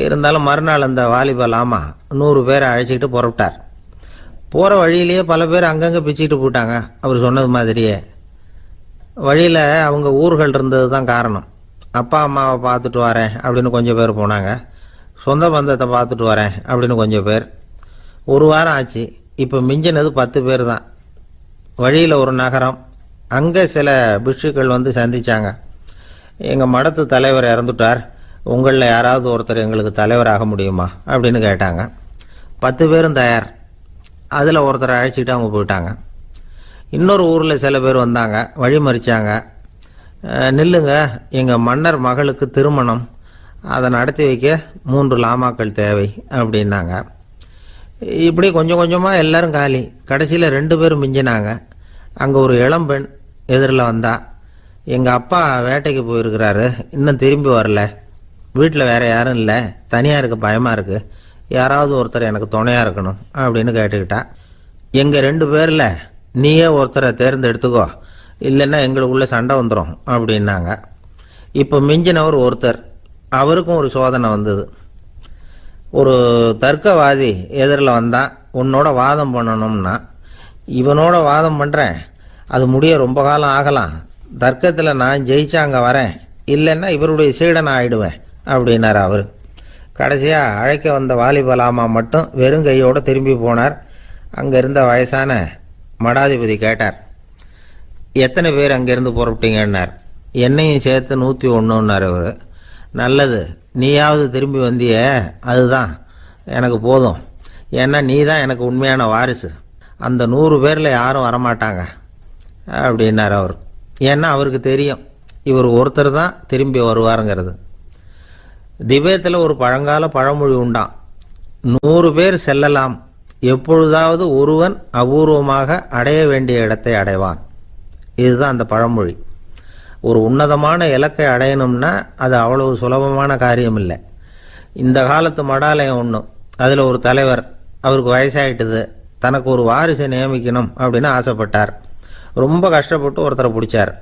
இருந்தாலும் மறுநாள் அந்த வாலிபல் ஆமா 100 பேரை அழைச்சிக்கிட்டு புறப்பட்டார். போகிற வழியிலேயே பல பேர் அங்கங்கே பிச்சுக்கிட்டு போயிட்டாங்க. அவர் சொன்னது மாதிரியே வழியில் அவங்க ஊர்கள் இருந்தது தான் காரணம். அப்பா அம்மாவை பார்த்துட்டு வரேன் அப்படின்னு கொஞ்சம் பேர் போனாங்க. சொந்த பந்தத்தை பார்த்துட்டு வரேன் அப்படின்னு கொஞ்சம் பேர். ஒரு வாரம் ஆச்சு. இப்போ மிஞ்சினது 10 பேர் தான். வழியில் ஒரு நகரம். அங்கே சில பிஷுக்கள் வந்து சந்திச்சாங்க. எங்கள் மடத்து தலைவர் இறந்துட்டார், உங்களில் யாராவது ஒருத்தர் எங்களுக்கு தலைவராக முடியுமா அப்படின்னு கேட்டாங்க. 10 பேரும் தயார். அதில் ஒருத்தரை அழைச்சிட்டு அவங்க போயிட்டாங்க. இன்னொரு ஊரில் சில பேர் வந்தாங்க, வழி மறிச்சாங்க. நில்லுங்க, எங்கள் மன்னர் மகளுக்கு திருமணம், அதை நடத்தி வைக்க 3 லாமாக்கள் தேவை அப்படின்னாங்க. இப்படி கொஞ்சம் கொஞ்சமாக எல்லாரும் காலி. கடைசியில் 2 பேரும் மிஞ்சினாங்க. அங்கே ஒரு இளம்பெண் எதிரில் வந்தா, எங்கள் அப்பா வேட்டைக்கு போயிருக்கிறாரு, இன்னும் திரும்பி வரல, வீட்டில் வேற யாரும் இல்லை, தனியாக இருக்க பயமாக இருக்குது, யாராவது ஒருத்தர் எனக்கு துணையாக இருக்கணும் அப்படின்னு கேட்டுக்கிட்டா. எங்கள் 2 பேரில் நீயே ஒருத்தரை தேர்ந்தெடுத்துக்கோ, இல்லைன்னா எங்களுக்குள்ள சண்டை வந்துடும் அப்படின்னாங்க. இப்போ மிஞ்சினவர் ஒருத்தர். அவருக்கும் ஒரு சோதனை வந்தது. ஒரு தர்க்கவாதி எதிரில் வந்தான். உன்னோட வாதம் பண்ணணும்னா, இவனோட வாதம் பண்ணுறேன், அது முடிய ரொம்ப காலம் ஆகலாம், தர்க்கத்தில் நான் ஜெயிச்சா அங்கே வரேன், இல்லைன்னா இவருடைய சீடனை ஆயிடுவேன் அப்படின்னார் அவர். கடைசியாக அழைக்க வந்த வாலிபலாமா மட்டும் வெறும் கையோடு திரும்பி போனார். அங்கே இருந்த வயசான மடாதிபதி கேட்டார், எத்தனை பேர் அங்கேருந்து புறப்பட்டீங்கன்னார். என்னையும் சேர்த்து 101ன்னார் அவர். நல்லது, நீயாவது திரும்பி வந்தியே, அதுதான் எனக்கு போதும், ஏன்னா நீ தான் எனக்கு உண்மையான வாரிசு, அந்த 100 பேரில் யாரும் வரமாட்டாங்க அப்படின்னார் அவர். ஏன்னா அவருக்கு தெரியும் இவர் ஒருத்தர் தான் திரும்பி வருவாருங்கிறது. திபேத்தில் ஒரு பழங்கால பழமொழி உண்டாம், 100 பேர் செல்லலாம், எப்பொழுதாவது ஒருவன் அபூர்வமாக அடைய வேண்டிய இடத்தை அடைவான். இதுதான் அந்த பழமொழி. ஒரு உன்னதமான இலக்கை அடையணும்னா அது அவ்வளவு சுலபமான காரியம் இல்லை. இந்த காலத்து மடாலயம் ஒன்று, அதில் ஒரு தலைவர், அவருக்கு வயசாயிட்டுது, தனக்கு ஒரு வாரிசை நியமிக்கணும் அப்படின்னு ஆசைப்பட்டார். ரொம்ப கஷ்டப்பட்டு ஒருத்தரை பிடிச்சார்.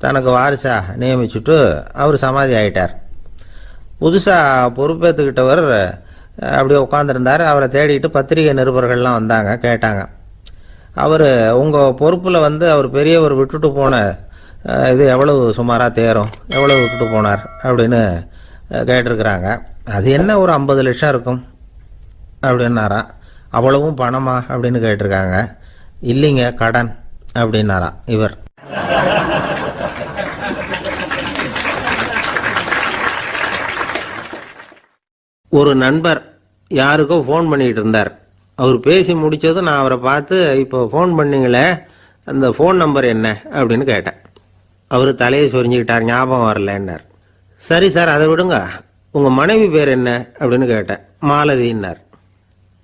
தனக்கு வாரிசா நியமிச்சுட்டு அவர் சமாதி ஆயிட்டார். புதுசாக பொறுப்பேற்றுக்கிட்டவர் அப்படியே உட்காந்துருந்தார். அவரை தேடிட்டு பத்திரிகை நிருபர்கள்லாம் வந்தாங்க, கேட்டாங்க. அவர் உங்கள் பொறுப்பில் வந்து அவர் பெரியவர் விட்டுட்டு போன இது எவ்வளவு சுமாராக தேரும், எவ்வளவு விட்டுட்டு போனார் அப்படின்னு கேட்டிருக்கிறாங்க. அது என்ன ஒரு 50 லட்சம் இருக்கும் அப்படின்னாராம். அவ்வளவும் பணமா அப்படின்னு கேட்டிருக்காங்க. இல்லைங்க, கடன் அப்படின்னாராம் இவர். ஒரு நண்பர் யாருக்கோ ஃபோன் பண்ணிட்டு இருந்தார். அவர் பேசி முடிச்சதும் நான் அவரை பார்த்து, இப்போ ஃபோன் பண்ணீங்களே, அந்த ஃபோன் நம்பர் என்ன அப்படின்னு கேட்டேன். அவர் தலையை சொரிஞ்சுக்கிட்டார், ஞாபகம் வரலன்னார். சரி சார், அதை விடுங்க, உங்கள் மனைவி பேர் என்ன அப்படின்னு கேட்டேன். மாலதின்னார்.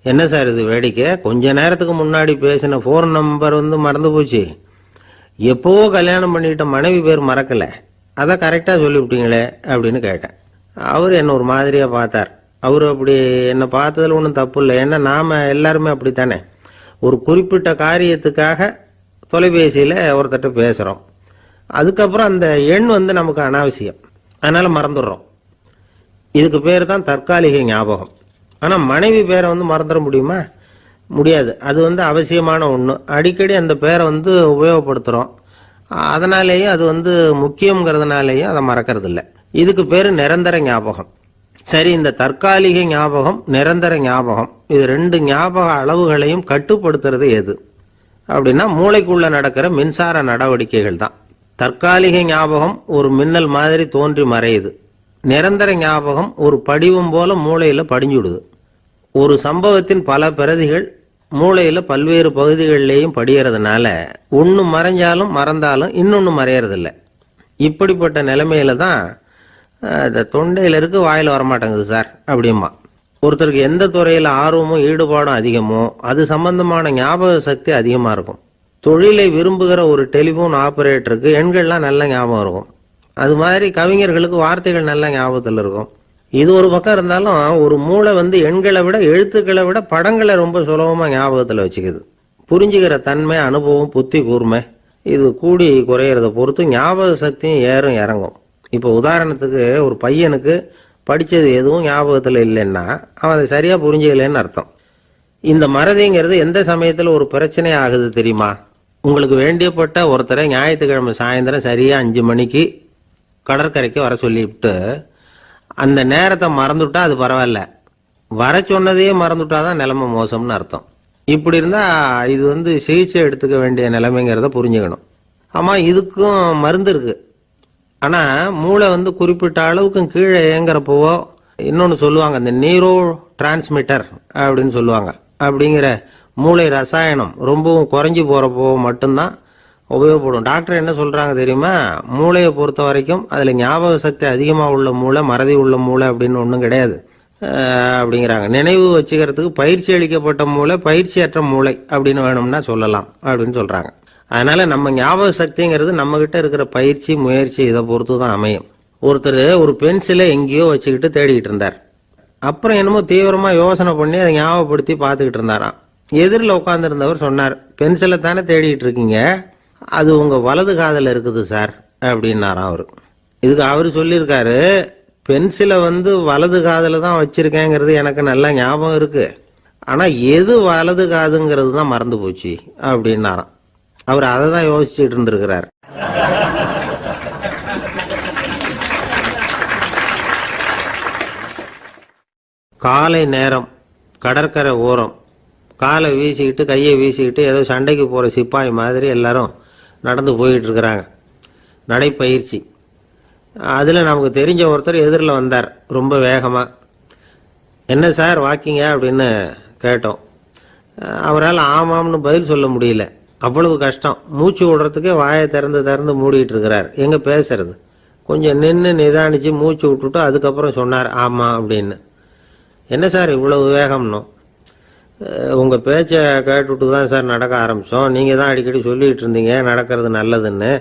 என்ன சார் இது வேடிக்கை, கொஞ்ச நேரத்துக்கு முன்னாடி பேசின ஃபோன் நம்பர் வந்து மறந்து போச்சு, எப்போவோ கல்யாணம் பண்ணிக்கிட்ட மனைவி பேர் மறக்கலை, அதை கரெக்டாக சொல்லிவிட்டீங்களே அப்படின்னு கேட்டேன். அவர் என்ன ஒரு மாதிரியாக பார்த்தார். அவர் அப்படி என்னை பார்த்ததில் ஒன்றும் தப்பு இல்லை, ஏன்னா நாம் எல்லாருமே அப்படித்தானே, ஒரு குறிப்பிட்ட காரியத்துக்காக தொலைபேசியில் ஒருத்தட்ட பேசுகிறோம், அதுக்கப்புறம் அந்த எண் வந்து நமக்கு அனாவசியம், அதனால் மறந்துடுறோம். இதுக்கு பேர் தான் தற்காலிக ஞாபகம். ஆனால் மனைவி பேரை வந்து மறந்துட முடியுமா? முடியாது. அது வந்து அவசியமான ஒன்று. அடிக்கடி அந்த பேரை வந்து உபயோகப்படுத்துகிறோம், அதனாலேயும் அது வந்து முக்கியங்கிறதுனாலேயும் அதை மறக்கிறது இல்லை. இதுக்கு பேர் நிரந்தர ஞாபகம். சரி, இந்த தற்காலிக ஞாபகம், நிரந்தர ஞாபகம், இது 2 ஞாபக அளவுகளையும் கட்டுப்படுத்துறது எது அப்படின்னா மூளைக்குள்ள நடக்கிற மின்சார நடவடிக்கைகள் தான். தற்காலிக ஞாபகம் ஒரு மின்னல் மாதிரி தோன்றி மறையுது. நிரந்தர ஞாபகம் ஒரு படிவம் போல மூளையில படிஞ்சுடுது. ஒரு சம்பவத்தின் பல பிரதிகள் மூளையில பல்வேறு பகுதிகளிலேயும் படிகிறதுனால ஒன்று மறைஞ்சாலும் மறந்தாலும் இன்னொன்று மறையறதில்லை. இப்படிப்பட்ட நிலைமையில தான் இந்த தொண்டையில் இருக்கு, வாயில் வரமாட்டேங்குது சார் அப்படிமா. ஒருத்தருக்கு எந்த துறையில் ஆர்வமும் ஈடுபாடும் அதிகமோ அது சம்பந்தமான ஞாபக சக்தி அதிகமாக இருக்கும். தொழிலை விரும்புகிற ஒரு டெலிஃபோன் ஆபரேட்டருக்கு எண்கள்லாம் நல்ல ஞாபகம் இருக்கும். அது மாதிரி கவிஞர்களுக்கு வார்த்தைகள் நல்ல ஞாபகத்தில் இருக்கும். இது ஒரு பக்கம் இருந்தாலும் ஒரு மூளை வந்து எண்களை விட எழுத்துக்களை விட படங்களை ரொம்ப சுலபமாக ஞாபகத்தில் வச்சுக்குது. புரிஞ்சுக்கிற தன்மை, அனுபவம், புத்தி கூர்மை இது கூடி குறையிறத பொறுத்து ஞாபக சக்தியும் ஏறும் இறங்கும். இப்போ உதாரணத்துக்கு ஒரு பையனுக்கு படித்தது எதுவும் ஞாபகத்தில் இல்லைன்னா அவன் அதை சரியாக புரிஞ்சுக்கலன்னு அர்த்தம். இந்த மறதிங்கிறது எந்த சமயத்தில் ஒரு பிரச்சனை ஆகுது தெரியுமா? உங்களுக்கு வேண்டியப்பட்ட ஒருத்தரை ஞாயிற்றுக்கிழமை சாயந்தரம் சரியாக 5 மணிக்கு கடற்கரைக்கு வர சொல்லிவிட்டு அந்த நேரத்தை மறந்துவிட்டா அது பரவாயில்ல, வர சொன்னதையே மறந்துவிட்டா தான் நிலைமை மோசம்னு அர்த்தம். இப்படி இருந்தால் இது சிகிச்சை எடுத்துக்க வேண்டிய நிலைமைங்கிறத புரிஞ்சுக்கணும். ஆமாம், இதுக்கும் மருந்து இருக்குது. ஆனால் மூளை குறிப்பிட்ட அளவுக்கும் கீழே இயங்குறப்போவோ இன்னொன்று சொல்லுவாங்க, இந்த நியூரோ டிரான்ஸ்மிட்டர் அப்படின்னு சொல்லுவாங்க. அப்படிங்கிற மூளை ரசாயனம் ரொம்பவும் குறைஞ்சி போகிறப்போ மட்டும்தான் உபயோகப்படும். டாக்டர் என்ன சொல்கிறாங்க தெரியுமா? மூளையை பொறுத்த வரைக்கும் அதில் ஞாபக சக்தி அதிகமாக உள்ள மூளை, மறதி உள்ள மூளை அப்படின்னு ஒன்றும் கிடையாது அப்படிங்கிறாங்க. நினைவு வச்சுக்கிறதுக்கு பயிற்சி அளிக்கப்பட்ட மூளை, பயிற்சியற்ற மூளை அப்படின்னு வேணும்னா சொல்லலாம் அப்படின்னு சொல்கிறாங்க. அதனால நம்ம ஞாபக சக்திங்கிறது நம்ம கிட்ட இருக்கிற பயிற்சி, முயற்சி இதை பொறுத்து தான் அமையும். ஒருத்தர் ஒரு பென்சிலை எங்கேயோ வச்சுக்கிட்டு தேடிக்கிட்டு இருந்தார். அப்புறம் என்னமோ தீவிரமா யோசனை பண்ணி அதை ஞாபகப்படுத்தி பார்த்துக்கிட்டு இருந்தாராம். எதிரில் உட்காந்துருந்தவர் சொன்னார், பென்சிலை தானே தேடிட்டு இருக்கீங்க, அது உங்க வலது காதில் இருக்குது சார் அப்படின்னாராம் அவரு. இதுக்கு அவர் சொல்லியிருக்காரு, பென்சிலை வலது காதில் தான் வச்சிருக்கேங்கிறது எனக்கு நல்லா ஞாபகம் இருக்கு, ஆனா எது வலது காதுங்கிறது தான் மறந்து போச்சு அப்படின்னாராம். அவர் அதை தான் யோசிச்சுட்டு இருந்திருக்கிறார். காலை நேரம் கடற்கரை ஓரம் காலை வீசிக்கிட்டு கையை வீசிக்கிட்டு ஏதோ சண்டைக்கு போகிற சிப்பாய் மாதிரி எல்லாரும் நடந்து போயிட்டு இருக்கிறாங்க. நடைப்பயிற்சி. அதில் நமக்கு தெரிஞ்ச ஒருத்தர் எதிரில் வந்தார் ரொம்ப வேகமாக. என்ன சார் வாக்கிங்க அப்படின்னு கேட்டோம். அவரால் ஆமாம்னு பதில் சொல்ல முடியல, அவ்வளவு கஷ்டம். மூச்சு விடுறதுக்கே வாயை திறந்து மூடிட்டு இருக்கிறார். எங்கே பேசுறது? கொஞ்சம் நின்று நிதானிச்சு மூச்சு விட்டுட்டு அதுக்கப்புறம் சொன்னார் ஆமாம் அப்படின்னு. என்ன சார் இவ்வளவு வேகம்னோ? உங்கள் பேச்சை கேட்டுவிட்டு தான் சார் நடக்க ஆரம்பித்தோம். நீங்கள் தான் அடிக்கடி சொல்லிகிட்டு இருந்தீங்க நடக்கிறது நல்லதுன்னு.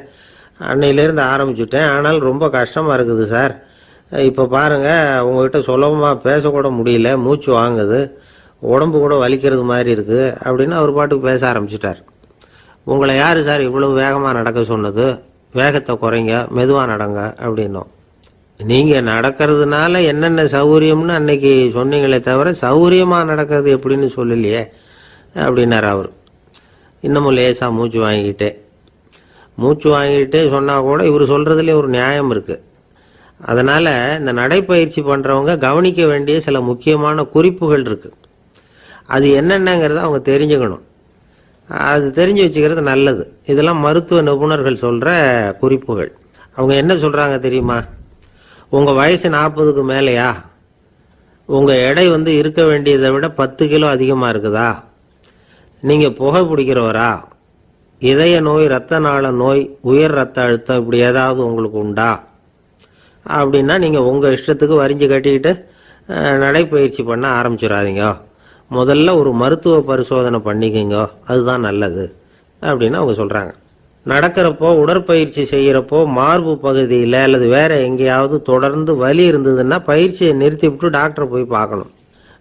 அன்னையிலேருந்து ஆரம்பிச்சுட்டேன், ஆனால் ரொம்ப கஷ்டமாக இருக்குது சார். இப்போ பாருங்கள், உங்கள்கிட்ட சுலபமாக பேசக்கூட முடியல, மூச்சு வாங்குது, உடம்பு கூட வலிக்கிறது மாதிரி இருக்குது அப்படின்னு அவர் பாட்டுக்கு பேச ஆரம்பிச்சிட்டார். உங்களை யார் சார் இவ்வளவு வேகமாக நடக்க சொன்னது? வேகத்தை குறைங்க, மெதுவாக நடங்க அப்படின்னோம். நீங்கள் நடக்கிறதுனால என்னென்ன சௌகரியம்னு அன்னைக்கு சொன்னீங்களே தவிர சௌகரியமாக நடக்கிறது எப்படின்னு சொல்லலையே அப்படின்னார் அவர். இன்னமும் லேசாக மூச்சு வாங்கிக்கிட்டே சொன்னால் கூட இவர் சொல்கிறதுலேயே ஒரு நியாயம் இருக்குது. அதனால் இந்த நடைப்பயிற்சி பண்ணுறவங்க கவனிக்க வேண்டிய சில முக்கியமான குறிப்புகள் இருக்குது. அது என்னென்னங்கிறத அவங்க தெரிஞ்சுக்கணும். அது தெரிஞ்சு வச்சுக்கிறது நல்லது. இதெல்லாம் மருத்துவ நிபுணர்கள் சொல்கிற குறிப்புகள். அவங்க என்ன சொல்கிறாங்க தெரியுமா? உங்கள் வயசு 40க்கு மேலேயா? உங்கள் எடை இருக்க வேண்டியதை விட 10 கிலோ அதிகமாக இருக்குதா? நீங்கள் புகை பிடிக்கிறவரா? இதய நோய், இரத்த நாள நோய், உயர் ரத்த அழுத்தம் இப்படி ஏதாவது உங்களுக்கு உண்டா? அப்படின்னா நீங்கள் உங்கள் இஷ்டத்துக்கு வரிஞ்சு கட்டிக்கிட்டு நடைப்பயிற்சி பண்ண ஆரம்பிச்சிடாதீங்க. முதல்ல ஒரு மருத்துவ பரிசோதனை பண்ணிக்கோங்க, அதுதான் நல்லது அப்படின்னு அவங்க சொல்கிறாங்க. நடக்கிறப்போ, உடற்பயிற்சி செய்கிறப்போ மார்பு பகுதியில் அல்லது வேற எங்கேயாவது தொடர்ந்து வலி இருந்ததுன்னா பயிற்சியை நிறுத்திவிட்டு டாக்டரை போய் பார்க்கணும்.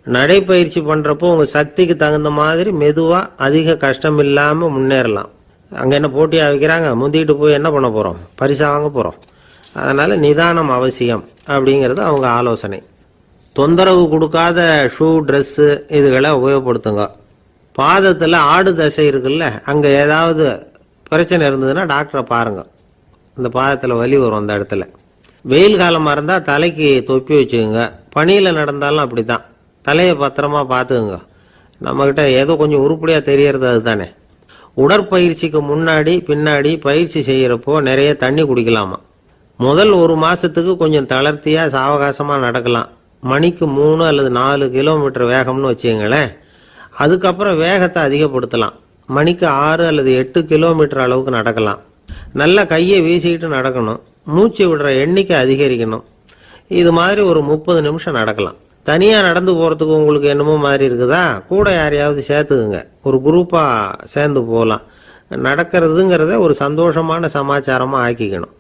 நடைப்பயிற்சி பண்ணுறப்போ உங்கள் சக்திக்கு தகுந்த மாதிரி மெதுவாக அதிக கஷ்டம் இல்லாமல் முன்னேறலாம். அங்கே என்ன போட்டியாக வைக்கிறாங்க? முந்திக்கிட்டு போய் என்ன பண்ண போகிறோம்? பரிசா வாங்க போகிறோம். அதனால் நிதானம் அவசியம் அப்படிங்கிறது அவங்க ஆலோசனை. தொந்தரவு கொடுக்காத ஷூ, ட்ரெஸ்ஸு இதுகளை உபயோகப்படுத்துங்க. பாதத்தில் ஆடு தசை இருக்குல்ல, அங்கே ஏதாவது பிரச்சனை இருந்ததுன்னா டாக்டரை பாருங்கள். இந்த பாதத்தில் வலி வரும் அந்த இடத்துல. வெயில் காலமாக இருந்தால் தலைக்கு தொப்பி வச்சுக்கோங்க. பனியில் நடந்தாலும் அப்படி தான், தலையை பத்திரமா பார்த்துக்குங்க. நம்மக்கிட்ட ஏதோ கொஞ்சம் உருப்படியாக தெரியறது அதுதானே. உடற்பயிற்சிக்கு முன்னாடி பின்னாடி பயிற்சி செய்கிறப்போ நிறைய தண்ணி குடிக்கலாமா. முதல் 1 மாதத்துக்கு கொஞ்சம் தளர்த்தியாக சாவகாசமாக நடக்கலாம். மணிக்கு 3 அல்லது 4 கிலோமீட்டர் வேகம்னு வச்சுக்கங்களேன். அதுக்கப்புறம் வேகத்தை அதிகப்படுத்தலாம். மணிக்கு 6 அல்லது 8 கிலோமீட்டர் அளவுக்கு நடக்கலாம். நல்லா கையை வீசிக்கிட்டு நடக்கணும். மூச்சு விடுற எண்ணிக்கை அதிகரிக்கணும். இது மாதிரி ஒரு 30 நிமிஷம் நடக்கலாம். தனியாக நடந்து போகிறதுக்கு உங்களுக்கு என்னமோ மாதிரி இருக்குதா? கூட யாரையாவது சேர்த்துக்குங்க, ஒரு குரூப்பாக சேர்ந்து போகலாம். நடக்கிறதுங்கிறத ஒரு சந்தோஷமான சமாச்சாரமாக ஆக்கிக்கணும்.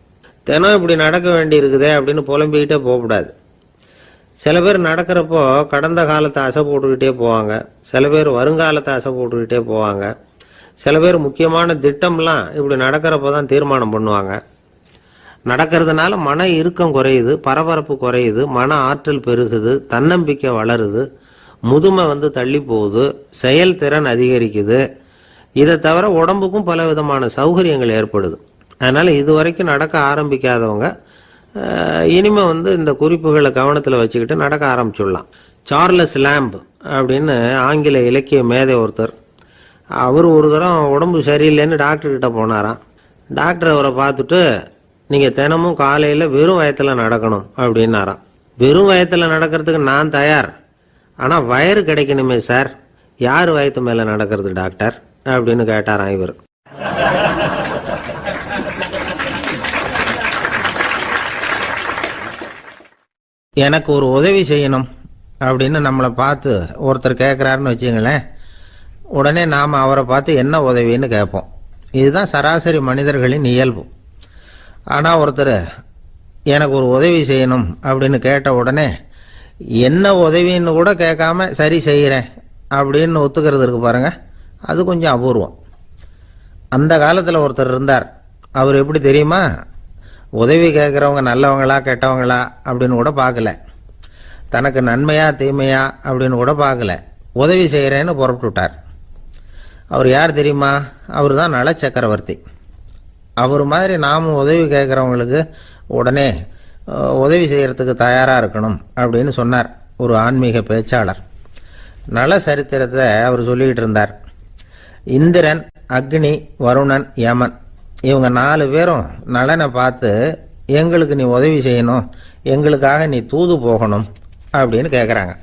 தினம் இப்படி நடக்க வேண்டி இருக்குதே அப்படின்னு புலம்பிக்கிட்டே போகக்கூடாது. சில பேர் நடக்கிறப்போ கடந்த காலத்தை அசை போட்டுக்கிட்டே போவாங்க, சில பேர் வருங்காலத்தை அசை போட்டுக்கிட்டே போவாங்க, சில பேர் முக்கியமான திட்டம்லாம் இப்படி நடக்கிறப்ப தான் தீர்மானம் பண்ணுவாங்க. நடக்கிறதுனால மன இறுக்கம் குறையுது, பரபரப்பு குறையுது, மன ஆற்றல் பெருகுது, தன்னம்பிக்கை வளருது, முதுமை தள்ளி போகுது, செயல்திறன் அதிகரிக்குது. இதை தவிர உடம்புக்கும் பல விதமான சௌகரியங்கள் ஏற்படுது. அதனால இதுவரைக்கும் நடக்க ஆரம்பிக்காதவங்க இனிமே இந்த குறிப்புகளை கவனத்தில் வச்சுக்கிட்டு நடக்க ஆரம்பிச்சுடலாம். சார்லஸ் லேம்ப் அப்படின்னு ஆங்கில இலக்கிய மேதை ஒருத்தர், அவர் ஒரு தரம் உடம்பு சரியில்லைன்னு டாக்டர்கிட்ட போனாராம். டாக்டர் அவரை பார்த்துட்டு, நீங்கள் தினமும் காலையில் வெறும் வயத்தில் நடக்கணும் அப்படின்னாராம். வெறும் வயத்தில் நடக்கிறதுக்கு நான் தயார், ஆனால் வயிறு கிடைக்கணுமே சார், யார் வயத்து மேலே நடக்கிறது டாக்டர் அப்படின்னு கேட்டாராம் இவர். எனக்கு ஒரு உதவி செய்யணும் அப்படின்னு நம்மளை பார்த்து ஒருத்தர் கேட்குறாருன்னு வச்சுங்களேன், உடனே நாம் அவரை பார்த்து என்ன உதவின்னு கேட்போம். இதுதான் சராசரி மனிதர்களின் இயல்பு. ஆனால் ஒருத்தர் எனக்கு ஒரு உதவி செய்யணும் அப்படின்னு கேட்ட உடனே என்ன உதவின்னு கூட கேட்காம சரி செய்கிறேன் அப்படின்னு ஒத்துக்கிறது இருக்கு பாருங்க, அது கொஞ்சம் அபூர்வம். அந்த காலத்தில் ஒருத்தர் இருந்தார். அவர் எப்படி தெரியுமா, உதவி கேட்குறவங்க நல்லவங்களா கெட்டவங்களா அப்படின்னு கூட பார்க்கல, தனக்கு நன்மையா தீமையா அப்படின்னு கூட பார்க்கல, உதவி செய்கிறேன்னு புறப்பட்டு விட்டார். அவர் யார் தெரியுமா, அவர் தான் நல சக்கரவர்த்தி. அவர் மாதிரி நாமும் உதவி கேட்குறவங்களுக்கு உடனே உதவி செய்கிறதுக்கு தயாராக இருக்கணும் அப்படின்னு சொன்னார் ஒரு ஆன்மீக பேச்சாளர். நல சரித்திரத்தை அவர் சொல்லிக்கிட்டு இருந்தார். இந்திரன், அக்னி, வருணன், யமன் இவங்க 4 பேரும் நலனை பார்த்து எங்களுக்கு நீ உதவி செய்யணும், எங்களுக்காக நீ தூது போகணும் அப்படின்னு கேட்குறாங்க.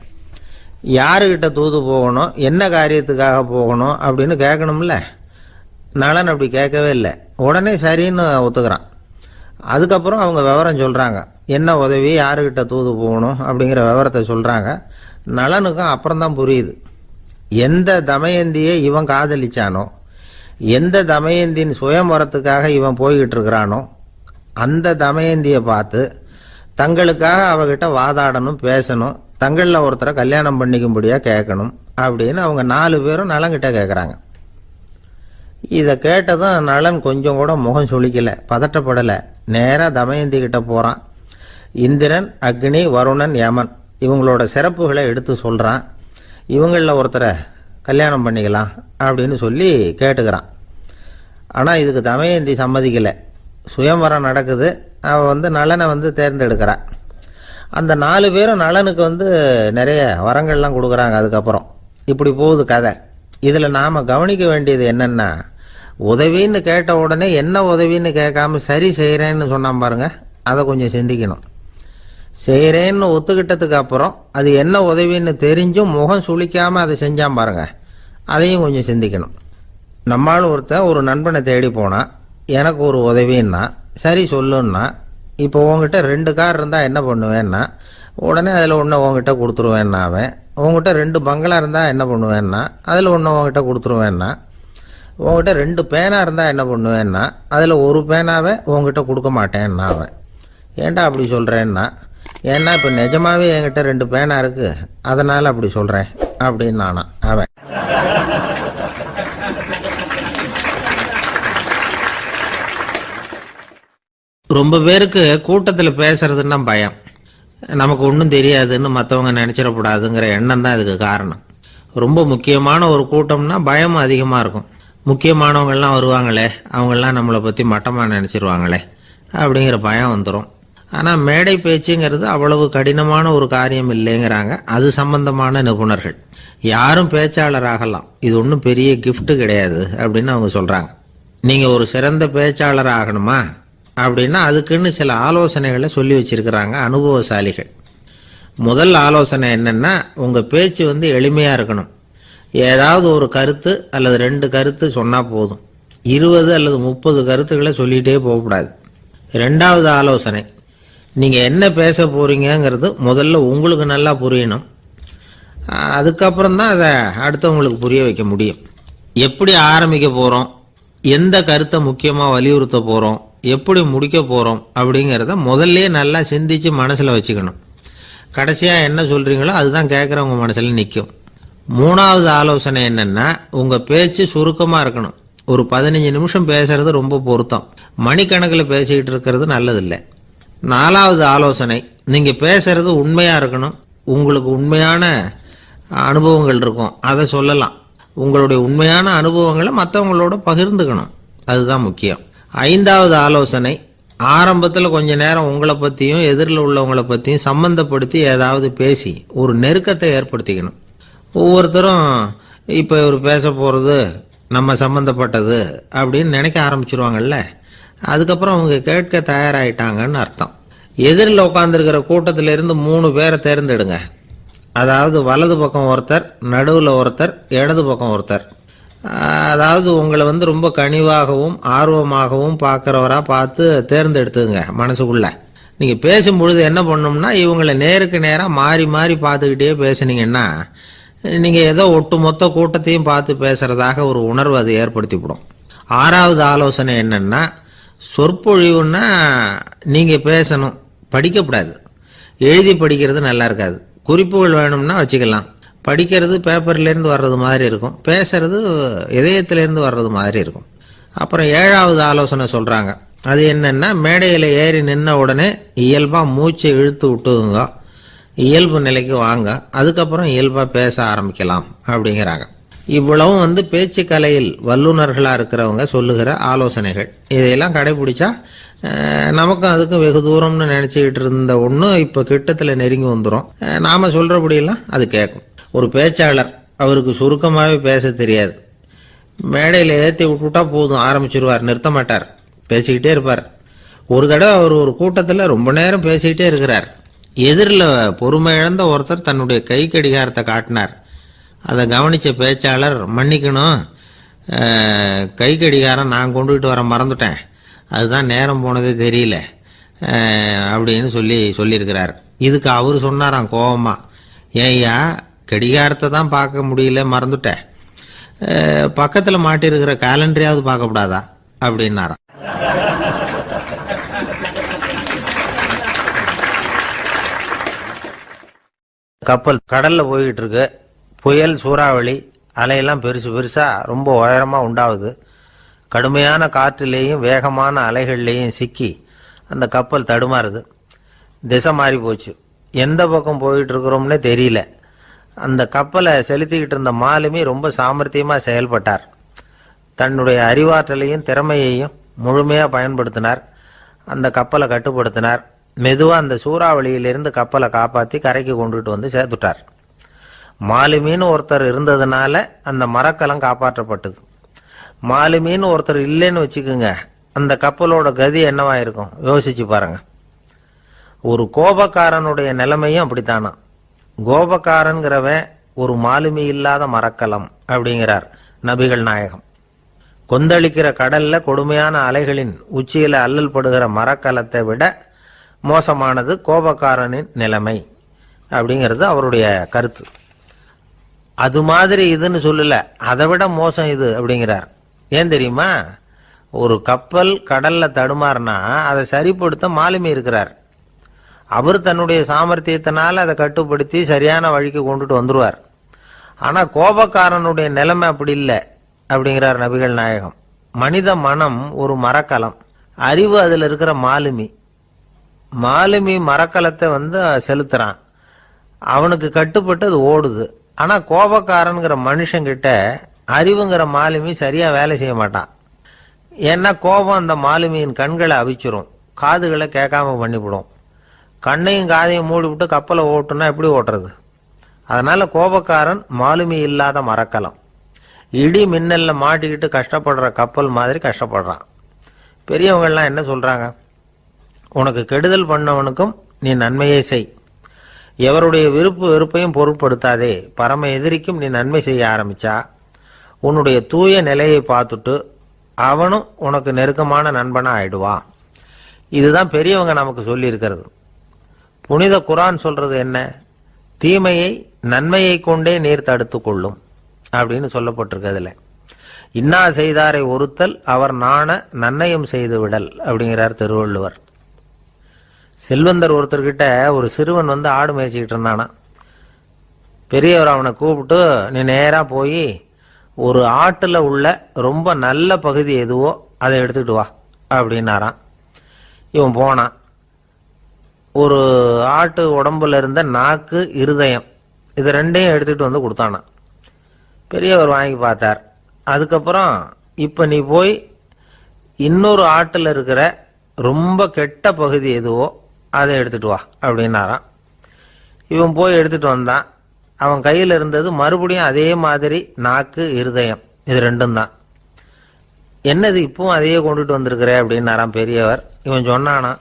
யாருக்கிட்ட தூது போகணும், என்ன காரியத்துக்காக போகணும் அப்படின்னு கேட்கணும்ல. நலன் அப்படி கேட்கவே இல்லை, உடனே சரின்னு ஒத்துக்கிறான். அதுக்கப்புறம் அவங்க விவரம் சொல்கிறாங்க, என்ன உதவி, யாருக்கிட்ட தூது போகணும் அப்படிங்கிற விவரத்தை சொல்கிறாங்க. நலனுக்கும் அப்புறம்தான் புரியுது, எந்த தமயந்தியை இவன் காதலிச்சானோ, எந்த தமயந்தின் சுயம்பரத்துக்காக இவன் போய்கிட்டு இருக்கிறானோ அந்த தமயந்தியை பார்த்து தங்களுக்காக அவகிட்ட வாதாடணும், பேசணும், தங்களில் ஒருத்தரை கல்யாணம் பண்ணிக்கும்படியாக கேட்கணும் அப்படின்னு அவங்க 4 பேரும் நலன்கிட்ட கேட்குறாங்க. இதை கேட்டதும் நலன் கொஞ்சம் கூட முகம் சுளிக்கலை, பதட்டப்படலை. நேராக தமயந்தி கிட்ட போகிறான். இந்திரன், அக்னி, வருணன், யமன் இவங்களோட சிறப்புகளை எடுத்து சொல்கிறான். இவங்களில் ஒருத்தரை கல்யாணம் பண்ணிக்கலாம் அப்படின்னு சொல்லி கேட்டுக்கிறான். ஆனால் இதுக்கு தமயந்தி சம்மதிக்கலை. சுயம்வரம் நடக்குது, அவள் நலனை தேர்ந்தெடுக்கிறாள். அந்த 4 பேரும் நலனுக்கு நிறைய வரங்கள்லாம் கொடுக்குறாங்க. அதுக்கப்புறம் இப்படி போகுது கதை. இதில் நாம் கவனிக்க வேண்டியது என்னென்னா, உதவின்னு கேட்ட உடனே என்ன உதவின்னு கேட்காம சரி செய்கிறேன்னு சொன்னான் பாருங்க, அதை கொஞ்சம் சிந்திக்கணும். செய்கிறேன்னு ஒத்துக்கிட்டதுக்கு அப்புறம் அது என்ன உதவின்னு தெரிஞ்சும் முகம் சுளிக்காமல் அதை செஞ்சான் பாருங்க, அதையும் கொஞ்சம் சிந்திக்கணும். நம்மளும் ஒருத்தன் ஒரு நண்பனை தேடி போனான், எனக்கு ஒரு உதவின்னா சரி சொல்லுன்னா, இப்போ உங்ககிட்ட 2 கார் இருந்தால் என்ன பண்ணுவேன்னா, உடனே அதில் ஒன்று உங்ககிட்ட கொடுத்துருவேன்னா, அவன் உங்ககிட்ட 2 பங்களா இருந்தால் என்ன பண்ணுவேன்னா, அதில் ஒன்று உங்ககிட்ட கொடுத்துருவேன்னா, உங்ககிட்ட 2 பேனா இருந்தால் என்ன பண்ணுவேன்னா, அதில் ஒரு பேனாவை உங்ககிட்ட கொடுக்க மாட்டேன்னா அவன். ஏன்டா அப்படி சொல்கிறேன்னா, ஏன்னா இப்போ நிஜமாவே என்கிட்ட 2 பேனா இருக்குது, அதனால் அப்படி சொல்கிறேன் அப்படின்னு நானா அவன். ரொம்ப பேருக்கு கூட்டத்தில் பேசுறதுன்னா பயம். நமக்கு ஒன்றும் தெரியாதுன்னு மற்றவங்க நினச்சிடக்கூடாதுங்கிற எண்ணம் தான் இதுக்கு காரணம். ரொம்ப முக்கியமான ஒரு கூட்டம்னா பயமும் அதிகமாக இருக்கும். முக்கியமானவங்கள்லாம் வருவாங்களே, அவங்கெல்லாம் நம்மளை பற்றி மட்டமாக நினச்சிருவாங்களே அப்படிங்கிற பயம் வந்துடும். ஆனால் மேடை பேச்சுங்கிறது அவ்வளவு கடினமான ஒரு காரியம் இல்லைங்கிறாங்க அது சம்பந்தமான நிபுணர்கள். யாரும் பேச்சாளர் ஆகலாம், இது ஒன்றும் பெரிய கிஃப்ட் கிடையாது அப்படின்னு அவங்க சொல்கிறாங்க. நீங்கள் ஒரு சிறந்த பேச்சாளர் ஆகணுமா அப்படின்னா அதுக்குன்னு சில ஆலோசனைகளை சொல்லி வச்சிருக்கிறாங்க அனுபவசாலிகள். முதல் ஆலோசனை என்னன்னா, உங்கள் பேச்சு எளிமையாக இருக்கணும். ஏதாவது ஒரு கருத்து அல்லது 2 கருத்து சொன்னால் போதும். 20 அல்லது 30 கருத்துக்களை சொல்லிகிட்டே போகக்கூடாது. 2வது ஆலோசனை, நீங்கள் என்ன பேச போகிறீங்கிறது முதல்ல உங்களுக்கு நல்லா புரியணும். அதுக்கப்புறம் தான் அதை அடுத்தவங்களுக்கு புரிய வைக்க முடியும். எப்படி ஆரம்பிக்க போகிறோம், எந்த கருத்தை முக்கியமாக வலியுறுத்த போகிறோம், எப்படி முடிக்க போகிறோம் அப்படிங்கிறத முதல்ல நல்லா சிந்திச்சு மனசில் வச்சுக்கணும். கடைசியாக என்ன சொல்கிறீங்களோ அதுதான் கேட்குறவங்க மனசில் நிற்கும். 3வது ஆலோசனை என்னென்னா, உங்கள் பேச்சு சுருக்கமாக இருக்கணும். ஒரு 15 நிமிஷம் பேசுறது ரொம்ப பொருத்தம். மணிக்கணக்கில் பேசிக்கிட்டு இருக்கிறது நல்லதில்லை. 4வது ஆலோசனை, நீங்க பேசுறது உண்மையா இருக்கணும். உங்களுக்கு உண்மையான அனுபவங்கள் இருக்கும், அதை சொல்லலாம். உங்களுடைய உண்மையான அனுபவங்களை மற்றவங்களோட பகிர்ந்துக்கணும், அதுதான் முக்கியம். 5வது ஆலோசனை, ஆரம்பத்தில் கொஞ்ச நேரம் உங்களை பற்றியும் எதிரில் உள்ளவங்களை பற்றியும் சம்பந்தப்படுத்தி ஏதாவது பேசி ஒரு நெருக்கத்தை ஏற்படுத்திக்கணும். ஒவ்வொருத்தரும் இப்போ இவர் பேச போகிறது நம்ம சம்பந்தப்பட்டது அப்படின்னு நினைக்க ஆரம்பிச்சிருவாங்கல்ல, அதுக்கப்புறம் அவங்க கேட்க தயாராகிட்டாங்கன்னு அர்த்தம். எதிரில் உட்காந்துருக்கிற கூட்டத்திலிருந்து 3 பேரை தேர்ந்தெடுங்க. அதாவது வலது பக்கம் ஒருத்தர், நடுவில் ஒருத்தர், இடது பக்கம் ஒருத்தர். அதாவது உங்களை ரொம்ப கனிவாகவும் ஆர்வமாகவும் பார்க்குறவராக பார்த்து தேர்ந்தெடுத்துங்க. மனசுக்குள்ள நீங்கள் பேசும்பொழுது என்ன பண்ணணும்னா, இவங்களை நேருக்கு நேராக மாறி மாறி பார்த்துக்கிட்டே பேசுனீங்கன்னா நீங்கள் ஏதோ ஒட்டுமொத்த கூட்டத்தையும் பார்த்து பேசுகிறதாக ஒரு உணர்வு அது ஏற்படுத்திவிடும். 6வது ஆலோசனை என்னென்னா, சொற்பொழிவுன்னா நீங்கள் பேசணும், படிக்கக்கூடாது. எழுதி படிக்கிறது நல்லா இருக்காது. குறிப்புகள் வேணும்னா வச்சுக்கலாம். படிக்கிறது பேப்பர்லேருந்து வர்றது மாதிரி இருக்கும், பேசுறது இதயத்திலேருந்து வர்றது மாதிரி இருக்கும். அப்புறம் 7வது ஆலோசனை சொல்கிறாங்க. அது என்னென்னா, மேடையில் ஏறி நின்ன உடனே இயல்பாக மூச்சை இழுத்து விட்டுங்க, இயல்பு நிலைக்கு வாங்க, அதுக்கப்புறம் இயல்பாக பேச ஆரம்பிக்கலாம் அப்படிங்கிறாங்க. இவ்வளவும் பேச்சு கலையில் வல்லுநர்களாக இருக்கிறவங்க சொல்லுகிற ஆலோசனைகள். இதையெல்லாம் கடைபிடிச்சா நமக்கும் அதுக்கும் வெகு தூரம்னு நினச்சிக்கிட்டு இருந்த ஒன்று இப்போ கிட்டத்தில் நெருங்கி வந்துடும். நாம் சொல்கிறபடியெல்லாம் அது கேட்கும். ஒரு பேச்சாளர், அவருக்கு சுருக்கமாகவே பேச தெரியாது. மேடையில் ஏற்றி விட்டுவிட்டா போதும், ஆரம்பிச்சிருவார், நிறுத்த மாட்டார், பேசிக்கிட்டே இருப்பார். ஒரு தடவை அவர் ஒரு கூட்டத்தில் ரொம்ப நேரம் பேசிக்கிட்டே இருக்கிறார். எதிரில் பொறுமை இழந்த ஒருத்தர் தன்னுடைய கை கடிகாரத்தை காட்டினார். அதை கவனித்த பேச்சாளர், மன்னிக்கணும், கை கடிகாரம் நான் கொண்டுகிட்டு வர மறந்துட்டேன், அதுதான் நேரம் போனதே தெரியல அப்படின்னு சொல்லியிருக்கிறார். இதுக்கு அவர் சொன்னாராம் கோபமா, ஏய்யா கடிகாரத்தை தான் பார்க்க முடியல, மறந்துட்டேன், பக்கத்தில் மாட்டிருக்கிற கேலண்டரையாவது பார்க்கக்கூடாதா அப்படின்னாராம். கப்பல் கடல்ல போய்கிட்டு இருக்கு. புயல், சூறாவளி, அலையெல்லாம் பெருசா ரொம்ப உயரமா உண்டாகுது. கடுமையான காற்றிலேயும் வேகமான அலைகள்லேயும் சிக்கி அந்த கப்பல் தடுமாறுது. திசை மாறி போச்சு. எந்த பக்கம் போயிட்டு இருக்கிறோம்னே தெரியல. அந்த கப்பலை செலுத்திக்கிட்டு இருந்த மாலுமி ரொம்ப சாமர்த்தியமா செயல்பட்டார். தன்னுடைய அறிவாற்றலையும் திறமையையும் முழுமையா பயன்படுத்தினார். அந்த கப்பலை கட்டுப்படுத்தினார். மெதுவா அந்த சூறாவளியிலிருந்து கப்பலை காப்பாற்றி கரைக்கு கொண்டுட்டு வந்து சேர்த்துட்டார். மாலுமின்னு ஒருத்தர் இருந்ததுனால அந்த மரக்கலம் காப்பாற்றப்பட்டது. மாலுமின்னு ஒருத்தர் இல்லைன்னு வச்சுக்குங்க, அந்த கப்பலோட கதி என்னவா இருக்கும் யோசிச்சு பாருங்க. ஒரு கோபக்காரனுடைய நிலைமையும் அப்படித்தானா. கோபக்காரன்கிறவன் ஒரு மாலுமி இல்லாத மரக்கலம் அப்படிங்கிறார் நபிகள் நாயகம். கொந்தளிக்கிற கடல்ல கொடுமையான அலைகளின் உச்சியில அல்லல் படுகிற மரக்கலத்தை விட மோசமானது கோபக்காரனின் நிலைமை அப்படிங்கிறது அவருடைய கருத்து. அது மாதிரி இதுன்னு சொல்லல, அதை விட மோசம் இது அப்படிங்கிறார். ஏன் தெரியுமா? ஒரு கப்பல் கடல்ல தடுமாறினா அதை சரிப்படுத்த மாலுமி இருக்கிறார். அவர் தன்னுடைய சாமர்த்தியத்தினால அதை கட்டுப்படுத்தி சரியான வழிக்கு கொண்டுட்டு வந்துருவார். ஆனா கோபக்காரனுடைய நிலைமை அப்படி இல்லை அப்படிங்கிறார் நபிகள் நாயகம். மனித மனம் ஒரு மரக்கலம், அறிவு அதுல இருக்கிற மாலுமி. மாலுமி மரக்கலத்தை செலுத்துறான், அவனுக்கு கட்டுப்பட்டு அது ஓடுது. ஆனா கோபக்காரன்கிற மனுஷங்கிட்ட அறிவுங்கிற மாலுமி சரியா வேலை செய்ய மாட்டான். ஏன்னா கோபம் அந்த மாலுமியின் கண்களை அவிச்சிரும், காதுகளை கேட்காம பண்ணிவிடும். கண்ணையும் காதையும் மூடி விட்டு கப்பலை ஓட்டுனா எப்படி ஓட்டுறது? அதனால கோபக்காரன் மாலுமி இல்லாத மரக்கலம். இடி மின்னல்ல மாட்டிக்கிட்டு கஷ்டப்படுற கப்பல் மாதிரி கஷ்டப்படுறான். பெரியவங்கள்லாம் என்ன சொல்றாங்க? உனக்கு கெடுதல் பண்ணவனுக்கும் நீ நன்மையை செய், எவருடைய விருப்பு வெறுப்பையும் பொருட்படுத்தாதே, பரம எதிரிக்கும் நீ நன்மை செய்ய ஆரம்பிச்சா உன்னுடைய தூய நிலையை பார்த்துட்டு அவனும் உனக்கு நெருக்கமான நண்பனா ஆயிடுவான். இதுதான் பெரியவங்க நமக்கு சொல்லி இருக்கிறது. புனித குர்ஆன் சொல்றது என்ன? தீமையை நன்மையை கொண்டே நீர் தடுத்து கொள்ளும் அப்படின்னு சொல்லப்பட்டிருக்கிறதுல. இன்னா செய்தாரை ஒருத்தல் அவர் நாண நன்னயம் செய்து விடல் அப்படிங்கிறார் திருவள்ளுவர். செல்வந்தர் ஒருத்தர்கிட்ட ஒரு சிறுவன் ஆடு மேய்ச்சிக்கிட்டு இருந்தானா. பெரியவர் அவனை கூப்பிட்டு, நீ நேரா போய் ஒரு ஆட்டுல உள்ள ரொம்ப நல்ல பகுதி எதுவோ அதை எடுத்துக்கிட்டு வா அப்படின்னாராம். இவன் போனான். ஒரு ஆட்டு உடம்புல இருந்த நாக்கு, இருதயம், இது ரெண்டையும் எடுத்துட்டு வந்து கொடுத்தானான். பெரியவர் வாங்கி பார்த்தார். அதுக்கப்புறம் இப்ப நீ போய் இன்னொரு ஆட்டுல இருக்கிற ரொம்ப கெட்ட பகுதி எதுவோ அதை எடுத்துட்டு வா அப்படின்னாராம். இவன் போய் எடுத்துட்டு வந்தான். அவன் கையில் இருந்தது மறுபடியும் அதே மாதிரி நாக்கு, இருதயம், இது ரெண்டும் தான். என்னது இப்பவும் அதையே கொண்டுட்டு வந்திருக்கிற அப்படின்னாராம் பெரியவர். இவன் சொன்னானா,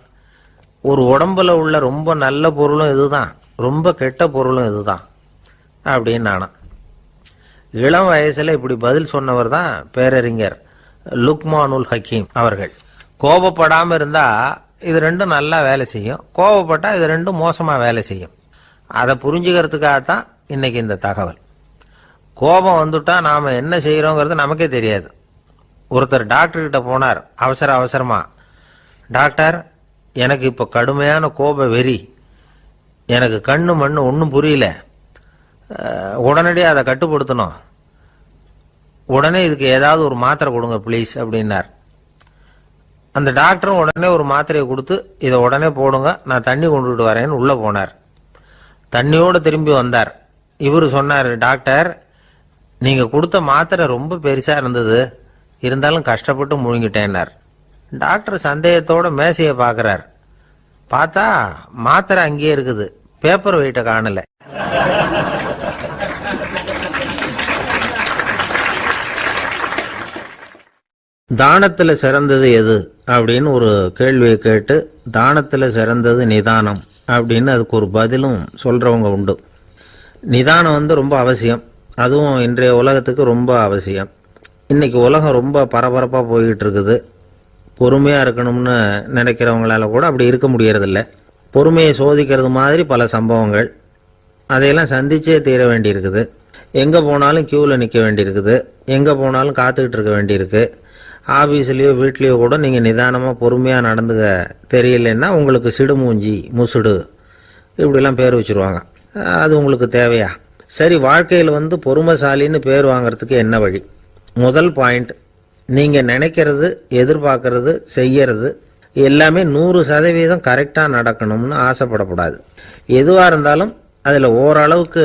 ஒரு உடம்புல உள்ள ரொம்ப நல்ல பொருளும் இதுதான், ரொம்ப கெட்ட பொருளும் இதுதான் அப்படின்னானா. இளம் வயசுல இப்படி பதில் சொன்னவர் தான் பேரறிஞர் லுக்மானுல் ஹக்கீம் அவர்கள். கோபப்படாம இருந்தா இது ரெண்டும் நல்லா வேலை செய்யும், கோபப்பட்டா இது ரெண்டும் மோசமா வேலை செய்யும். அதை புரிஞ்சுக்கிறதுக்காகத்தான் இன்னைக்கு இந்த தகவல். கோபம் வந்துட்டா நாம என்ன செய்யறோங்கிறது நமக்கே தெரியாது. ஒருத்தர் டாக்டர் கிட்ட போனார் அவசரமா. டாக்டர், எனக்கு இப்ப கடுமையான கோப வெறி, எனக்கு கண்ணு மண்ணு ஒன்றும் புரியல, உடனடியாக அதை கட்டுப்படுத்தணும், உடனே இதுக்கு ஏதாவது ஒரு மாத்திரை கொடுங்க ப்ளீஸ் அப்படின்னார். அந்த டாக்டரும் உடனே ஒரு மாத்திரையை கொடுத்து இதை உடனே போடுங்க, நான் தண்ணி கொண்டுட்டு வரேன்னு உள்ள போனார். தண்ணியோடு திரும்பி வந்தார். இவரு சொன்னார், டாக்டர், நீங்க கொடுத்த மாத்திரை ரொம்ப பெருசா இருந்தது, இருந்தாலும் கஷ்டப்பட்டு முழுங்கிட்டேன்னார். டாக்டர் சந்தேகத்தோட மேசையை பார்க்கிறார். பார்த்தா மாத்திரை அங்கேயே இருக்குது, பேப்பர் வெயிட்ட காணல. தானத்துல சிறந்தது எது அப்படின்னு ஒரு கேள்வியை கேட்டு, தானத்துல சிறந்தது நிதானம் அப்படின்னு அதுக்கு ஒரு பதிலும் சொல்றவங்க உண்டு. நிதானம் ரொம்ப அவசியம், அதுவும் இன்றைய உலகத்துக்கு ரொம்ப அவசியம். இன்னைக்கு உலகம் ரொம்ப பரபரப்பா போய்கிட்டு இருக்குது. பொறுமையா இருக்கணும்னு நினைக்கிறவங்களால கூட அப்படி இருக்க முடியறதில்ல. பொறுமையை சோதிக்கிறது மாதிரி பல சம்பவங்கள், அதையெல்லாம் சந்திச்சே தீர வேண்டியிருக்குது. எங்க போனாலும் கியூல நிக்க வேண்டியிருக்குது, எங்க போனாலும் காத்துக்கிட்டு இருக்க வேண்டியிருக்கு. ஆபீஸ்லயோ வீட்லயோ கூட நீங்க நிதானமா பொறுமையா நடந்துக்க தெரியலன்னா உங்களுக்கு சிடுமூஞ்சி, முசுடு இப்படிலாம் பேர் வச்சிருவாங்க. அது உங்களுக்கு தேவையா? சரி, வாழ்க்கையில் பொறுமைசாலின்னு பேர் வாங்கறதுக்கு என்ன வழி? முதல் பாயிண்ட், நீங்க நினைக்கிறது, எதிர்பார்க்கறது, செய்யறது எல்லாமே 100% கரெக்டா நடக்கணும்னு ஆசைப்படக்கூடாது. எதுவா இருந்தாலும் அதுல ஓரளவுக்கு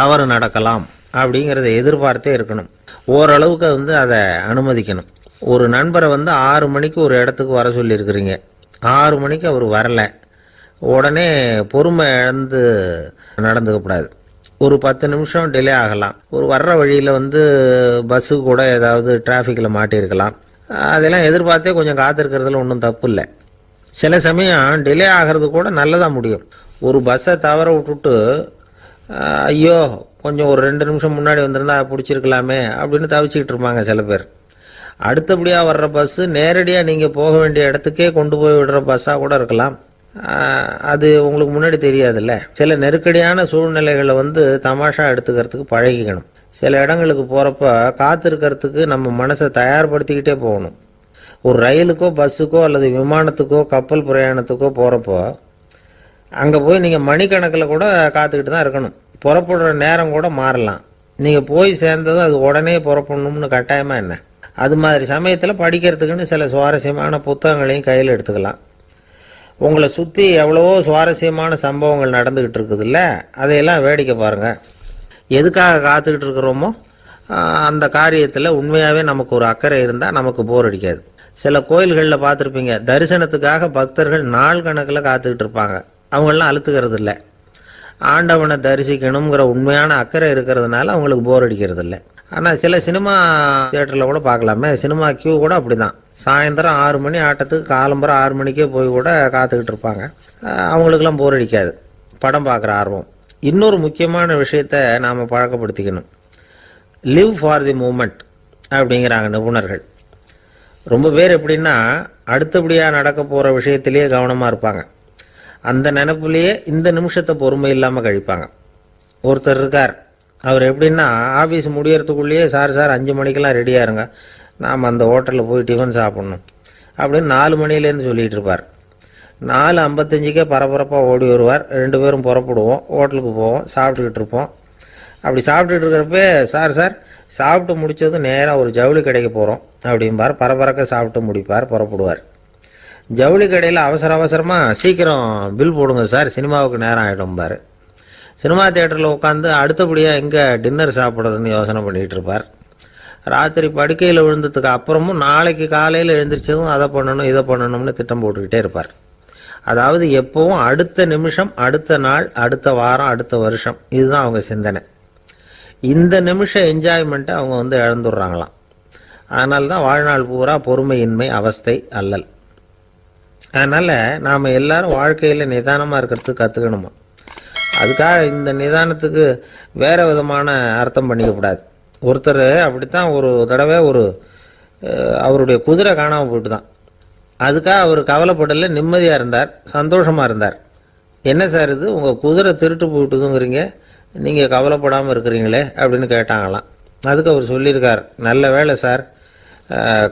தவறு நடக்கலாம் அப்படிங்கறத எதிர்பார்த்தே இருக்கணும். ஓரளவுக்கு அதை அனுமதிக்கணும். ஒரு நண்பரை 6 மணிக்கு ஒரு இடத்துக்கு வர சொல்லி இருக்கிறீங்க, 6 மணிக்கு அவர் வரல, உடனே பொறுமை இழந்து நடந்துக்கப்படாது. ஒரு 10 நிமிஷம் டிலே ஆகலாம். ஒரு வர்ற வழியில பஸ்ஸு கூட ஏதாவது டிராஃபிக்ல மாட்டியிருக்கலாம். அதெல்லாம் எதிர்பார்த்தே கொஞ்சம் காத்திருக்கிறதுல ஒன்றும் தப்பு இல்லை. சில சமயம் டிலே ஆகிறது கூட நல்லதா முடியும். ஒரு பஸ்ஸை தவற விட்டுட்டு, ஐயோ கொஞ்சம் ஒரு 2 நிமிஷம் முன்னாடி வந்திருந்தா பிடிச்சிருக்கலாமே அப்படின்னு தவிச்சுக்கிட்டு இருப்பாங்க சில பேர். அடுத்தபடியாக வர்ற பஸ்ஸு நேரடியாக நீங்கள் போக வேண்டிய இடத்துக்கே கொண்டு போய் விடுற பஸ்ஸாக கூட இருக்கலாம். அது உங்களுக்கு முன்னாடி தெரியாதுல்ல. சில நெருக்கடியான சூழ்நிலைகளை தமாஷா எடுத்துக்கிறதுக்கு பழகிக்கணும். சில இடங்களுக்கு போகிறப்ப காத்திருக்கிறதுக்கு நம்ம மனசை தயார்படுத்திக்கிட்டே போகணும். ஒரு ரயிலுக்கோ பஸ்ஸுக்கோ அல்லது விமானத்துக்கோ கப்பல் பிரயாணத்துக்கோ போகிறப்போ அங்கே போய் நீங்கள் மணிக்கணக்கில் கூட காத்துக்கிட்டு தான் இருக்கணும். புறப்படுற நேரம் கூட மாறலாம். நீங்கள் போய் சேர்ந்ததும் அது உடனே புறப்படணும்னு கட்டாயமாக என்ன? அது மாதிரி சமயத்தில் படிக்கிறதுக்குன்னு சில சுவாரஸ்யமான புத்தகங்களையும் கையில் எடுத்துக்கலாம். உங்களை சுற்றி எவ்வளவோ சுவாரஸ்யமான சம்பவங்கள் நடந்துக்கிட்டு இருக்குதுல்ல, அதையெல்லாம் வேடிக்கை பாருங்கள். எதுக்காக காத்துக்கிட்டு இருக்கிறோமோ அந்த காரியத்தில் உண்மையாகவே நமக்கு ஒரு அக்கறை இருந்தால் நமக்கு போர் அடிக்காது. சில கோயில்களில் பார்த்துருப்பீங்க, தரிசனத்துக்காக பக்தர்கள் நாள் கணக்கில் காத்துக்கிட்டு இருப்பாங்க. அவங்களெலாம் அழுத்துக்கிறது இல்லை. ஆண்டவனை தரிசிக்கணுங்கிற உண்மையான அக்கறை இருக்கிறதுனால அவங்களுக்கு போர் அடிக்கிறது இல்லை. ஆனால் சில சினிமா தியேட்டரில் கூட பார்க்கலாமே, சினிமா கியூ கூட அப்படி தான். சாயந்தரம் 6 மணி ஆட்டத்துக்கு காலம்பரம் 6 மணிக்கே போய் கூட காத்துக்கிட்டு இருப்பாங்க. அவங்களுக்கெல்லாம் போர் அடிக்காது, படம் பார்க்குற ஆர்வம். இன்னொரு முக்கியமான விஷயத்த நாம் பழக்கப்படுத்திக்கணும். லிவ் ஃபார் தி மூமெண்ட் அப்படிங்கிறாங்க நிபுணர்கள். ரொம்ப பேர் எப்படின்னா அடுத்தபடியாக நடக்க போகிற விஷயத்திலேயே கவனமாக இருப்பாங்க. அந்த நினைப்புலேயே இந்த நிமிஷத்தை பொறுமை இல்லாமல் கழிப்பாங்க. ஒருத்தர் இருக்கார், அவர் எப்படின்னா ஆஃபீஸ் முடியறதுக்குள்ளேயே சார் 5 மணிக்கெல்லாம் ரெடியாக இருங்க, நாம் அந்த ஹோட்டலில் போய் டிஃபன் சாப்பிட்ணும் அப்படின்னு 4 மணிலேருந்து சொல்லிகிட்டு இருப்பார். 4:55 பரபரப்பாக ஓடி வருவார். 2 பேரும் புறப்படுவோம், ஹோட்டலுக்கு போவோம், சாப்பிட்டுக்கிட்டு இருப்போம். அப்படி சாப்பிட்டுட்டு இருக்கிறப்ப, சார் சார் சாப்பிட்டு முடிச்சதும் நேராக ஒரு ஜவுளி கடைக்கு போகிறோம் அப்படிம்பார். பரபரக்க சாப்பிட்டு முடிப்பார், புறப்படுவார். ஜவுளி கடையில் அவசர அவசரமாக சீக்கிரம் பில் போடுங்க சார், சினிமாவுக்கு நேரம் ஆகிடும்பார். சினிமா தியேட்டரில் உட்காந்து அடுத்தபடியாக எங்கே டின்னர் சாப்பிட்றதுன்னு யோசனை பண்ணிகிட்டு இருப்பார். ராத்திரி படுக்கையில் விழுந்ததுக்கு அப்புறமும் நாளைக்கு காலையில் எழுந்திரிச்சதும் அதை பண்ணணும் இதை பண்ணணும்னு திட்டம் போட்டுக்கிட்டே இருப்பார். அதாவது எப்பவும் அடுத்த நிமிஷம், அடுத்த நாள், அடுத்த வாரம், அடுத்த வருஷம், இதுதான் அவங்க சிந்தனை. இந்த நிமிஷம் என்ஜாய்மெண்ட்டை அவங்க இழந்துடுறாங்களாம். அதனால தான் வாழ்நாள் பூரா பொறுமையின்மை, அவஸ்தை, அல்லல். அதனால் நாம் எல்லாரும் வாழ்க்கையில் நிதானமாக இருக்கிறதுக்கு கற்றுக்கணுமா. அதுக்காக இந்த நிதானத்துக்கு வேறு விதமான அர்த்தம் பண்ணிக்கக்கூடாது. ஒருத்தர் அப்படித்தான் ஒரு தடவை அவருடைய குதிரை காணாமல் போயிட்டு தான். அதுக்காக அவர் கவலைப்படலை, நிம்மதியாக இருந்தார், சந்தோஷமாக இருந்தார். என்ன சார் இது, உங்கள் குதிரை திருட்டு போயிட்டுதுங்கிறீங்க, நீங்கள் கவலைப்படாமல் இருக்கிறீங்களே அப்படின்னு கேட்டாங்களாம். அதுக்கு அவர் சொல்லியிருக்கார், நல்ல வேளை சார்,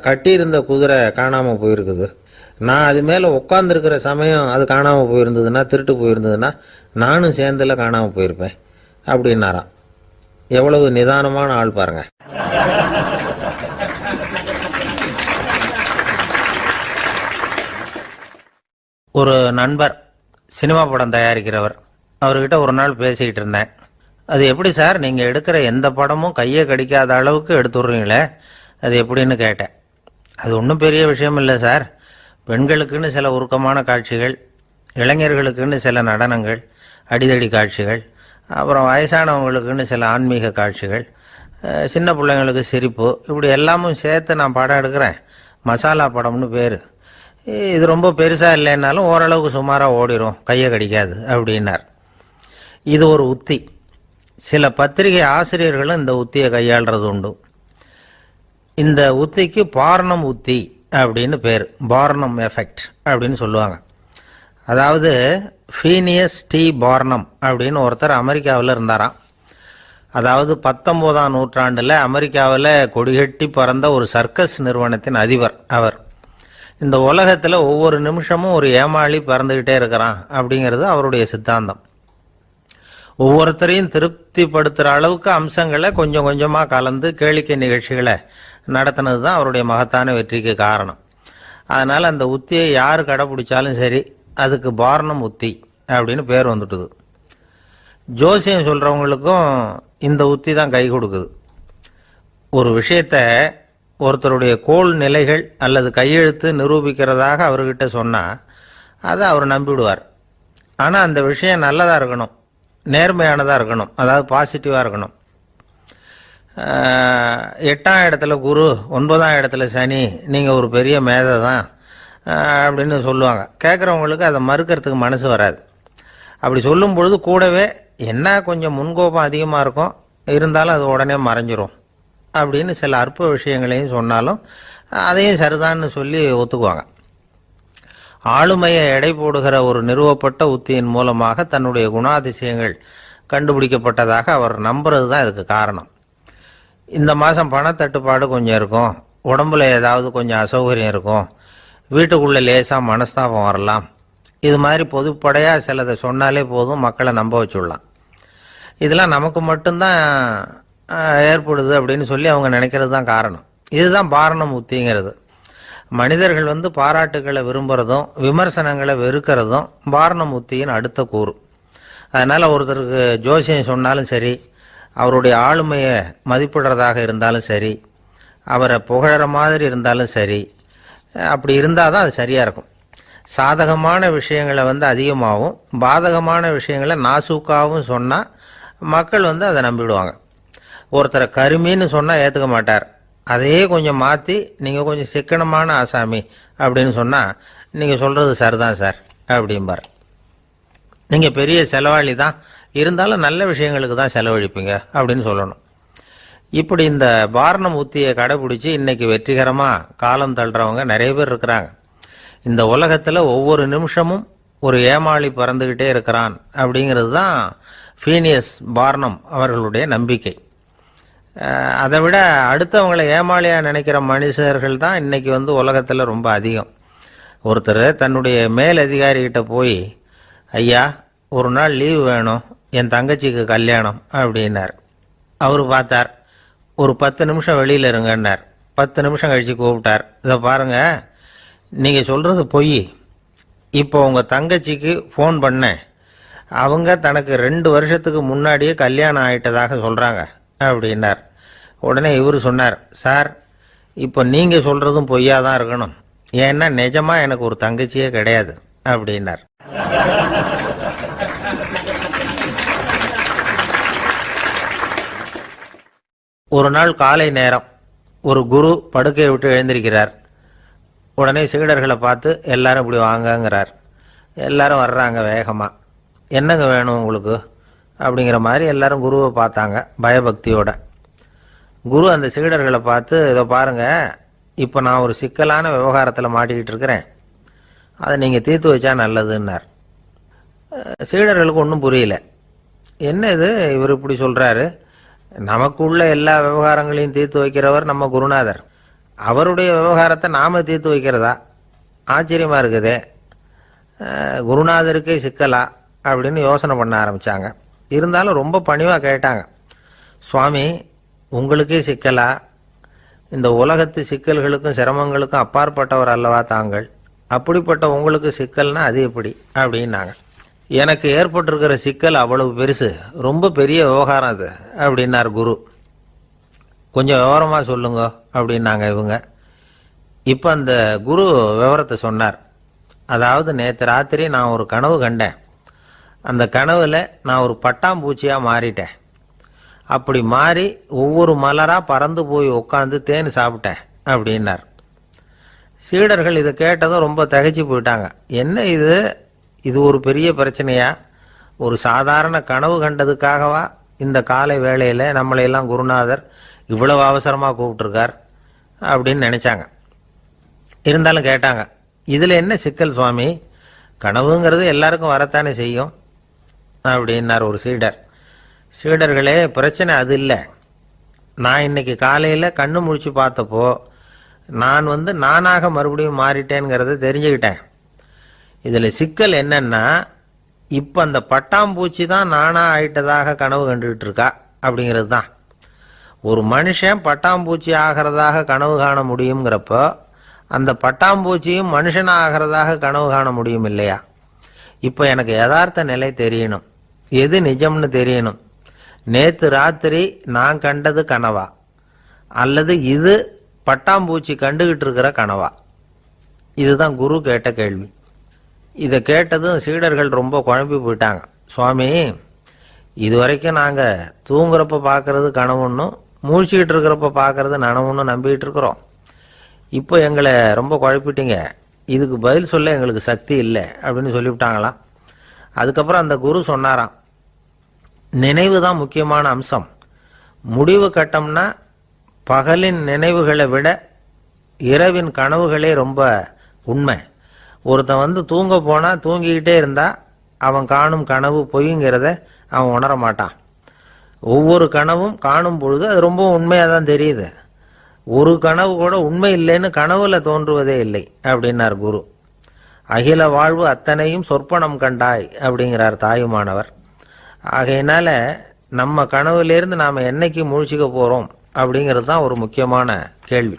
கட்டியிருந்த குதிரை காணாமல் போயிருக்குது. நான் அது மேலே உட்காந்துருக்கிற சமயம் அது காணாமல் போயிருந்ததுன்னா, திருட்டு போயிருந்ததுன்னா நானும் சேர்ந்தில் காணாமல் போயிருப்பேன் அப்படின்னாராம். எவ்வளவு நிதானமான ஆள் பாருங்க. ஒரு நண்பர், சினிமா படம் தயாரிக்கிறவர், அவர்கிட்ட ஒரு நாள் பேசிக்கிட்டு இருந்தேன். அது எப்படி சார், நீங்கள் எடுக்கிற எந்த படமும் கையை கடிக்காத அளவுக்கு எடுத்துடுறீங்களே, அது எப்படின்னு கேட்டேன். அது ஒன்றும் பெரிய விஷயம் இல்லை சார். பெண்களுக்குன்னு சில உருக்கமான காட்சிகள், இளைஞர்களுக்குன்னு சில நடனங்கள், அடிதடி காட்சிகள், அப்புறம் வயசானவங்களுக்குன்னு சில ஆன்மீக காட்சிகள், சின்ன பிள்ளைங்களுக்கு சிரிப்பு, இப்படி எல்லாமும் சேர்த்து நான் படம் எடுக்கிறேன். மசாலா படம்னு பேர். இது ரொம்ப பெருசாக இல்லைன்னாலும் ஓரளவுக்கு சுமாராக ஓடிடும், கையை கடிக்காது அப்படின்னார். இது ஒரு உத்தி. சில பத்திரிகை ஆசிரியர்களும் இந்த உத்தியை கையாளுறது உண்டு. இந்த உத்திக்கு பார்னம் உத்தி அப்படின்னு பேர். பார்னம் எஃபெக்ட் அப்படின்னு சொல்லுவாங்க. அதாவது ஃபீனியஸ் டி பார்னம் அப்படின்னு ஒருத்தர் அமெரிக்காவில் இருந்தாராம். அதாவது 19ஆம் நூற்றாண்டில் அமெரிக்காவில் கொடிகட்டி பறந்த ஒரு சர்க்கஸ் நிறுவனத்தின் அதிபர் அவர். இந்த உலகத்தில் ஒவ்வொரு நிமிஷமும் ஒரு ஏமாளி பறந்துக்கிட்டே இருக்கிறான் அப்படிங்கிறது அவருடைய சித்தாந்தம். ஒவ்வொருத்தரையும் திருப்திப்படுத்துகிற அளவுக்கு அம்சங்களை கொஞ்சம் கொஞ்சமாக கலந்து கேளிக்கை நிகழ்ச்சிகளை நடத்தினது தான் அவருடைய மகத்தான வெற்றிக்கு காரணம். அதனால் அந்த உத்தியை யார் கடைப்பிடிச்சாலும் சரி, அதுக்கு பார்னம் உத்தி அப்படின்னு பேர் வந்துட்டுது. ஜோசியம் சொல்கிறவங்களுக்கும் இந்த உத்தி தான் கை கொடுக்குது. ஒரு விஷயத்தை ஒருத்தருடைய கோள் நிலைகள் அல்லது கையெழுத்து நிரூபிக்கிறதாக அவர்கிட்ட சொன்னால் அதை அவர் நம்பிவிடுவார். ஆனால் அந்த விஷயம் நல்லதாக இருக்கணும், நேர்மையானதாக இருக்கணும், அதாவது பாசிட்டிவாக இருக்கணும். 8ஆம் இடத்துல குரு, 9ஆம் இடத்துல சனி, நீங்கள் ஒரு பெரிய மேதை தான் அப்படின்னு சொல்லுவாங்க. கேட்குறவங்களுக்கு அதை மறுக்கிறதுக்கு மனசு வராது. அப்படி சொல்லும் பொழுது கூடவே என்ன கொஞ்சம் முன்கோபம் அதிகமாக இருக்கும், இருந்தாலும் அது உடனே மறைஞ்சிரும் அப்படின்னு சில அற்ப விஷயங்களையும் சொன்னாலும் அதையும் சரிதான்னு சொல்லி ஒத்துக்குவாங்க. ஆளுமையை எடை போடுகிற ஒரு நிறுவப்பட்ட உத்தியின் மூலமாக தன்னுடைய குணாதிசயங்கள் கண்டுபிடிக்கப்பட்டதாக அவர் நம்புறது தான் இதுக்கு காரணம். இந்த மாதம் பணத்தட்டுப்பாடு கொஞ்சம் இருக்கும், உடம்புல ஏதாவது கொஞ்சம் அசௌகரியம் இருக்கும், வீட்டுக்குள்ளே லேசாக மனஸ்தாபம் வரலாம், இது மாதிரி பொதுப்படையாக சிலதை சொன்னாலே போதும், மக்களை நம்ப வச்சுடலாம். இதெல்லாம் நமக்கு மட்டும்தான் ஏற்படுது அப்படின்னு சொல்லி அவங்க நினைக்கிறது தான் காரணம். இதுதான் பார்னம் உத்திங்கிறது. மனிதர்கள் பாராட்டுகளை விரும்புகிறதும் விமர்சனங்களை வெறுக்கிறதும் பார்னம் உத்தியின் அடுத்த கூறு. அதனால் ஒருத்தருக்கு ஜோசியம் சொன்னாலும் சரி, அவருடைய ஆளுமையை மதிப்பிடுறதாக இருந்தாலும் சரி, அவரை புகழற மாதிரி இருந்தாலும் சரி, அப்படி இருந்தால் தான் அது சரியாக இருக்கும். சாதகமான விஷயங்களை அதிகமாகவும் பாதகமான விஷயங்களை நாசூக்காகவும் சொன்னால் மக்கள் அதை நம்பிடுவாங்க. ஒருத்தரை கருமின்னு சொன்னால் ஏற்றுக்க மாட்டார். அதையே கொஞ்சம் மாற்றி நீங்கள் கொஞ்சம் சிக்கனமான ஆசாமி அப்படின்னு சொன்னால் நீங்கள் சொல்கிறது சரிதான் சார் அப்படிம்பார். நீங்கள் பெரிய செலவாளி தான், இருந்தாலும் நல்ல விஷயங்களுக்கு தான் செலவழிப்பீங்க அப்படின்னு சொல்லணும். இப்படி இந்த பார்னம் உத்தியை கடைபிடிச்சி இன்னைக்கு வெற்றிகரமாக காலம் தள்ளுறவங்க நிறைய பேர் இருக்கிறாங்க. இந்த உலகத்தில் ஒவ்வொரு நிமிஷமும் ஒரு ஏமாளி பறந்துக்கிட்டே இருக்கிறான் அப்படிங்கிறது தான் ஃபீனியஸ் பார்னம் அவர்களுடைய நம்பிக்கை. அதை விட அடுத்தவங்களை ஏமாளியாக நினைக்கிற மனுஷர்கள் தான் இன்னைக்கு உலகத்தில் ரொம்ப அதிகம். ஒருத்தர் தன்னுடைய மேல் அதிகாரிகிட்ட போய், ஐயா ஒரு நாள் லீவு வேணும், என் தங்கச்சிக்கு கல்யாணம் அப்படின்னார். அவர் பார்த்தார். ஒரு 10 நிமிஷம் வெளியில் இருங்கன்னார். 10 நிமிஷம் கழித்து கூப்பிட்டார். இதை பாருங்க, நீங்கள் சொல்கிறது பொய். இப்போ உங்கள் தங்கச்சிக்கு ஃபோன் பண்ணேன். அவங்க தனக்கு 2 வருஷத்துக்கு முன்னாடியே கல்யாணம் ஆயிட்டதாக சொல்கிறாங்க அப்படின்னார். உடனே இவர் சொன்னார், சார் இப்போ நீங்கள் சொல்கிறதும் பொய்யா தான் இருக்கணும். ஏன்னா நிஜமாக எனக்கு ஒரு தங்கச்சியே கிடையாது அப்படின்னார். ஒரு நாள் காலை நேரம் ஒரு குரு படுக்கையை விட்டு எழுந்திருக்கிறார். உடனே சீடர்களை பார்த்து எல்லாரும் இப்படி வாங்கங்கிறார். எல்லாரும் வர்றாங்க வேகமாக. என்னங்க வேணும் உங்களுக்கு அப்படிங்கிற மாதிரி எல்லாரும் குருவை பார்த்தாங்க பயபக்தியோட. குரு அந்த சீடர்களை பார்த்து, இதை பாருங்க, இப்போ நான் ஒரு சிக்கலான விவகாரத்தில் மாட்டிக்கிட்டு இருக்கிறேன், அதை நீங்கள் தீர்த்து வச்சா நல்லதுன்னார். சீடர்களுக்கு ஒன்றும் புரியல. என்ன இது இவர் இப்படி சொல்கிறாரு? நமக்குள்ள எல்லா விவகாரங்களையும் தீர்த்து வைக்கிறவர் நம்ம குருநாதர். அவருடைய விவகாரத்தை நாம் தீர்த்து வைக்கிறதா? ஆச்சரியமாக இருக்குதே, குருநாதருக்கே சிக்கலா அப்படின்னு யோசனை பண்ண ஆரம்பித்தாங்க. இருந்தாலும் ரொம்ப பணிவாக கேட்டாங்க, சுவாமி உங்களுக்கே சிக்கலா? இந்த உலகத்து சிக்கல்களுக்கும் சிரமங்களுக்கும் அப்பாற்பட்டவர் அல்லவா தாங்கள்? அப்படிப்பட்ட உங்களுக்கு சிக்கல்னா அது எப்படி அப்படின்னாங்க. எனக்கு ஏற்பட்டிருக்கிற சிக்கல் அவ்வளவு பெருசு, ரொம்ப பெரிய விவகாரம் அது அப்படின்னார் குரு. கொஞ்சம் விவரமாக சொல்லுங்க அப்படின்னாங்க இவங்க. இப்போ அந்த குரு விவரத்தை சொன்னார். அதாவது நேற்று ராத்திரி நான் ஒரு கனவு கண்டேன். அந்த கனவில் நான் ஒரு பட்டாம்பூச்சியாக மாறிட்டேன். அப்படி மாறி ஒவ்வொரு மலராக பறந்து போய் உட்காந்து தேன் சாப்பிட்டேன் அப்படின்னார். சீடர்கள் இதை கேட்டதும் ரொம்ப திகைச்சு போயிட்டாங்க. என்ன இது, இது ஒரு பெரிய பிரச்சனையா? ஒரு சாதாரண கனவு கண்டதுக்காகவா இந்த காலை வேளையில் நம்மளையெல்லாம் குருநாதர் இவ்வளவு அவசரமாக கூப்பிட்டுருக்கார் அப்படின்னு நினச்சாங்க. இருந்தாலும் கேட்டாங்க, இதில் என்ன சிக்கல் சுவாமி? கனவுங்கிறது எல்லாருக்கும் வரத்தானே செய்யும் அப்படின்னார் ஒரு சீடர். சீடர்களே, பிரச்சனை அது இல்லை. நான் இன்னைக்கு காலையில் கண்ணு முழிச்சு பார்த்தப்போ நான் நானாக மறுபடியும் மாறிட்டேங்கிறத தெரிஞ்சுக்கிட்டேன். இதில் சிக்கல் என்னன்னா, இப்போ அந்த பட்டாம்பூச்சி தான் நானாக ஆயிட்டதாக கனவு கண்டுகிட்டு இருக்கா அப்படிங்கிறது தான். ஒரு மனுஷன் பட்டாம்பூச்சி ஆகிறதாக கனவு காண முடியுங்கிறப்போ அந்த பட்டாம்பூச்சியும் மனுஷனாக ஆகிறதாக கனவு காண முடியும் இல்லையா? இப்போ எனக்கு யதார்த்த நிலை தெரியணும், எது நிஜம்னு தெரியணும். நேற்று ராத்திரி நான் கண்டது கனவா, அல்லது இது பட்டாம்பூச்சி கண்டுகிட்டு இருக்கிற கனவா? இதுதான் குரு கேட்ட கேள்வி. இதை கேட்டதும் சீடர்கள் ரொம்ப குழம்பி போயிட்டாங்க. சுவாமி, இது வரைக்கும் நாங்கள் தூங்குறப்ப பார்க்கறது கனவுன்னும் மூழ்கிக்கிட்டு இருக்கிறப்ப பார்க்கறது நனவுன்னு நம்பிக்கிட்டு இருக்கிறோம். இப்போ எங்களை ரொம்ப குழப்பிட்டீங்க, இதுக்கு பதில் சொல்ல எங்களுக்கு சக்தி இல்லை அப்படின்னு சொல்லிவிட்டாங்களாம். அதுக்கப்புறம் அந்த குரு சொன்னாராம், நினைவு தான் முக்கியமான அம்சம். முடிவு கட்டம்னா பகலின் நினைவுகளை விட இரவின் கனவுகளே ரொம்ப உண்மை. ஒருத்தன் தூங்க போனால் தூங்கிக்கிட்டே இருந்தால் அவன் காணும் கனவு பொய்ங்கிறத அவன் உணர மாட்டான். ஒவ்வொரு கனவும் காணும் பொழுது அது ரொம்ப உண்மையாக தான் தெரியுது. ஒரு கனவு கூட உண்மை இல்லைன்னு கனவுல தோன்றுவதே இல்லை அப்படின்னார் குரு. அகில வாழ்வு அத்தனையும் சொற்பனம் கண்டாய் அப்படிங்கிறார் தாயுமானவர். ஆகையினால நம்ம கனவுலேருந்து நாம் என்னைக்கு முழிச்சிக்க போகிறோம் அப்படிங்கிறது தான் ஒரு முக்கியமான கேள்வி.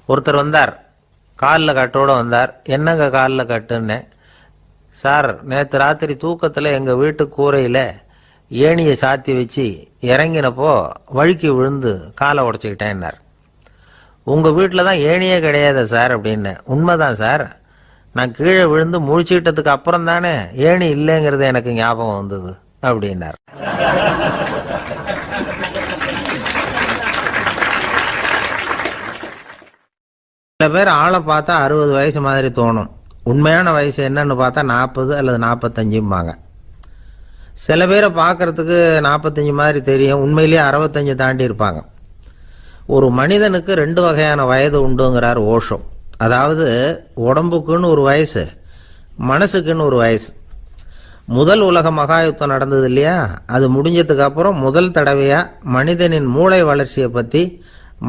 ஒருத்தர் வந்தார், காலில் கட்டோடு வந்தார். என்னங்க காலில் கட்டுன்னு? சார், நேற்று ராத்திரி தூக்கத்தில் எங்கள் வீட்டு கூரையில் ஏணியை சாத்தி வச்சு இறங்கினப்போ வழுக்கி விழுந்து காலை உடச்சிக்கிட்டேன்னார். உங்கள் வீட்டில் தான் ஏணியே கிடையாது சார் அப்படின்னு. உண்மைதான் சார், நான் கீழே விழுந்து முழிச்சுக்கிட்டதுக்கு அப்புறம் தானே ஏணி இல்லைங்கிறது எனக்கு ஞாபகம் வந்தது அப்படின்னார். சில பேர் ஆளை பார்த்தா 60 வயசு மாதிரி தோணும். உண்மையான வயசு என்னன்னு பார்த்தா 40 அல்லது 45 சில பேரை பார்க்கறதுக்கு 45 மாதிரி தெரியும், உண்மையிலேயே 65 தாண்டி இருப்பாங்க. ஒரு மனிதனுக்கு 2 வகையான வயது உண்டுங்கிறார் ஓஷோ. அதாவது உடம்புக்குன்னு ஒரு வயசு, மனசுக்குன்னு ஒரு வயசு. முதல் உலக மகாயுத்தம் நடந்தது இல்லையா, அது முடிஞ்சதுக்கு அப்புறம் முதல் தடவையா மனிதனின் மூளை வளர்ச்சியை பற்றி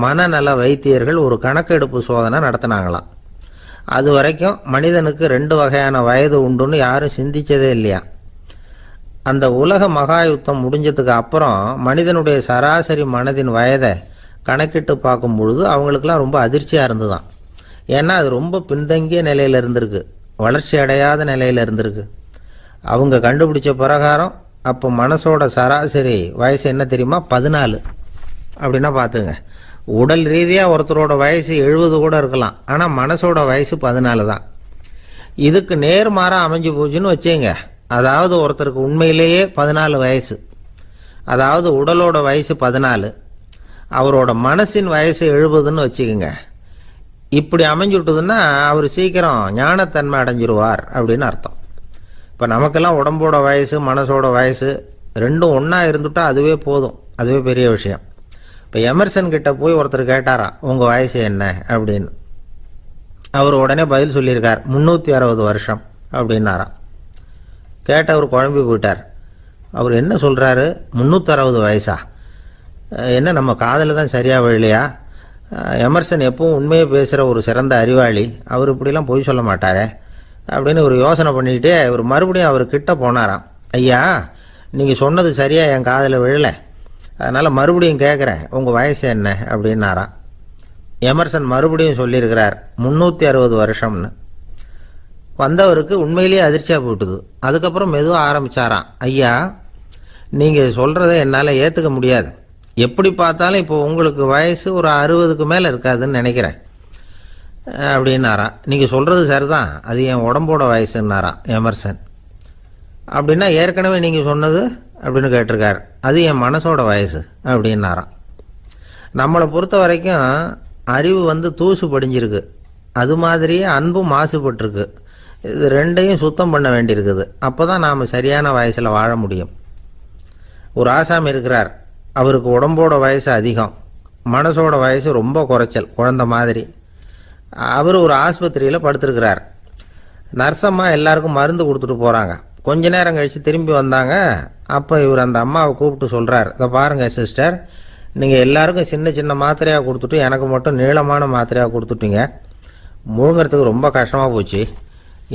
மனநல வைத்தியர்கள் ஒரு கணக்கெடுப்பு சோதனை நடத்தினாங்களாம். அது வரைக்கும் மனிதனுக்கு 2 வகையான வயது உண்டுன்னு யாரும் சிந்திச்சதே இல்லையா. அந்த உலக மகா யுத்தம் முடிஞ்சதுக்கு அப்புறம் மனிதனுடைய சராசரி மனதின் வயதை கணக்கிட்டு பார்க்கும் பொழுது அவங்களுக்கெல்லாம் ரொம்ப அதிர்ச்சியாக இருந்துதான். ஏன்னா அது ரொம்ப பின்தங்கிய நிலையில் இருந்திருக்கு, வளர்ச்சி அடையாத நிலையில் இருந்திருக்கு. அவங்க கண்டுபிடிச்ச பிரகாரம் அப்போ மனசோட சராசரி வயசு என்ன தெரியுமா? 14. அப்படின்னா பார்த்துங்க, உடல் ரீதியாக ஒருத்தரோட வயசு 70 கூட இருக்கலாம், ஆனால் மனசோட வயசு 14 தான். இதுக்கு நேர்மாறாக அமைஞ்சு போச்சுன்னு வச்சுங்க. அதாவது ஒருத்தருக்கு உண்மையிலேயே 14 வயசு, அதாவது உடலோட வயசு 14, அவரோட மனசின் வயசு 70ன்னு வச்சுக்கோங்க. இப்படி அமைஞ்சுட்டுதுன்னா அவர் சீக்கிரம் ஞானத்தன்மை அடைஞ்சிருவார் அப்படின்னு அர்த்தம். இப்போ நமக்கெல்லாம் உடம்போட வயசு மனசோட வயசு ரெண்டும் ஒன்றா இருந்துட்டா அதுவே போதும், அதுவே பெரிய விஷயம். இப்போ எமர்சன் கிட்ட போய் ஒருத்தர் கேட்டாராம், உங்கள் வயசு என்ன அப்படின்னு. அவர் உடனே பதில் சொல்லியிருக்கார், 360 வருஷம் அப்படின்னாராம். கேட்டவர் குழம்பி போயிட்டார். அவர் என்ன சொல்கிறாரு, 360 வயசா? என்ன நம்ம காதில் தான் சரியாக விழலையா? எமர்சன் எப்பவும் உண்மையை பேசுகிற ஒரு சிறந்த அறிவாளி, அவர் இப்படிலாம் பொய் சொல்ல மாட்டாரே அப்படின்னு ஒரு யோசனை பண்ணிக்கிட்டே இவர் மறுபடியும் அவர் கிட்ட போனாராம். ஐயா, நீங்கள் சொன்னது சரியாக என் காதில் விழலை, அதனால் மறுபடியும் கேட்குறேன், உங்கள் வயசு என்ன அப்படின்னாராம். எமர்சன் மறுபடியும் சொல்லியிருக்கிறார், 360 வருஷம்னு. வந்தவருக்கு உண்மையிலேயே அதிர்ச்சியாக போட்டுது. அதுக்கப்புறம் மெதுவாக ஆரம்பித்தாராம், ஐயா நீங்கள் சொல்கிறத என்னால் ஏற்றுக்க முடியாது. எப்படி பார்த்தாலும் இப்போ உங்களுக்கு வயசு ஒரு 60க்கு மேலே இருக்காதுன்னு நினைக்கிறேன் அப்படின்னாராம். நீங்கள் சொல்கிறது சரிதான், அது என் உடம்போட வயசுன்னாராம் எமர்சன். அப்படின்னா ஏற்கனவே நீங்கள் சொன்னது அப்படின்னு கேட்டிருக்காரு, அது என் மனசோட வயசு அப்படின்னாராம். நம்மளை பொறுத்த வரைக்கும் அறிவு தூசு படிஞ்சிருக்கு, அது மாதிரியே அன்பும் மாசுபட்டிருக்கு. இது ரெண்டையும் சுத்தம் பண்ண வேண்டியிருக்குது. அப்போ தான் நாம் சரியான வயசில் வாழ முடியும். ஒரு ஆசாமி இருக்கிறார், அவருக்கு உடம்போட வயசு அதிகம், மனசோட வயசு ரொம்ப குறைச்சல், குழந்த மாதிரி. அவர் ஒரு ஆஸ்பத்திரியில் படுத்திருக்கிறார். நர்ஸம்மா எல்லாருக்கும் மருந்து கொடுத்துட்டு போகிறாங்க. கொஞ்ச நேரம் கழித்து திரும்பி வந்தாங்க. அப்போ இவர் அந்த அம்மாவை கூப்பிட்டு சொல்கிறார், இதை பாருங்கள் சிஸ்டர், நீங்கள் எல்லாருக்கும் சின்ன சின்ன மாத்திரையாக கொடுத்துட்டு எனக்கு மட்டும் நீளமான மாத்திரையாக கொடுத்துட்டீங்க. முழுங்கிறதுக்கு ரொம்ப கஷ்டமாக போச்சு.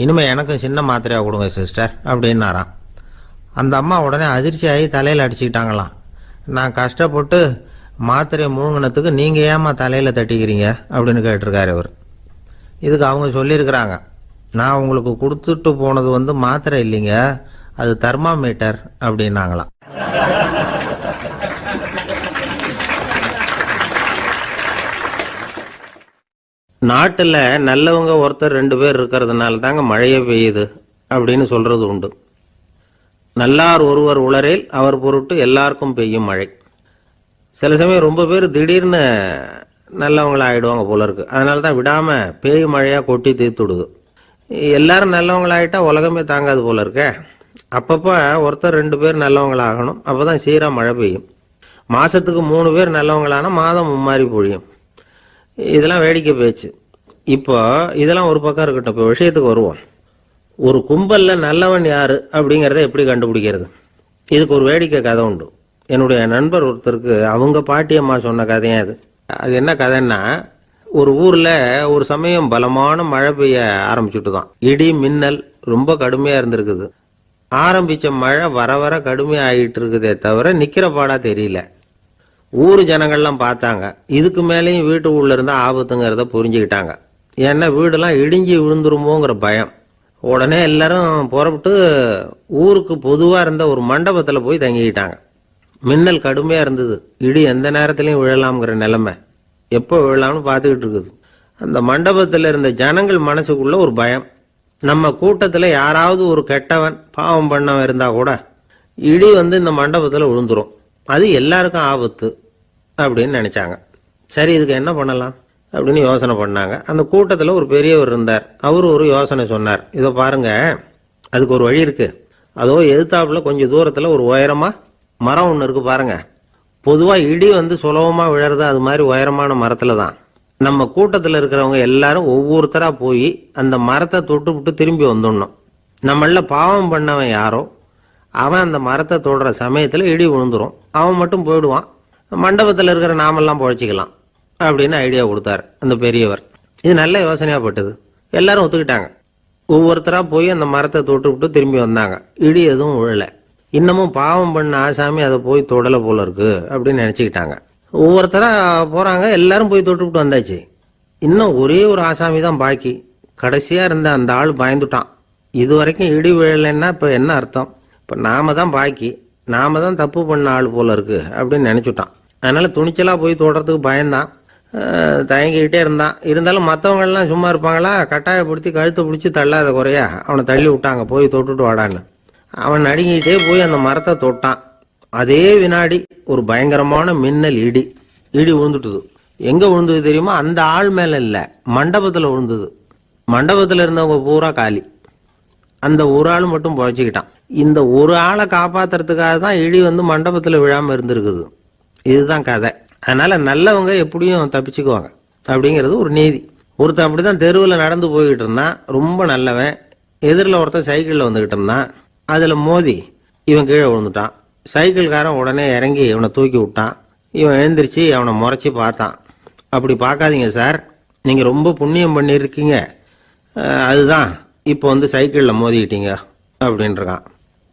இனிமேல் எனக்கும் சின்ன மாத்திரையாக கொடுங்க சிஸ்டர் அப்படின்னாராம். அந்த அம்மா உடனே அதிர்ச்சியாகி தலையில் அடிச்சுக்கிட்டாங்களாம். நான் கஷ்டப்பட்டு மாத்திரையை முழுங்கினத்துக்கு நீங்கள் ஏமா தலையில் தட்டிக்கிறீங்க அப்படின்னு கேட்டிருக்காரு இவர். இதுக்கு அவங்க சொல்லியிருக்கிறாங்க, நான் உங்களுக்கு கொடுத்துட்டு போனது மாத்திரை இல்லைங்க, அது தெர்மாமீட்டர் அப்படின்னாங்களாம். நாட்டில் நல்லவங்க ஒருத்தர் 2 பேர் இருக்கிறதுனால தாங்க மழையே பெய்யுது அப்படின்னு சொல்றது உண்டு. நல்லார் ஒருவர் உளரேல் அவர் பொருட்டு எல்லாருக்கும் பெய்யும் மழை. சில சமயம் ரொம்ப பேர் திடீர்னு நல்லவங்களா ஆயிடுவாங்க போல இருக்கு. அதனால தான் விடாம பேய் மழையா கொட்டி தீர்த்துடுது. எல்லாரும் நல்லவங்களாயிட்டா உலகமே தாங்காது போல இருக்க. அப்பப்போ ஒருத்தர் 2 பேர் நல்லவங்களாகணும், அப்பதான் சீரா மழை பெய்யும். மாசத்துக்கு 3 பேர் நல்லவங்களானா மாதம் மும்மாரி பொழியும். இதெல்லாம் வேடிக்கை பேச்சு. இப்போ இதெல்லாம் ஒரு பக்கம் இருக்கட்டும், இப்போ விஷயத்துக்கு வருவோம். ஒரு கும்பல்ல நல்லவன் யாரு அப்படிங்கிறத எப்படி கண்டுபிடிக்கிறது? இதுக்கு ஒரு வேடிக்கை கதை உண்டு. என்னுடைய நண்பர் ஒருத்தருக்கு அவங்க பாட்டியம்மா சொன்ன கதையா அது. அது என்ன கதைன்னா, ஒரு ஊர்ல ஒரு சமயம் பலமான மழை பெய்ய ஆரம்பிச்சுட்டு தான். இடி மின்னல் ரொம்ப கடுமையா இருந்திருக்குது. ஆரம்பிச்ச மழை வர வர கடுமையா ஆகிட்டு இருக்குதே தவிர நிக்கிற பாடா தெரியல. ஊர் ஜனங்கள்லாம் பார்த்தாங்க. இதுக்கு மேலேயும் வீட்டு உள்ள இருந்தா ஆபத்துங்கிறத புரிஞ்சுக்கிட்டாங்க. ஏன்னா வீடெல்லாம் இடிஞ்சு விழுந்துருமோங்கிற பயம். உடனே எல்லாரும் புறப்பட்டு ஊருக்கு பொதுவா இருந்த ஒரு மண்டபத்துல போய் தங்கிக்கிட்டாங்க. மின்னல் கடுமையா இருந்தது, இடி எந்த நேரத்திலையும் விழலாம்ங்கிற நிலைமை, எப்போ விழலாம்னு பார்த்துக்கிட்டு இருக்குது. அந்த மண்டபத்தில் இருந்த ஜனங்கள் மனசுக்குள்ள ஒரு பயம். நம்ம கூட்டத்தில் யாராவது ஒரு கெட்டவன் பாவம் பண்ணவன் இருந்தா கூட இடி இந்த மண்டபத்தில் விழுந்துரும், அது எல்லாருக்கும் ஆபத்து அப்படின்னு நினைச்சாங்க. சரி, இதுக்கு என்ன பண்ணலாம் அப்படின்னு யோசனை பண்ணாங்க. அந்த கூட்டத்தில் ஒரு பெரியவர் இருந்தார். அவரு ஒரு யோசனை சொன்னார். இதை பாருங்க, அதுக்கு ஒரு வழி இருக்கு. அதோ எதிர்த்தாப்புல கொஞ்சம் தூரத்தில் ஒரு உயரமா மரம் ஒன்று இருக்கு பாருங்க. பொதுவா இடி சுலபமா விழறது அது மாதிரி உயரமான மரத்துல தான். நம்ம கூட்டத்தில் இருக்கிறவங்க எல்லாரும் ஒவ்வொருத்தரா போய் அந்த மரத்தை தொட்டு விட்டு திரும்பி வந்துடணும். நம்மள பாவம் பண்ணவன் யாரோ அவன் அந்த மரத்தை தொடுற சமயத்துல இடி விழுந்துரும், அவன் மட்டும் போயிடுவான், மண்டபத்தில் இருக்கிற நாமெல்லாம் பொழைச்சிக்கலாம் அப்படின்னு ஐடியா கொடுத்தாரு அந்த பெரியவர். இது நல்ல யோசனையா பட்டது. எல்லாரும் ஒத்துக்கிட்டாங்க. ஒவ்வொருத்தரா போய் அந்த மரத்தை தொட்டு விட்டு திரும்பி வந்தாங்க. இடி எதுவும் விழல. இன்னமும் பாவம் பண்ண ஆசாமி அதை போய் தொடலை போல இருக்கு அப்படின்னு நினைச்சுக்கிட்டாங்க. ஒவ்வொருத்தரா போறாங்க, எல்லாரும் போய் தொட்டுக்கிட்டு வந்தாச்சு. இன்னும் ஒரே ஒரு ஆசாமி தான் பாக்கி. கடைசியா இருந்த அந்த ஆள் பயந்துட்டான். இது வரைக்கும் இடி விழலைன்னா இப்ப என்ன அர்த்தம்? இப்ப நாம தான் பாக்கி, நாம தான் தப்பு பண்ண ஆள் போல இருக்கு அப்படின்னு நினைச்சுட்டான். அதனால துணிச்சலா போய் தொடறதுக்கு பயந்தான், தயங்கிக்கிட்டே இருந்தான். இருந்தாலும் மற்றவங்க எல்லாம் சும்மா இருப்பாங்களா? கட்டாயப்படுத்தி கழுத்தை பிடிச்சி தள்ளாத குறையா அவனை தள்ளி விட்டாங்க, போய் தொட்டுட்டு வாடான்னு. அவன் நடுங்கிட்டே போய் அந்த மரத்தை தொட்டான். அதே வினாடி ஒரு பயங்கரமான மின்னல் இடி விழுந்துட்டுது. எங்க விழுந்தது தெரியுமா? அந்த ஆள் மேல இல்ல, மண்டபத்துல விழுந்தது. மண்டபத்துல இருந்தவங்க பூரா காலி. அந்த ஒரு ஆள் மட்டும் புழைச்சிக்கிட்டான். இந்த ஒரு ஆளை காப்பாத்துறதுக்காக தான் இடி மண்டபத்துல விழாம இருந்திருக்குது. இதுதான் கதை. அதனால நல்லவங்க எப்படியும் தப்பிச்சுக்குவாங்க அப்படிங்கிறது ஒரு நீதி. ஒருத்தன் அப்படிதான் தெருவில் நடந்து போய்கிட்டு இருந்தான், ரொம்ப நல்லவன். எதிரில் ஒருத்தன் சைக்கிளில் வந்துகிட்டு இருந்தான். அதுல மோதி இவன் கீழே விழுந்துட்டான். சைக்கிள்காரன் உடனே இறங்கி இவனை தூக்கி விட்டான். இவன் எழுந்திரிச்சு அவனை முறைச்சி பார்த்தான். அப்படி பார்க்காதீங்க சார், நீங்க ரொம்ப புண்ணியம் பண்ணியிருக்கீங்க, அதுதான் இப்போ சைக்கிளில் மோதிக்கிட்டீங்க அப்படின்றான்.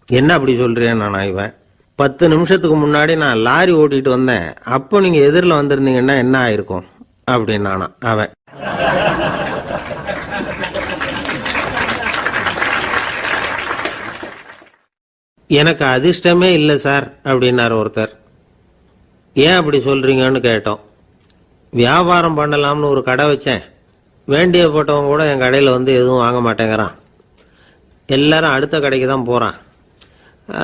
என்ன அப்படி சொல்றேன் நான்? இவன் 10 நிமிஷத்துக்கு முன்னாடி நான் லாரி ஓட்டிட்டு வந்தேன், அப்போ நீங்க எதிரில் வந்திருந்தீங்கன்னா என்ன ஆயிருக்கும் அப்படின்னானா அவன். எனக்கு அதிர்ஷ்டமே இல்லை சார் அப்படின்னாரு ஒருத்தர். ஏன் அப்படி சொல்றீங்கன்னு கேட்டோம். வியாபாரம் பண்ணலாம்னு ஒரு கடை வச்சேன், வேண்டியப்பட்டவங்க கூட என் கடையில் எதுவும் வாங்க மாட்டேங்கிறான், எல்லாரும் அடுத்த கடைக்கு தான் போறான்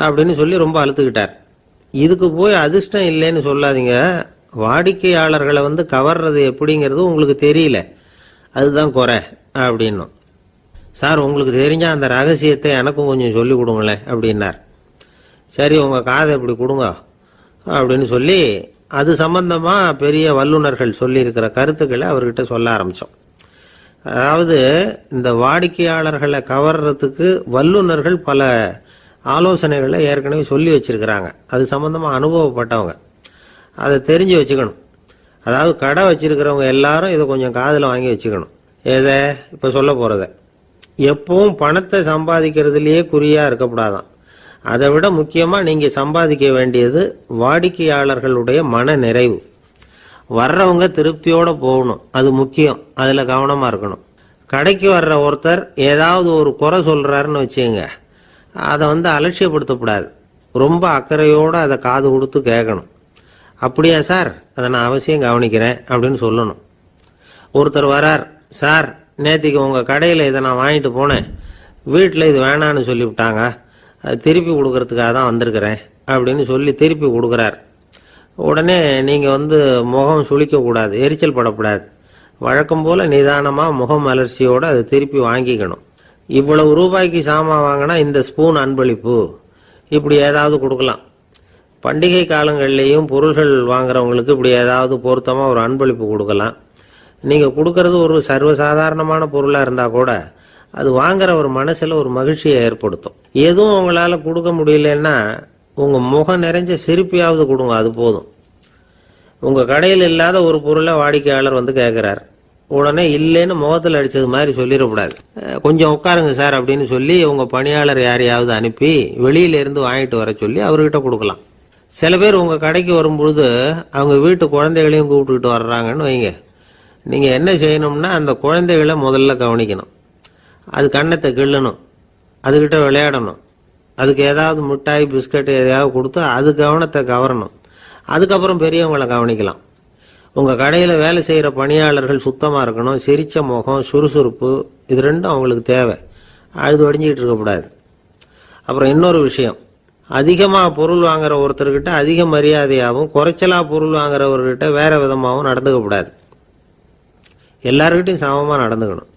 அப்படின்னு சொல்லி ரொம்ப அழுத்துக்கிட்டார். இதுக்கு போய் அதிர்ஷ்டம் இல்லைன்னு சொல்லாதீங்க, வாடிக்கையாளர்களை கவர்றது எப்படிங்கிறது உங்களுக்கு தெரியல, அதுதான் குறை அப்படின்னும். சார் உங்களுக்கு தெரிஞ்ச அந்த ரகசியத்தை எனக்கும் கொஞ்சம் சொல்லி கொடுங்களேன் அப்படின்னார். சரி உங்க காதை இப்படி கொடுங்க அப்படின்னு சொல்லி அது சம்பந்தமா பெரிய வல்லுநர்கள் சொல்லி இருக்கிற கருத்துக்களை அவர்கிட்ட சொல்ல ஆரம்பிச்சோம். அதாவது இந்த வாடிக்கையாளர்களை கவர்றதுக்கு வல்லுநர்கள் பல ஆலோசனைகளை ஏற்கனவே சொல்லி வச்சிருக்கிறாங்க. அது சம்பந்தமா அனுபவப்பட்டவங்க, அதை தெரிஞ்சு வச்சுக்கணும். அதாவது கடை வச்சிருக்கிறவங்க எல்லாரும் இதை கொஞ்சம் காதில் வாங்கி வச்சுக்கணும். எதை இப்ப சொல்ல போறத. எப்பவும் பணத்தை சம்பாதிக்கிறதுலயே குறியா இருக்கக்கூடாதான். அதை விட முக்கியமா நீங்க சம்பாதிக்க வேண்டியது வாடிக்கையாளர்களுடைய மன நிறைவு. வர்றவங்க திருப்தியோட போகணும், அது முக்கியம். அதுல கவனமா இருக்கணும். கடைக்கு வர்ற ஒருத்தர் ஏதாவது ஒரு குறை சொல்றாருன்னு வச்சுங்க, அதை அலட்சியப்படுத்தக்கூடாது. ரொம்ப அக்கறையோட அதை காது கொடுத்து கேட்கணும். அப்படியா சார், அதை நான் அவசியம் கவனிக்கிறேன் அப்படின்னு சொல்லணும். ஒருத்தர் வரார், சார் நேத்திக்கு உங்க கடையில் இதை நான் வாங்கிட்டு போனேன், வீட்டில் இது வேணான்னு சொல்லிவிட்டாங்க, அது திருப்பி கொடுக்கறதுக்காக தான் வந்திருக்கிறேன் அப்படின்னு சொல்லி திருப்பி கொடுக்குறார். உடனே நீங்க முகம் சுளிக்க கூடாது, எரிச்சல் படக்கூடாது. வழக்கம் போல நிதானமா முகம் அலர்ச்சியோட அதை திருப்பி வாங்கிக்கணும். இவ்வளவு ரூபாய்க்கு சாமான் வாங்கினா இந்த ஸ்பூன் அன்பளிப்பு, இப்படி ஏதாவது கொடுக்கலாம். பண்டிகை காலங்கள்லேயும் பொருள்கள் வாங்குறவங்களுக்கு இப்படி ஏதாவது பொருத்தமா ஒரு அன்பளிப்பு கொடுக்கலாம். நீங்க கொடுக்கறது ஒரு சர்வசாதாரணமான பொருளா இருந்தா கூட அது வாங்குற ஒரு மனசுல ஒரு மகிழ்ச்சியை ஏற்படுத்தும். எதுவும் உங்களால கொடுக்க முடியலன்னா உங்க முகம் நிறைஞ்ச சிரிப்பையாவது கொடுங்க, அது போதும். உங்க கடையில் இல்லாத ஒரு பொருளை வாடிக்கையாளர் கேட்கிறார், உடனே இல்லைன்னு முகத்தில் அடிச்சது மாதிரி சொல்லிடக்கூடாது. கொஞ்சம் உட்காருங்க சார் அப்படின்னு சொல்லி உங்க பணியாளர் யாரையாவது அனுப்பி வெளியில இருந்து வாங்கிட்டு வர சொல்லி அவர்கிட்ட கொடுக்கலாம். சில பேர் உங்க கடைக்கு வரும்பொழுது அவங்க வீட்டு குழந்தைகளையும் கூப்பிட்டுக்கிட்டு வர்றாங்கன்னு வைங்க. நீங்க என்ன செய்யணும்னா அந்த குழந்தைகளை முதல்ல கவனிக்கணும். அது கண்ணத்தை கிள்ளணும், அதுகிட்ட விளையாடணும், அதுக்கு ஏதாவது மிட்டாய் பிஸ்கட் எதையாவது கொடுத்து அது கவனத்தை கவரணும். அதுக்கப்புறம் பெரியவங்களை கவனிக்கலாம். உங்க கடையில வேலை செய்யற பணியாளர்கள் சுத்தமா இருக்கணும், சிரிச்ச முகம், சுறுசுறுப்பு, இது ரெண்டும் அவங்களுக்கு தேவை. அழுது வடிஞ்சிக்கிட்டு இருக்கக்கூடாது. அப்புறம் இன்னொரு விஷயம், அதிகமா பொருள் வாங்குற ஒருத்தர்கிட்ட அதிக மரியாதையாகவும் குறைச்சலா பொருள் வாங்குறவர்கிட்ட வேற விதமாகவும் நடந்துக்க கூடாது. எல்லாருக்கிட்டையும் சமமா நடந்துக்கணும்.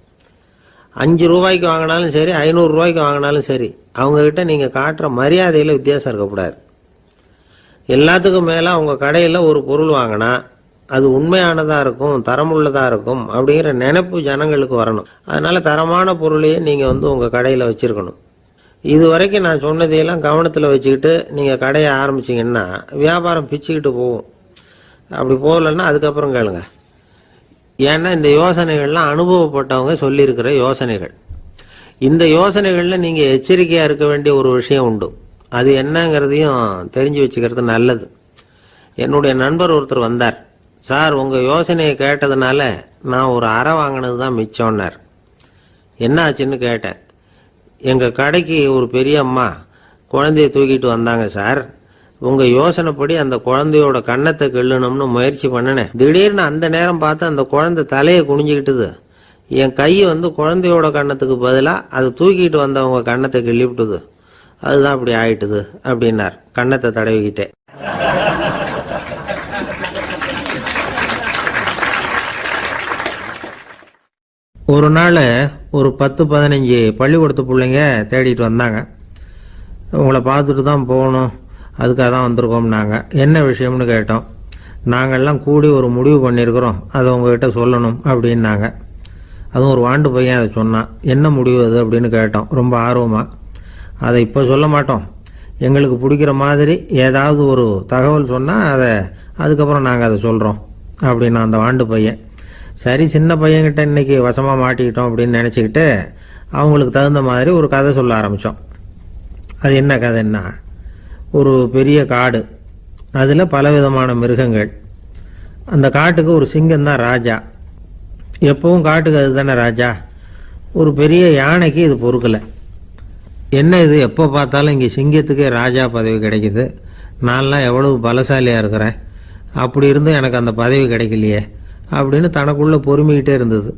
5 ரூபாய்க்கு வாங்கினாலும் சரி, 500 ரூபாய்க்கு வாங்கினாலும் சரி, அவங்க கிட்ட நீங்க காட்டுற மரியாதையில வித்தியாசம் இருக்கக்கூடாது. எல்லாத்துக்கும் மேல உங்க கடையில ஒரு பொருள் வாங்கினா அது உண்மையானதா இருக்கும், தரமுள்ளதா இருக்கும் அப்படிங்கிற நினைப்பு ஜனங்களுக்கு வரணும். அதனால தரமான பொருளையே நீங்க உங்க கடையில வச்சிருக்கணும். இது வரைக்கும் நான் சொன்னதையெல்லாம் கவனத்துல வச்சுக்கிட்டு நீங்க கடையை ஆரம்பிச்சீங்கன்னா வியாபாரம் பிச்சுக்கிட்டு போகும். அப்படி போகலன்னா அதுக்கப்புறம் கேளுங்க. ஏன்னா இந்த யோசனைகள்லாம் அனுபவப்பட்டவங்க சொல்லியிருக்கிற யோசனைகள். இந்த யோசனைகள்ல நீங்க எச்சரிக்கையா இருக்க வேண்டிய ஒரு விஷயம் உண்டு. அது என்னங்கிறதையும் தெரிஞ்சு வச்சுக்கிறது நல்லது. என்னுடைய நண்பர் ஒருத்தர் வந்தார். சார், உங்கள் யோசனையை கேட்டதுனால நான் ஒரு அறை வாங்கினது தான் மிச்சம்னார். என்ன ஆச்சுன்னு கேட்டேன். எங்கள் கடைக்கு ஒரு பெரிய அம்மா குழந்தைய தூக்கிட்டு வந்தாங்க சார். உங்கள் யோசனைப்படி அந்த குழந்தையோட கன்னத்தை கிள்ளணும்னு முயற்சி பண்ணினேன். திடீர்னு அந்த நேரம் பார்த்து அந்த குழந்தை தலையை குனிஞ்சிக்கிட்டுது. என் கை குழந்தையோட கன்னத்துக்கு பதிலாக அது தூக்கிட்டு வந்தவங்க கன்னத்தை கிள்ளி விட்டுது. அதுதான் அப்படி ஆயிட்டுது அப்படின்னார், கன்னத்தை தடவிக்கிட்டே. ஒரு நாள் ஒரு 10-15 பள்ளிக்கூடத்து பிள்ளைங்க தேடிட்டு வந்தாங்க. உங்களை பார்த்துட்டு தான் போகணும், அதுக்காக தான் வந்திருக்கோம்னாங்க. என்ன விஷயம்னு கேட்டோம். நாங்கள்லாம் கூடி ஒரு முடிவு பண்ணியிருக்கிறோம், அதை உங்ககிட்ட சொல்லணும் அப்படின்னாங்க. அதுவும் ஒரு வாண்டு பையன் அதை சொன்னான். என்ன முடிவு அது அப்படின்னு கேட்டோம் ரொம்ப ஆர்வமாக. அதை இப்போ சொல்ல மாட்டோம், எங்களுக்கு பிடிக்கிற மாதிரி ஏதாவது ஒரு தகவல் சொன்னால் அதுக்கப்புறம் நாங்கள் அதை சொல்கிறோம் அப்படின்னா அந்த வாண்டு பையன். சரி, சின்ன பையன்கிட்ட இன்னைக்கு வசமாக மாட்டிக்கிட்டோம் அப்படின்னு நினச்சிக்கிட்டு அவங்களுக்கு தகுந்த மாதிரி ஒரு கதை சொல்ல ஆரம்பித்தோம். அது என்ன கதைன்னா, ஒரு பெரிய காடு, அதில் பலவிதமான மிருகங்கள். அந்த காட்டுக்கு ஒரு சிங்கம் தான் ராஜா. எப்பவும் காட்டுக்கு அது தானே ராஜா. ஒரு பெரிய யானைக்கு இது பொறுக்கலை. என்ன இது, எப்போ பார்த்தாலும் இங்கே சிங்கத்துக்கே ராஜா பதவி கிடைக்குது, நான்லாம் எவ்வளவு பலசாலியாக இருக்கிறேன், அப்படி இருந்தும் எனக்கு அந்த பதவி கிடைக்கலையே அப்படின்னு தனக்குள்ளே பொறுமிக்கிட்டே இருந்தது.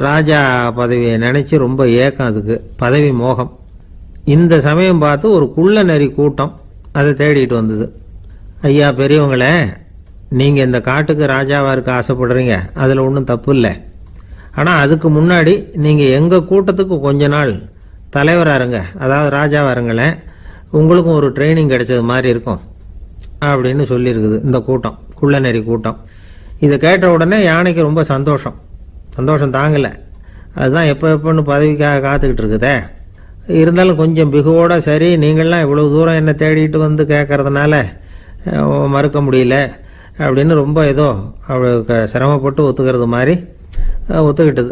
ராஜா பதவியை நினச்சி ரொம்ப ஏக்கம், அதுக்கு பதவி மோகம். இந்த சமயம் பார்த்து ஒரு குள்ள நரி கூட்டம் அதை தேடிட்டு வந்தது. ஐயா பெரியவங்களே, நீங்கள் இந்த காட்டுக்கு ராஜாவாக இருக்க ஆசைப்படுறீங்க, அதில் ஒன்றும் தப்பு இல்லை. ஆனால் அதுக்கு முன்னாடி நீங்கள் எங்கள் கூட்டத்துக்கு கொஞ்ச நாள் தலைவராக இருங்க, அதாவது ராஜாவாக இருங்களேன், உங்களுக்கும் ஒரு ட்ரைனிங் கிடைச்சது மாதிரி இருக்கும் அப்படின்னு சொல்லியிருக்குது இந்த கூட்டம், குள்ள நரி கூட்டம். இதை கேட்ட உடனே யானைக்கு ரொம்ப சந்தோஷம் தாங்கலை. அதுதான் எப்போன்னு பதவிக்காக காத்துக்கிட்டு இருக்குதே. இருந்தாலும் கொஞ்சம் பிகுவோட, சரி நீங்கள்லாம் இவ்வளவு தூரம் என்னை தேடிட்டு வந்து கேட்கறதுனால மறுக்க முடியல அப்படின்னு ரொம்ப ஏதோ அவளுக்கு சிரமப்பட்டு ஒத்துக்கிறது மாதிரி ஒத்துக்கிட்டது.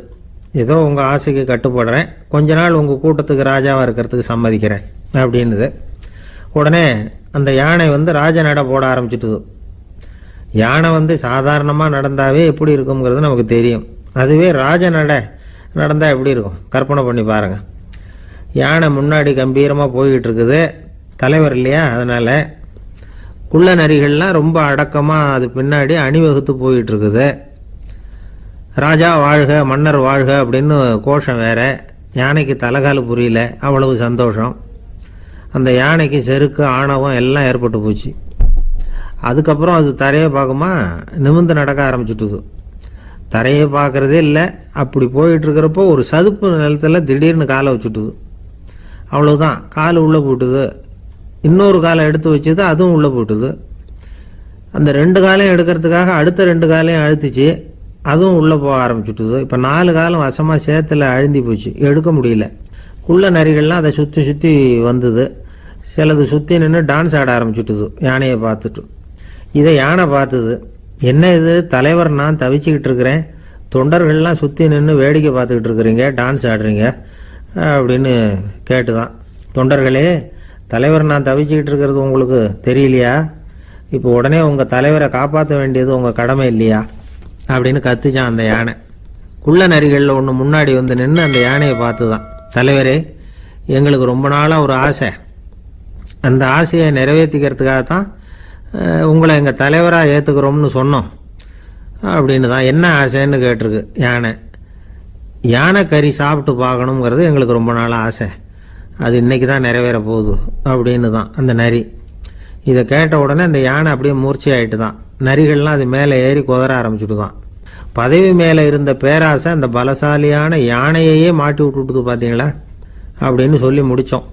ஏதோ உங்கள் ஆசைக்கு கட்டுப்படுறேன், கொஞ்ச நாள் உங்கள் கூட்டத்துக்கு ராஜாவாக இருக்கிறதுக்கு சம்மதிக்கிறேன் அப்படின்னுது. உடனே அந்த யானை ராஜ நட போட ஆரம்பிச்சிட்டுது. யானை சாதாரணமாக நடந்தாவே எப்படி இருக்குங்கிறது நமக்கு தெரியும். அதுவே ராஜ நட நடந்தால் எப்படி இருக்கும் கற்பனை பண்ணி பாருங்கள். யானை முன்னாடி கம்பீரமாக போய்கிட்டு இருக்குது, தலைவர் இல்லையா, அதனால் குள்ள நரிகள்லாம் ரொம்ப அடக்கமாக அது பின்னாடி அணிவகுத்து போயிட்டு இருக்குது. ராஜா வாழ்க, மன்னர் வாழ்க அப்படின்னு கோஷம் வேற. யானைக்கு தலைகால புரியல, அவ்வளவு சந்தோஷம். அந்த யானைக்கு செருக்கு, ஆணவம் எல்லாம் ஏற்பட்டு போச்சு. அதுக்கப்புறம் அது தரையை பார்க்குமா, நிமிர்ந்து நடக்க ஆரம்பிச்சுட்டுது. தரையை பார்க்கறதே இல்லை. அப்படி போயிட்டு இருக்கிறப்போ ஒரு சதுப்பு நிலத்தில் திடீர்னு காலை வச்சுட்டுது. அவ்வளவுதான், கால் உள்ளே போட்டுது. இன்னொரு காலை எடுத்து வச்சுது, அதுவும் உள்ளே போட்டுது. அந்த 2 காலையும் எடுக்கிறதுக்காக அடுத்த 2 காலையும் அழுத்திச்சு, அதுவும் உள்ளே போக ஆரம்பிச்சுட்டுது. இப்போ 4 காலம் வசமாக சேத்துல அழுந்தி போச்சு, எடுக்க முடியல. குள்ள நரிகள்லாம் அதை சுற்றி சுற்றி வந்தது. சிலது சுற்றி நின்று டான்ஸ் ஆட ஆரம்பிச்சுட்டுது யானையை பார்த்துட்டு. இதை யானை பார்த்தது. என்ன இது, தலைவர் நான் தவிச்சுக்கிட்டு இருக்கிறேன், தொண்டர்கள்லாம் சுற்றி நின்று வேடிக்கை பார்த்துக்கிட்டு இருக்கிறீங்க, டான்ஸ் ஆடுறீங்க அப்படின்னு கேட்டுதான். தொண்டர்களே, தலைவர் நான் தவிச்சுக்கிட்டு இருக்கிறது உங்களுக்கு தெரியலையா? இப்போ உடனே உங்கள் தலைவரை காப்பாற்ற வேண்டியது உங்கள் கடமை இல்லையா அப்படின்னு கத்துச்சான் அந்த யானை. குள்ள நரிகளில் ஒன்று முன்னாடி நின்று அந்த யானையை பார்த்து தான், தலைவரே எங்களுக்கு ரொம்ப நாளாக ஒரு ஆசை, அந்த ஆசையை நிறைவேற்றிக்கிறதுக்காகத்தான் உங்களை எங்கள் தலைவராக ஏற்றுக்கிறோம்னு சொன்னோம் அப்படின்னு தான். என்ன ஆசைன்னு கேட்டிருக்கு யானை. யானை கறி சாப்பிட்டு பார்க்கணுங்கிறது எங்களுக்கு ரொம்ப நாளாக ஆசை, அது இன்னைக்கு தான் நிறைவேற போகுது அப்படின்னு தான் அந்த நரி. இதை கேட்ட உடனே அந்த யானை அப்படியே மூர்ச்சி ஆகிட்டு தான். நரிகள்லாம் அது மேலே ஏறி குதற ஆரம்பிச்சுட்டு தான். பதவி மேலே இருந்த பேராசை அந்த பலசாலியான யானையையே மாட்டி விட்டுட்டுது பார்த்தீங்களா அப்படின்னு சொல்லி முடித்தோம்.